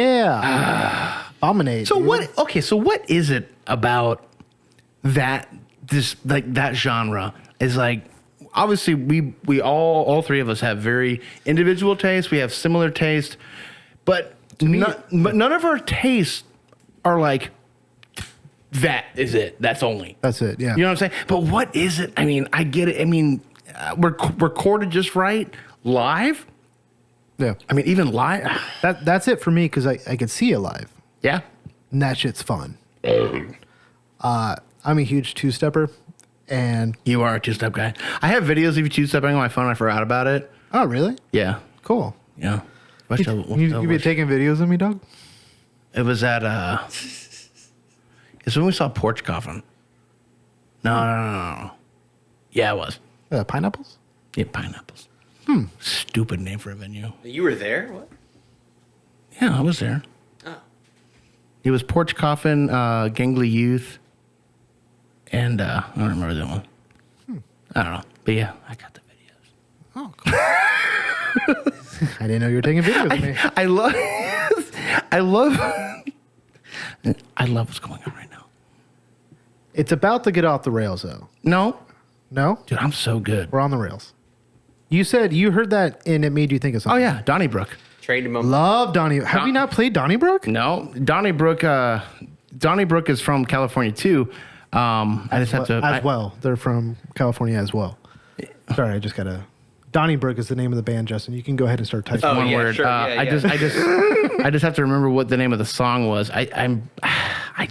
Speaker 3: Yeah. Dominate.
Speaker 1: So
Speaker 3: dude.
Speaker 1: what? Okay, so what is it about that? This like that genre is like. Obviously, we all three of us have very individual tastes. We have similar taste, but none of our tastes are like that. Is it? That's only.
Speaker 3: That's it. Yeah.
Speaker 1: You know what I'm saying? But what is it? I mean, I get it. I mean, we're recorded just right live.
Speaker 3: Yeah.
Speaker 1: I mean, even live.
Speaker 3: That's it for me because I could see you live.
Speaker 1: Yeah.
Speaker 3: And that shit's fun. I'm a huge two-stepper. And
Speaker 1: You are a two-step guy. I have videos of you two-stepping on my phone. I forgot about it.
Speaker 3: oh, really?
Speaker 1: Yeah.
Speaker 3: Cool.
Speaker 1: Yeah.
Speaker 3: You be taking videos of me, dog?
Speaker 1: It was at it's when we saw Porch Coffin. No. Yeah, it was.
Speaker 3: Pineapples?
Speaker 1: Yeah, Pineapples. Stupid name for a venue.
Speaker 4: You were there? What?
Speaker 1: Yeah, I was there.
Speaker 4: Oh.
Speaker 1: It was Porch Coffin, Gangly Youth, and I don't remember that one. I don't know. But yeah, I got the videos.
Speaker 3: Oh, cool. I didn't know you were taking videos of me.
Speaker 1: I love what's going on right now.
Speaker 3: It's about to get off the rails, though.
Speaker 1: No,
Speaker 3: No?
Speaker 1: dude, I'm so good.
Speaker 3: We're on the rails. You said you heard that and it made you think of
Speaker 1: Oh
Speaker 3: something.
Speaker 1: yeah, Donnybrook.
Speaker 4: Trained him up.
Speaker 3: Love Donnie. Have you not played Donnybrook?
Speaker 1: No, Donnybrook is from California too. I just have to.
Speaker 3: As well. They're from California as well. Sorry, I just got to. Donnybrook is the name of the band, Justin. You can go ahead and start typing.
Speaker 4: Oh,
Speaker 1: One
Speaker 4: yeah,
Speaker 1: word.
Speaker 4: sure. Yeah,
Speaker 1: I
Speaker 4: yeah.
Speaker 1: just I just have to remember what the name of the song was. I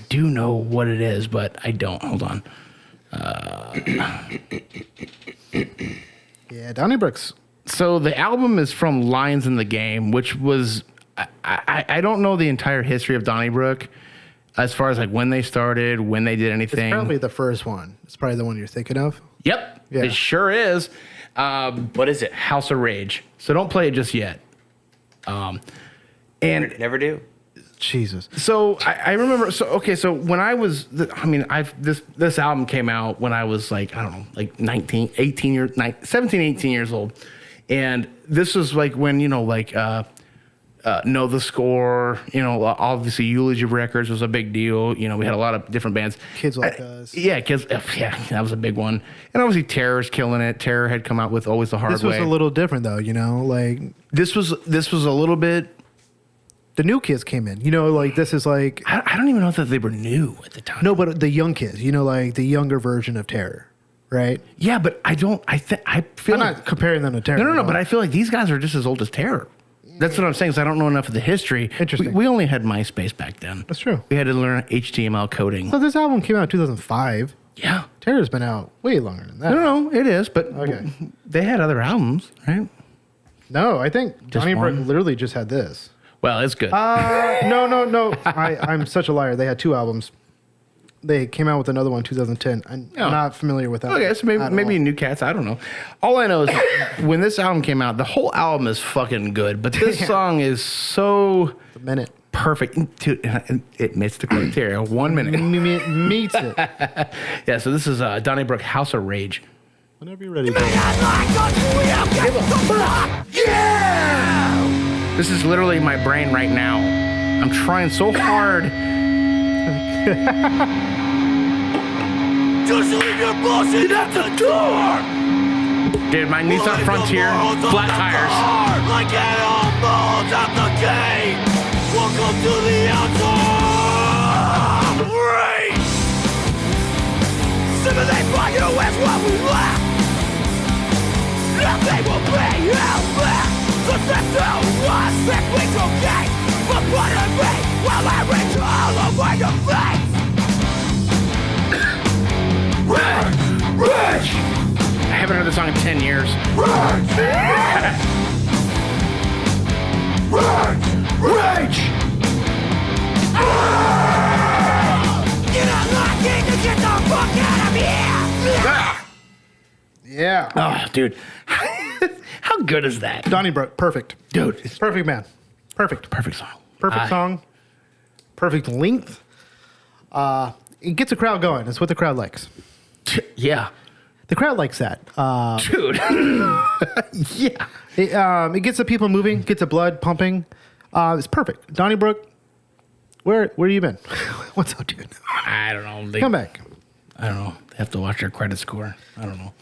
Speaker 1: do know what it is, but I don't. Hold on.
Speaker 3: Yeah, Donnybrook's.
Speaker 1: So the album is from Lines in the Game, which was I don't know the entire history of Donnybrook as far as like when they started, when they did
Speaker 3: It's
Speaker 1: anything.
Speaker 3: probably the first one. It's probably the one you're thinking of.
Speaker 1: Yep,
Speaker 3: Yeah.
Speaker 1: it sure is.
Speaker 4: What is it?
Speaker 1: House of Rage. So don't play it just yet. And
Speaker 4: Never do.
Speaker 3: Jesus.
Speaker 1: So I remember. So okay. So when I was, this album came out when I was like, I don't know, like 17, 18 years old, and this was like when Know the Score. Obviously Eulogy Records was a big deal. We had a lot of different bands.
Speaker 3: Kids Like Us.
Speaker 1: Yeah, kids. Yeah, that was a big one. And obviously Terror's killing it. Terror had come out with Always the Hard Way.
Speaker 3: This was a little different though. Like
Speaker 1: this was a little bit.
Speaker 3: The new kids came in. This is like
Speaker 1: I don't even know that they were new at the time.
Speaker 3: no, but the young kids. Like the younger version of Terror, right?
Speaker 1: Yeah, but I feel
Speaker 3: I'm not comparing them to Terror.
Speaker 1: No, but I feel like these guys are just as old as Terror. That's what I'm saying. So I don't know enough of the history.
Speaker 3: Interesting.
Speaker 1: We only had MySpace back then.
Speaker 3: That's true.
Speaker 1: We had to learn HTML coding.
Speaker 3: So this album came out in 2005.
Speaker 1: Yeah.
Speaker 3: Terror's been out way longer than that.
Speaker 1: No, it is. But
Speaker 3: Okay.
Speaker 1: they had other albums, right?
Speaker 3: No, I think Donnie Brook
Speaker 1: one?
Speaker 3: literally just had this.
Speaker 1: Well, it's good.
Speaker 3: No. I'm such a liar. They had 2 albums. They came out with another one in 2010. I'm not familiar with that.
Speaker 1: Okay, so maybe New Cats. I don't know. All I know is when this album came out, the whole album is fucking good, but this song is so
Speaker 3: A minute.
Speaker 1: perfect. Dude, it meets the criteria. 1 minute.
Speaker 3: Meets it.
Speaker 1: Yeah, so this is Donnie Brook, House of Rage.
Speaker 3: Whenever you're ready.
Speaker 5: Yeah!
Speaker 1: This is literally my brain right now. I'm trying so hard.
Speaker 5: Just leave your bullshit at the door!
Speaker 1: Dude, my Nissan Frontier, flat tires.
Speaker 5: Like animals at the gate! Welcome to the outside! Race! Sympathy for you is what we lack! Nothing will be held back! So step to us, pick we cocaine! But put in me while I reach all over your face! Rage! Rage!
Speaker 1: I haven't heard this song in 10 years.
Speaker 5: Rage! Rage! Rage! You're not lucky to get the fuck out of here!
Speaker 3: Yeah.
Speaker 1: Oh, dude. How good is that?
Speaker 3: Donnie Brook, perfect.
Speaker 1: Dude,
Speaker 3: Perfect man. Perfect.
Speaker 1: perfect song.
Speaker 3: Perfect song. Perfect length. It gets a crowd going. It's what the crowd likes.
Speaker 1: Yeah.
Speaker 3: The crowd likes that.
Speaker 1: Dude. Yeah.
Speaker 3: It gets the people moving, gets the blood pumping. It's perfect. Donnie Brook, where you been? What's up, dude?
Speaker 1: I don't know.
Speaker 3: Come back.
Speaker 1: I don't know. They have to watch their credit score. I don't know.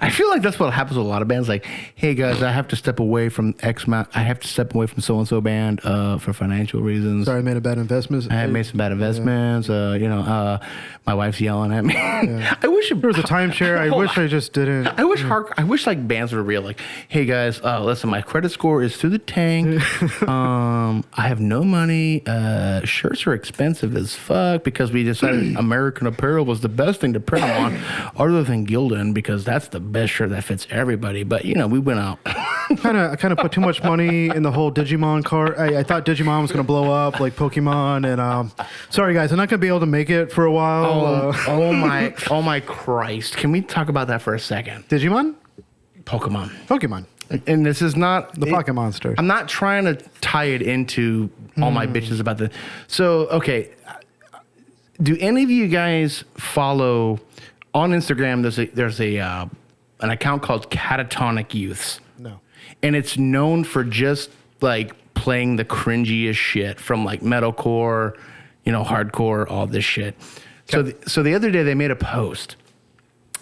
Speaker 1: I feel like that's what happens with a lot of bands. Like, hey guys, I have to step away from X amount. I have to step away from so and so band for financial reasons.
Speaker 3: Sorry, I made a bad investment.
Speaker 1: I have made some bad investments. My wife's yelling at me. I wish
Speaker 3: There was a timeshare. I wish I just didn't.
Speaker 1: I wish like bands were real. Like, hey guys, listen, my credit score is through the tank. I have no money. Shirts are expensive as fuck because we decided American Apparel was the best thing to print them on, other than Gildan, because that's the best shirt that fits everybody. But we went out.
Speaker 3: I kind of put too much money in the whole Digimon card. I thought Digimon was going to blow up like Pokemon, and sorry guys, I'm not going to be able to make it for a while.
Speaker 1: Oh my Christ! Can we talk about that for a second?
Speaker 3: Digimon,
Speaker 1: Pokemon.
Speaker 3: And
Speaker 1: this is not
Speaker 3: the Pocket Monster.
Speaker 1: I'm not trying to tie it into all my bitches about the. So okay, do any of you guys follow on Instagram? There's an account called Catatonic Youths.
Speaker 3: No.
Speaker 1: And it's known for just like playing the cringiest shit from like metalcore, hardcore, all this shit. Okay. So the other day they made a post,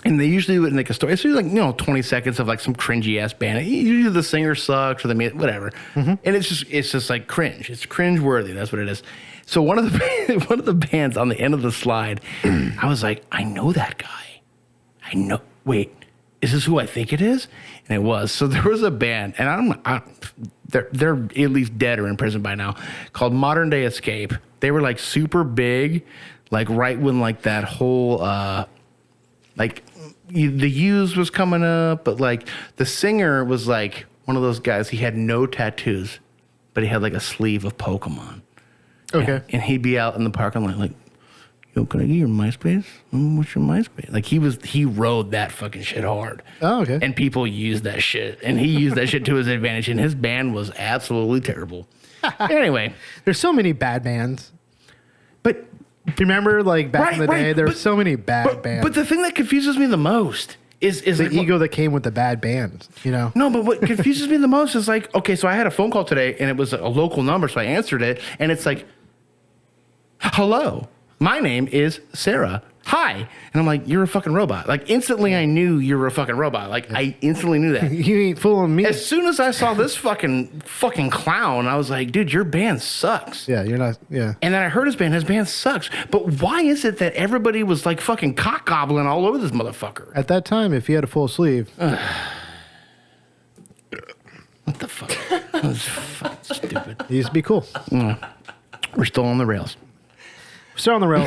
Speaker 1: and they usually would make a story. It's usually like 20 seconds of like some cringy ass band. Usually the singer sucks or they made whatever, and it's just like cringe. It's cringe worthy. That's what it is. So one of the bands on the end of the slide, I was like, I know that guy. I know. Wait, is this who I think it is? And it was. So there was a band, and they're at least dead or in prison by now, called Modern Day Escape. They were like super big, like right when like that whole the Used was coming up, but like the singer was like one of those guys. He had no tattoos, but he had like a sleeve of Pokemon.
Speaker 3: Okay.
Speaker 1: And he'd be out in the parking lot like, yo, can I get your MySpace? What's your MySpace? Like he rode that fucking shit hard.
Speaker 3: Oh, okay.
Speaker 1: And people used that shit. And he used that shit to his advantage. And his band was absolutely terrible. Anyway,
Speaker 3: There's so many bad bands.
Speaker 1: but
Speaker 3: Do you remember, like, back in the day, there were
Speaker 1: but-
Speaker 3: so many bad bands.
Speaker 1: But the thing that confuses me the most is
Speaker 3: the
Speaker 1: like,
Speaker 3: ego that came with the bad band, you know?
Speaker 1: No, but what confuses me the most is like, okay, so I had a phone call today and it was a local number, so I answered it, and it's like, hello, my name is Sarah. Hi. And I'm like, you're a fucking robot. Like, instantly I knew you were a fucking robot. Like, I instantly knew that.
Speaker 3: You ain't fooling me.
Speaker 1: As soon as I saw this fucking clown, I was like, dude, your band sucks.
Speaker 3: Yeah, you're not. Yeah.
Speaker 1: And then I heard his band sucks. But why is it that everybody was like fucking cock gobbling all over this motherfucker?
Speaker 3: At that time, if you had a full sleeve,
Speaker 1: What the fuck? That was fucking stupid.
Speaker 3: it used to be cool.
Speaker 1: We're still on the rails.
Speaker 3: Still on the rail.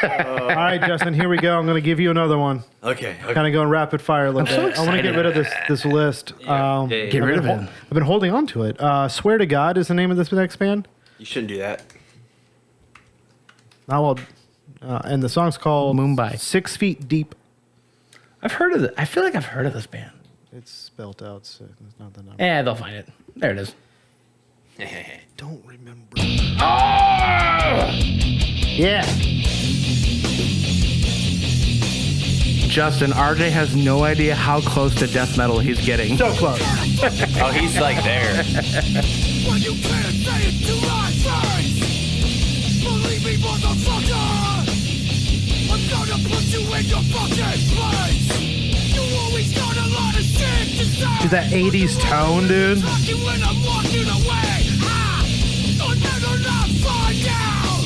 Speaker 3: All right, Justin, here we go. I'm going to give you another one.
Speaker 4: Okay.
Speaker 3: Kind of going rapid fire a little
Speaker 1: so
Speaker 3: bit. I want to get rid of this list.
Speaker 1: Get rid of it.
Speaker 3: I've been holding on to it. Swear to God is the name of this next band.
Speaker 4: You shouldn't do that.
Speaker 3: And the song's called
Speaker 1: Mumbai.
Speaker 3: 6 Feet Deep.
Speaker 1: I've heard of it. I feel like I've heard of this band.
Speaker 3: It's spelled out, so it's not the number.
Speaker 1: Yeah, they'll find it. There it is.
Speaker 3: Don't remember.
Speaker 1: Oh!
Speaker 3: Yeah.
Speaker 1: Justin, RJ has no idea how close to death metal he's getting.
Speaker 3: So close.
Speaker 4: Oh, he's like there.
Speaker 5: When you can't say it to my face, believe me, motherfucker, I'm gonna put you in your fucking place. You always got a lot of shit to say.
Speaker 3: Dude, that 80s tone, dude.
Speaker 5: Talking when I'm walking away. I'll never not find out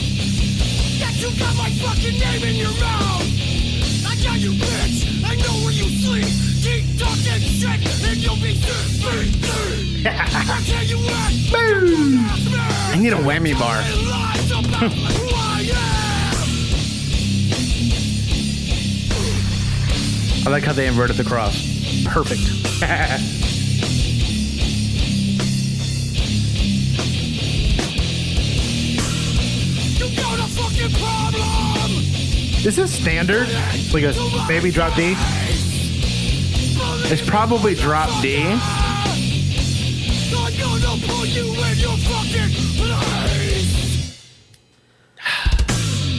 Speaker 5: that you got my fucking name in your mouth. I got you, bitch. I know where you sleep. Keep talking shit and you'll be 6 feet deep. I tell you what.
Speaker 1: Boom! I need a whammy bar.
Speaker 5: Lies about who I am.
Speaker 1: I like how they inverted the cross.
Speaker 3: Perfect.
Speaker 5: You got a fucking problem.
Speaker 3: Is this standard? Like a baby drop D?
Speaker 1: It's probably drop D.
Speaker 5: I'm gonna put you in your fucking place.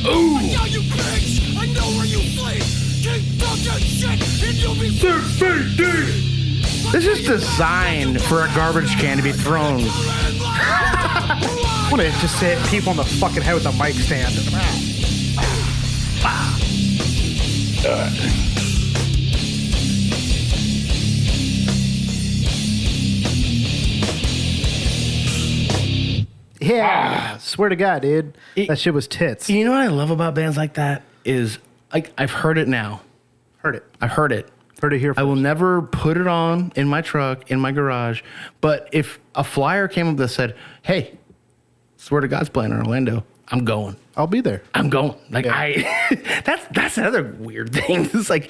Speaker 1: Ooh!
Speaker 5: I got you, bitch. I know where you sleep. Keep talking shit and you'll be
Speaker 1: 6 feet deep! This is designed for a garbage can to be thrown.
Speaker 3: I want to just hit people on the fucking head with a mic stand. Yeah. Swear to God, dude. That shit was tits.
Speaker 1: You know what I love about bands like that is I've heard it now.
Speaker 3: Heard it.
Speaker 1: I've heard it.
Speaker 3: Heard it here
Speaker 1: I will
Speaker 3: first.
Speaker 1: never put it on in my truck, in my garage. But if a flyer came up that said, hey, Swear to God's playing in Orlando, I'm going.
Speaker 3: I'll be there.
Speaker 1: I'm going. Like
Speaker 3: Yeah.
Speaker 1: that's another weird thing. It's like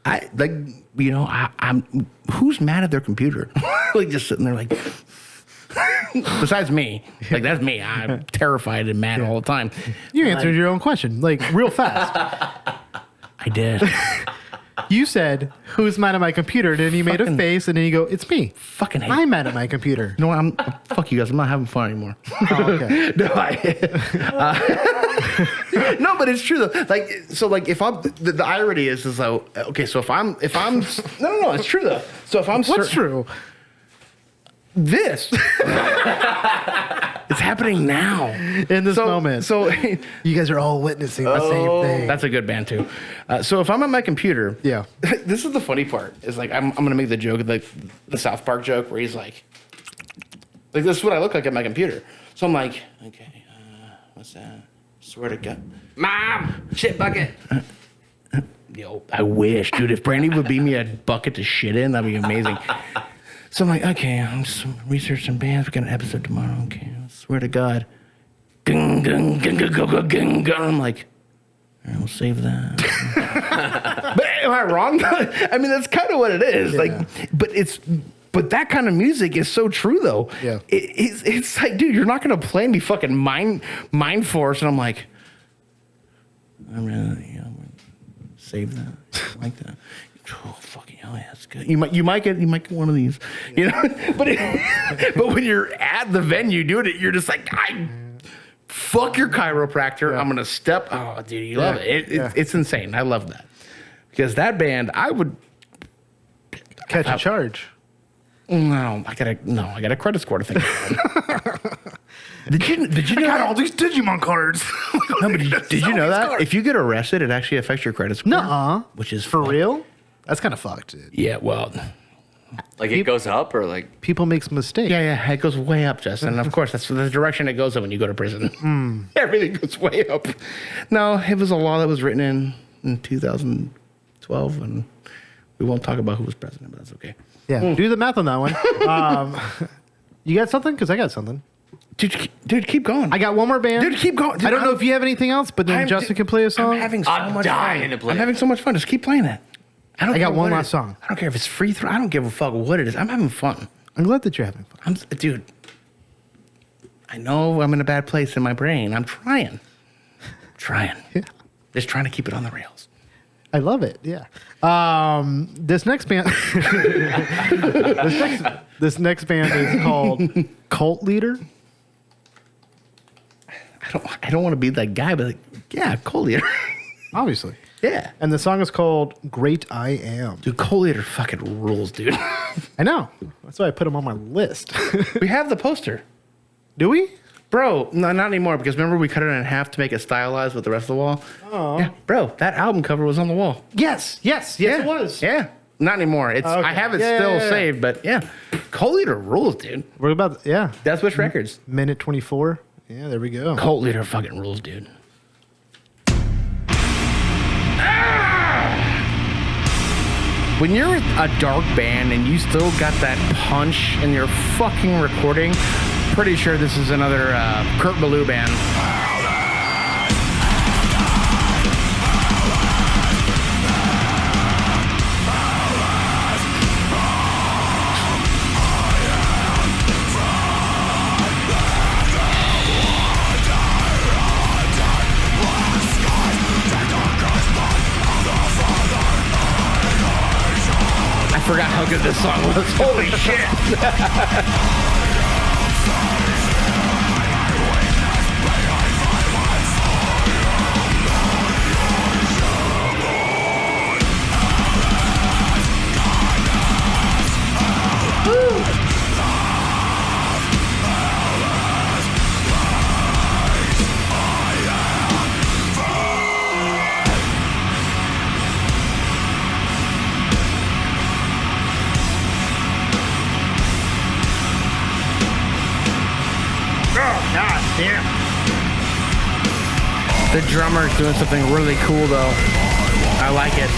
Speaker 1: I'm who's mad at their computer? Like just sitting there like besides me. Like that's me. I'm terrified and mad all the time.
Speaker 3: You answered your own question, like real fast.
Speaker 1: I did.
Speaker 3: You said, "Who's mad at my computer?" Then you made a
Speaker 1: Fucking-
Speaker 3: face, and then you go, "It's me.
Speaker 1: Fucking hate.
Speaker 3: I'm mad at my computer."
Speaker 1: You know what? Fuck you guys. I'm not having fun anymore.
Speaker 3: Oh, okay.
Speaker 1: No, but it's true though. Like, so like if I'm, the irony is like, okay, so if I'm, no, it's true though. So if I'm,
Speaker 3: What's true?
Speaker 1: This, it's happening now
Speaker 3: In this moment.
Speaker 1: So
Speaker 3: You guys are all witnessing the same thing.
Speaker 1: that's a good band too. So if I'm at my computer,
Speaker 3: Yeah.
Speaker 1: this is the funny part. Is like I'm gonna make the joke, like the South Park joke, where he's like this is what I look like at my computer. So I'm like, okay, what's that? Swear to God,
Speaker 4: Mom, shit bucket.
Speaker 1: yo, I wish, dude. If Brandy would beat me a bucket to shit in, that'd be amazing. So I'm like, okay, I'm just researching bands. We got an episode tomorrow. Okay, I swear to God. Gung, gung, gung, gung, gung, gung, gung. I'm like, all right, we'll save that. But am I wrong? I mean, that's kind of what it is.
Speaker 3: Yeah.
Speaker 1: Like, but that kind of music is so true, though.
Speaker 3: Yeah.
Speaker 1: It's like, dude, you're not gonna play me fucking Mind Force, and I'm like, I'm gonna save that, like that. Oh, fucking hell yeah, that's good. You might get one of these, you know. but when you're at the venue doing it, you're just like, fuck your chiropractor. I'm gonna step. Oh, dude, you love it. It's insane. I love that because that band, I would
Speaker 3: catch a charge.
Speaker 1: No, I got a credit score to think about. Did you know
Speaker 3: I got all these Digimon cards?
Speaker 1: No, but did you know that if you get arrested, it actually affects your credit score?
Speaker 3: Nuh-uh.
Speaker 1: Which is
Speaker 3: For real? That's kind of fucked, dude.
Speaker 1: Yeah, well,
Speaker 4: Like it goes up or like
Speaker 3: People make mistakes.
Speaker 1: yeah, it goes way up, Justin. Of course, that's the direction it goes in when you go to prison. Everything goes way up. No, it was a law that was written in 2012, and we won't talk about who was president, but that's okay.
Speaker 3: Yeah, do the math on that one. You got something? Because I got something.
Speaker 1: Dude, keep going.
Speaker 3: I got one more band.
Speaker 1: Dude, keep going. Dude,
Speaker 3: I don't know if you have anything else, but then Justin can play a song.
Speaker 1: I'm having so
Speaker 4: I'm
Speaker 1: much
Speaker 4: dying
Speaker 1: fun.
Speaker 4: to play
Speaker 1: I'm
Speaker 4: it.
Speaker 1: having so much fun. Just keep playing it. I
Speaker 3: got
Speaker 1: care
Speaker 3: one
Speaker 1: what it
Speaker 3: last
Speaker 1: is.
Speaker 3: song.
Speaker 1: I don't care if it's free throw. I don't give a fuck what it is. I'm having fun.
Speaker 3: I'm glad that you're having fun.
Speaker 1: Dude, I know I'm in a bad place in my brain. I'm trying.
Speaker 3: Yeah.
Speaker 1: Just trying to keep it on the rails.
Speaker 3: I love it. Yeah. This next band. this next band is called Cult Leader.
Speaker 1: I don't want to be that guy, but like, yeah, Cole Leader.
Speaker 3: Obviously.
Speaker 1: Yeah.
Speaker 3: And the song is called Great I Am.
Speaker 1: Dude, Cole Leader fucking rules, dude.
Speaker 3: I know. That's why I put him on my list.
Speaker 1: We have the poster.
Speaker 3: Do we?
Speaker 1: Bro, no, not anymore, because remember we cut it in half to make it stylized with the rest of the wall?
Speaker 3: Oh.
Speaker 1: Yeah, bro, that album cover was on the wall.
Speaker 3: Yes, it was.
Speaker 1: Yeah. Not anymore. It's
Speaker 3: Okay.
Speaker 1: I have it
Speaker 3: Yeah,
Speaker 1: still
Speaker 3: yeah, yeah.
Speaker 1: saved, but yeah. Cole Leader rules, dude.
Speaker 3: We're about, yeah.
Speaker 1: Death Wish Records.
Speaker 3: Minute 24. Yeah, there we go.
Speaker 1: Cult Leader fucking rules, dude. When you're a dark band and you still got that punch in your fucking recording, pretty sure this is another Kurt Ballou band. I forgot how good this song was. Holy shit. The drummer's doing something really cool, though. I like it.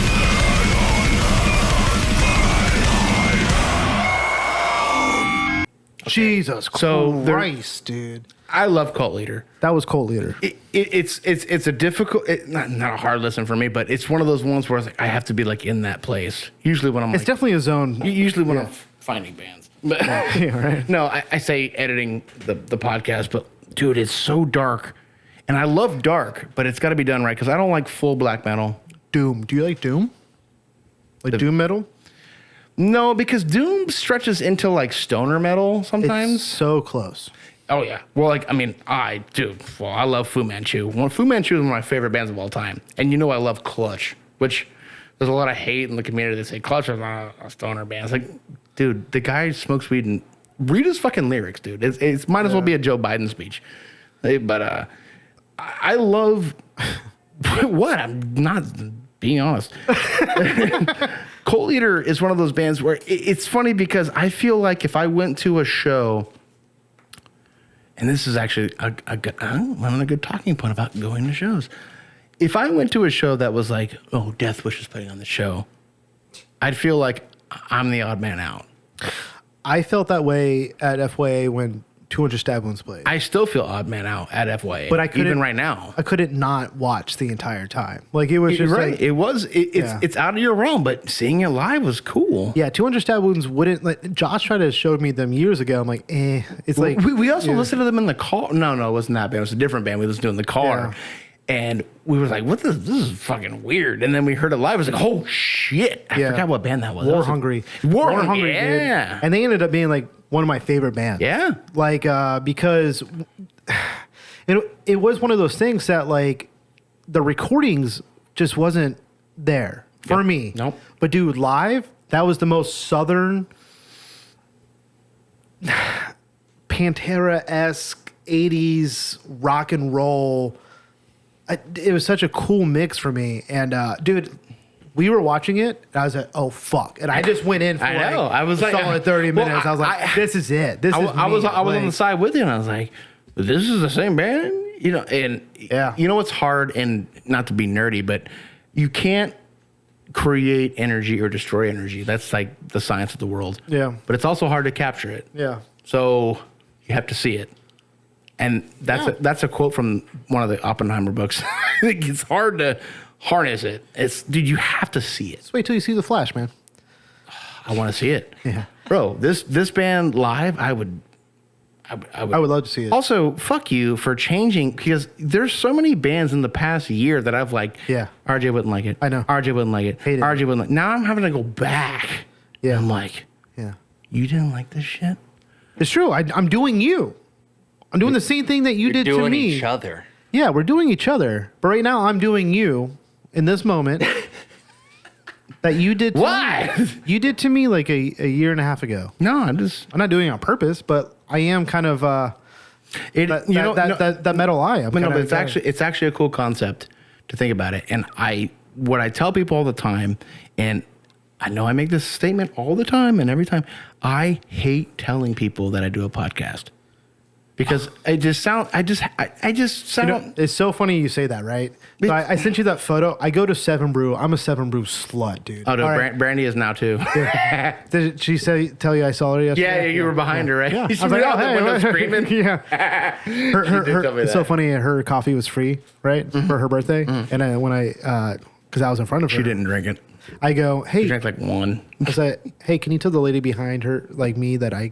Speaker 3: Jesus
Speaker 1: So
Speaker 3: Christ, dude.
Speaker 1: I love Cult Leader.
Speaker 3: That was Cult Leader.
Speaker 1: It's a difficult, not a hard listen for me, but it's one of those ones where it's like I have to be like in that place. Usually when I'm
Speaker 3: It's definitely a zone.
Speaker 1: usually when I'm finding bands. But
Speaker 3: Yeah, right.
Speaker 1: no, I say editing the podcast, but dude, it's so dark, and I love dark, but it's got to be done right because I don't like full black metal.
Speaker 3: Doom. Do you like Doom? Like Doom metal?
Speaker 1: No, because Doom stretches into like stoner metal sometimes.
Speaker 3: It's so close.
Speaker 1: Oh yeah. Well, like I mean, I love Fu Manchu. Fu Manchu is one of my favorite bands of all time, and you know I love Clutch, which there's a lot of hate in the community that say Clutch is not a stoner band. It's like, dude, the guy smokes weed and read his fucking lyrics, dude. It's might as well be a Joe Biden speech. But I love what I'm not being honest. Cult Leader is one of those bands where it's funny because I feel like if I went to a show. And this is actually I'm on a good talking point about going to shows. If I went to a show that was like, oh, Death Wish is putting on the show, I'd feel like I'm the odd man out.
Speaker 3: I felt that way at FYA when 200 Stab Wounds played.
Speaker 1: I still feel odd man out at FYA,
Speaker 3: But I couldn't-
Speaker 1: even right now.
Speaker 3: I couldn't not watch the entire time. Like it was just
Speaker 1: Right.
Speaker 3: like,
Speaker 1: It's out of your realm, but seeing it live was cool.
Speaker 3: yeah, 200 Stab Wounds wouldn't like. Josh tried to show me them years ago. I'm like, It's like
Speaker 1: We also listened to them in the car. No, it wasn't that band. It was a different band we listened to in the car. And we were like, this is fucking weird. And then we heard it live. I was like, oh shit. I forgot what band that was.
Speaker 3: War Hungry.
Speaker 1: War Hungry,
Speaker 3: yeah.
Speaker 1: dude.
Speaker 3: And they ended up being like one of my favorite bands.
Speaker 1: Yeah.
Speaker 3: Like, because it was one of those things that like the recordings just wasn't there for me.
Speaker 1: Nope.
Speaker 3: But dude, live, that was the most Southern Pantera-esque 80s rock and roll. It was such a cool mix for me. And dude, we were watching it. And I was like, "Oh fuck!" And I just went in for
Speaker 1: I was like,
Speaker 3: solid 30 minutes. I was like, "This is it. This is."
Speaker 1: I was
Speaker 3: me."
Speaker 1: on the side with you, and I was like, "This is the same band," you know. And you know what's hard, and not to be nerdy, but you can't create energy or destroy energy. That's like the science of the world.
Speaker 3: Yeah.
Speaker 1: But it's also hard to capture it.
Speaker 3: Yeah.
Speaker 1: So you have to see it. And that's a quote from one of the Oppenheimer books. It's hard to harness it. Dude, you have to see it.
Speaker 3: Just wait till you see the Flash, man.
Speaker 1: I want to see it.
Speaker 3: Yeah.
Speaker 1: Bro, this band live, I would
Speaker 3: love to see it.
Speaker 1: Also, fuck you for changing, because there's so many bands in the past year that I've like,
Speaker 3: Yeah.
Speaker 1: RJ wouldn't like it.
Speaker 3: I know.
Speaker 1: RJ wouldn't like it.
Speaker 3: Hate it.
Speaker 1: RJ wouldn't like it. Now I'm having to go back.
Speaker 3: Yeah.
Speaker 1: I'm like,
Speaker 3: Yeah.
Speaker 1: you didn't like this shit?
Speaker 3: It's true. I'm doing you. I'm doing the same thing that you did to
Speaker 4: doing
Speaker 3: me.
Speaker 4: each other.
Speaker 3: Yeah, we're doing each other. But right now, I'm doing you in this moment that you did to
Speaker 1: What?
Speaker 3: me. You did to me like a year and a half ago.
Speaker 1: No,
Speaker 3: I'm not doing it on purpose, but I am kind of that metal eye.
Speaker 1: But it's actually a cool concept to think about it. And what I tell people all the time, and I know I make this statement all the time and every time, I hate telling people that I do a podcast. Because I just sound.
Speaker 3: You know, it's so funny you say that, right? So I sent you that photo. I go to Seven Brew. I'm a Seven Brew slut, dude.
Speaker 1: Oh no,
Speaker 3: All right.
Speaker 1: Brandy is now too.
Speaker 3: Did she tell you I saw her yesterday?
Speaker 1: Yeah, you were behind her, right?
Speaker 3: Yeah.
Speaker 1: She
Speaker 3: I was like,
Speaker 1: out
Speaker 3: oh,
Speaker 1: the
Speaker 3: hey,
Speaker 1: window
Speaker 3: what?
Speaker 1: screaming.
Speaker 3: Yeah.
Speaker 1: tell me
Speaker 3: It's
Speaker 1: that.
Speaker 3: so funny. Her coffee was free, right, for her birthday, and when because I was in front of her,
Speaker 1: She didn't drink it.
Speaker 3: I go, hey,
Speaker 1: She drank like one.
Speaker 3: I said, hey, can you tell the lady behind her, like me, that I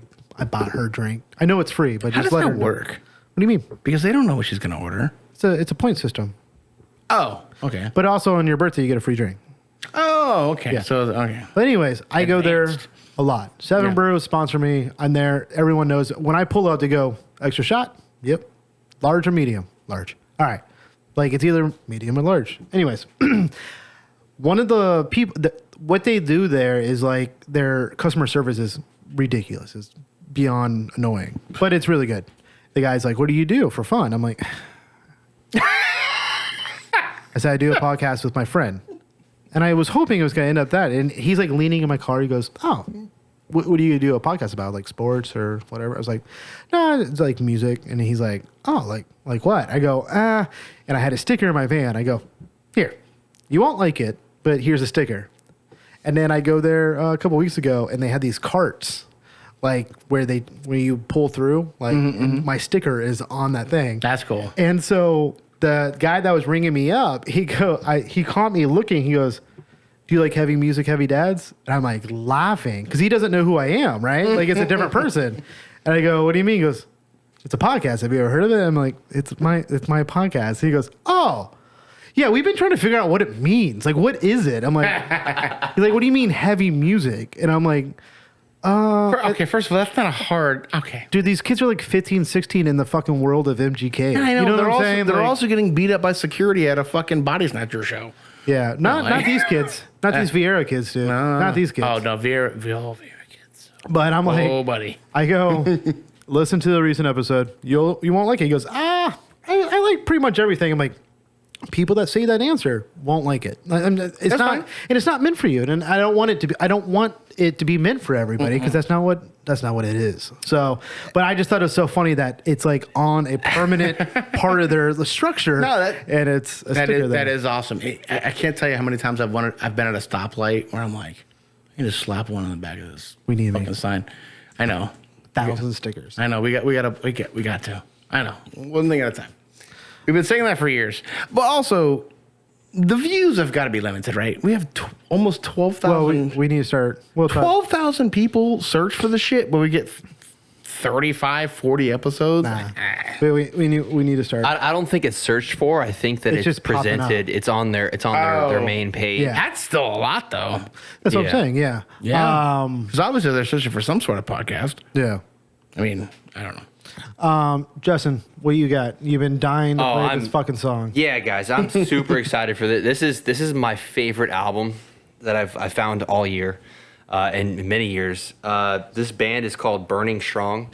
Speaker 3: bought her drink? I know it's free, but
Speaker 1: How
Speaker 3: just
Speaker 1: does
Speaker 3: let her
Speaker 1: that
Speaker 3: know.
Speaker 1: work?
Speaker 3: What do you mean?
Speaker 1: Because they don't know what she's gonna order.
Speaker 3: It's a point system,
Speaker 1: Oh, okay.
Speaker 3: but also on your birthday you get a free drink.
Speaker 1: Oh, okay.
Speaker 3: Yeah.
Speaker 1: So okay.
Speaker 3: But anyways, I go there
Speaker 1: Advanced.
Speaker 3: a lot. Seven
Speaker 1: Yeah.
Speaker 3: Brew sponsor me. I'm there. Everyone knows when I pull out to go extra shot. Yep, large or medium. Large. All right. Like it's either medium or large. Anyways, one of the people what they do there is like their customer service is ridiculous. It's beyond annoying, but it's really good. The guy's like, "What do you do for fun?" I'm like, I said, "I do a podcast with my friend." And I was hoping it was going to end up that. And he's like leaning in my car. He goes, "Oh, what do you do a podcast about? Like sports or whatever?" I was like, "No, it's like music." And he's like, "Oh, like what?" I go, "Ah." And I had a sticker in my van. I go, "Here, you won't like it, but here's a sticker." And then I go there a couple weeks ago, and they had these carts, like where you pull through, like and my sticker is on that thing.
Speaker 1: That's cool.
Speaker 3: And so the guy that was ringing me up, he caught me looking. He goes, "Do you like heavy music, heavy dads?" And I'm like laughing because he doesn't know who I am, right? Like it's a different person. And I go, "What do you mean?" He goes, "It's a podcast. Have you ever heard of it?" I'm like, It's my podcast." He goes, "Oh, yeah, we've been trying to figure out what it means. Like, what is it?" I'm like, he's like, "What do you mean heavy music?" And I'm like,
Speaker 1: Okay, first of all, that's not a hard. Okay.
Speaker 3: dude, these kids are like 15, 16 in the fucking world of MGK.
Speaker 1: I know.
Speaker 3: You know
Speaker 1: they're
Speaker 3: what I'm saying?
Speaker 1: They're
Speaker 3: Like,
Speaker 1: also getting beat up by security at a fucking body snatcher show.
Speaker 3: yeah, not
Speaker 1: like-
Speaker 3: these kids. Not these Vieira kids, dude. Not these kids.
Speaker 1: Oh no, Vera kids.
Speaker 3: But I'm like,
Speaker 1: Oh, buddy.
Speaker 3: I go, listen to the recent episode. You won't like it. He goes, I like pretty much everything. I'm like, people that say that answer won't like it. It's not,
Speaker 1: fine.
Speaker 3: and it's not meant for you. And I don't want it to be. I don't want it to be meant for everybody because that's not what it is. So, but I just thought it was so funny that it's like on a permanent part of the structure.
Speaker 1: No,
Speaker 3: and it's a sticker there.
Speaker 1: that is awesome. I can't tell you how many times I've been at a stoplight where I'm like, I can just slap one on the back of this
Speaker 3: We need to
Speaker 1: fucking
Speaker 3: make
Speaker 1: sign. I know.
Speaker 3: 1,000 stickers.
Speaker 1: I know. We got to. I know. One thing at a time. We've been saying that for years. But also, the views have got to be limited, right? We have almost 12,000.
Speaker 3: Well, we need to start. We'll try.
Speaker 1: 12,000 people search for the shit, but we get 35, 40 episodes.
Speaker 3: Nah. We need to start.
Speaker 4: I don't think it's searched for. I think that it's
Speaker 3: just popping
Speaker 4: presented.
Speaker 3: up.
Speaker 4: It's on their main page.
Speaker 3: Yeah.
Speaker 1: That's still a lot, though.
Speaker 3: That's what I'm
Speaker 4: Yeah.
Speaker 3: saying. Yeah.
Speaker 1: Yeah. Because obviously they're searching for some sort of podcast.
Speaker 3: Yeah.
Speaker 1: I mean, I don't know.
Speaker 3: Justin, what you got? You've been dying to play
Speaker 4: I'm-
Speaker 3: this fucking song.
Speaker 4: Yeah, guys, I'm super excited for this. This is my favorite album that I've found all year, and many years. This band is called Burning Strong,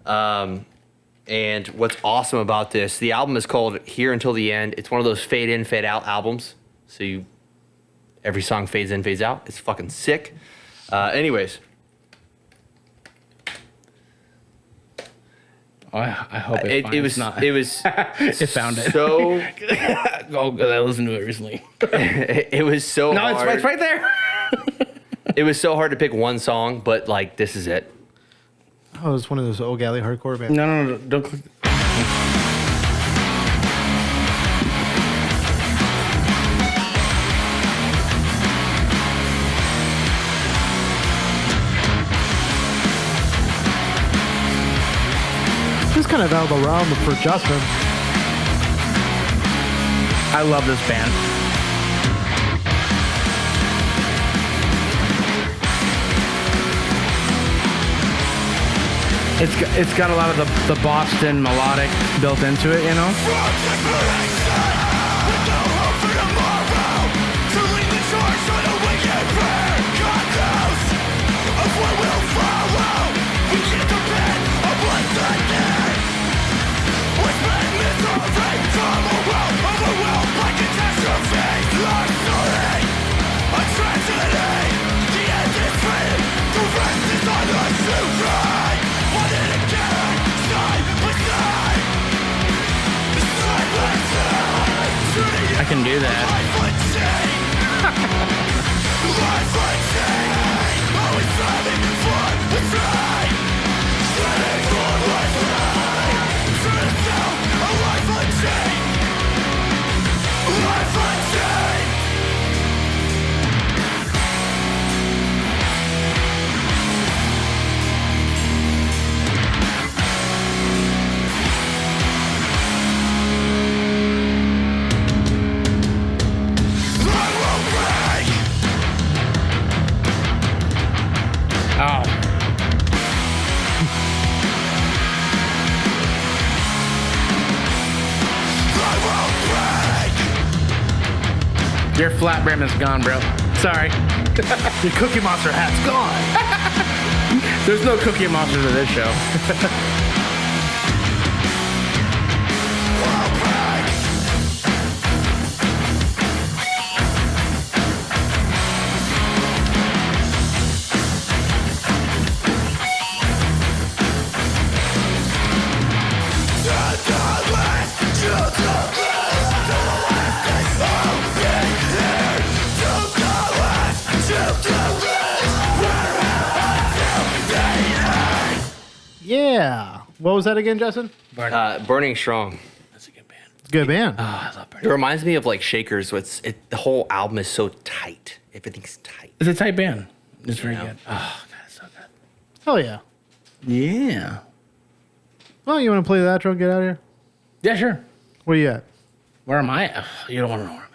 Speaker 4: and what's awesome about this, the album is called Here Until the End. It's one of those fade in, fade out albums. So every song fades in, fades out. It's fucking sick. Anyways.
Speaker 1: Oh, I hope
Speaker 4: It was
Speaker 1: not.
Speaker 4: it was
Speaker 1: It found it.
Speaker 4: so
Speaker 1: Oh, good. I listened to it recently.
Speaker 4: it was so
Speaker 1: No,
Speaker 4: hard.
Speaker 1: it's right there.
Speaker 4: It was so hard to pick one song, but like this is it.
Speaker 3: Oh, it's one of those old galley hardcore bands.
Speaker 1: No, don't click.
Speaker 3: This is kind of out of the realm for Justin.
Speaker 1: I love this band. It's got a lot of the Boston melodic built into it, you know? I can do that. Oh. Your flat brim is gone, bro. Sorry.
Speaker 3: Your Cookie Monster hat's gone.
Speaker 1: There's no Cookie Monster to this show.
Speaker 3: Yeah. What was that again, Justin?
Speaker 4: Burning Strong.
Speaker 1: That's a good band.
Speaker 3: Good band.
Speaker 1: Oh, I love
Speaker 4: It
Speaker 1: Burning.
Speaker 4: reminds me of like Shakers. The whole album is so tight. Everything's tight.
Speaker 1: It's a tight band. It's very
Speaker 4: Yeah.
Speaker 1: good. Oh, God, it's so good.
Speaker 3: Hell yeah.
Speaker 1: Yeah.
Speaker 3: Well, you want to play the outro and get out of here?
Speaker 1: Yeah, sure.
Speaker 3: Where you at?
Speaker 1: Where am I? Ugh, you don't want to know where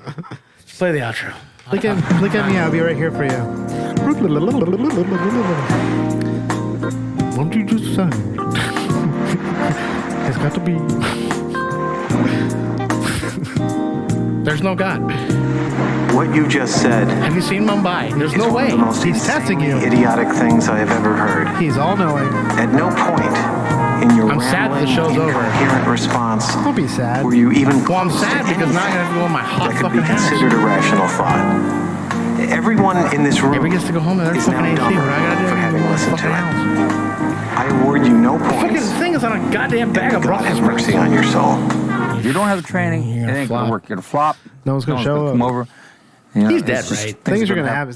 Speaker 1: I'm at. Play the outro.
Speaker 3: Look at me. I'll be right here for you. What did you just say? It's got to be.
Speaker 1: There's no God.
Speaker 9: What you just said
Speaker 1: Have you seen Mumbai? There's
Speaker 9: is
Speaker 1: no
Speaker 9: one
Speaker 1: way.
Speaker 9: of the most
Speaker 3: He's testing you.
Speaker 9: insanely idiotic things I have ever heard.
Speaker 3: He's all knowing.
Speaker 9: At no point in your
Speaker 1: I'm sad that the show's over.
Speaker 9: incoherent response
Speaker 3: Don't be sad.
Speaker 9: were you even
Speaker 1: Well, I'm
Speaker 9: close to
Speaker 1: sad because now I
Speaker 9: anything
Speaker 1: have to go in my hot
Speaker 9: that could
Speaker 1: fucking
Speaker 9: be
Speaker 1: house.
Speaker 9: considered a rational thought. Everyone in this room
Speaker 1: Everybody gets to go home and they're
Speaker 9: is
Speaker 1: fucking
Speaker 9: now
Speaker 1: AC.
Speaker 9: dumber
Speaker 1: What I gotta do?
Speaker 9: for having listened to
Speaker 1: Fucking
Speaker 9: it.
Speaker 1: house.
Speaker 9: I award you no
Speaker 1: Fucking
Speaker 9: points.
Speaker 1: thing is on a goddamn bag of
Speaker 9: God
Speaker 1: Brussels
Speaker 9: have
Speaker 1: sprouts.
Speaker 9: mercy on your soul.
Speaker 10: If you don't have the training,
Speaker 1: You're
Speaker 10: it
Speaker 1: gonna
Speaker 10: ain't
Speaker 1: flop.
Speaker 10: gonna work. You're gonna flop.
Speaker 3: No one's gonna
Speaker 10: No
Speaker 3: show
Speaker 10: gonna
Speaker 3: up.
Speaker 10: come over. You know,
Speaker 1: He's
Speaker 10: it's
Speaker 1: dead,
Speaker 10: just
Speaker 1: right?
Speaker 3: Things are
Speaker 10: gonna
Speaker 3: gonna happen.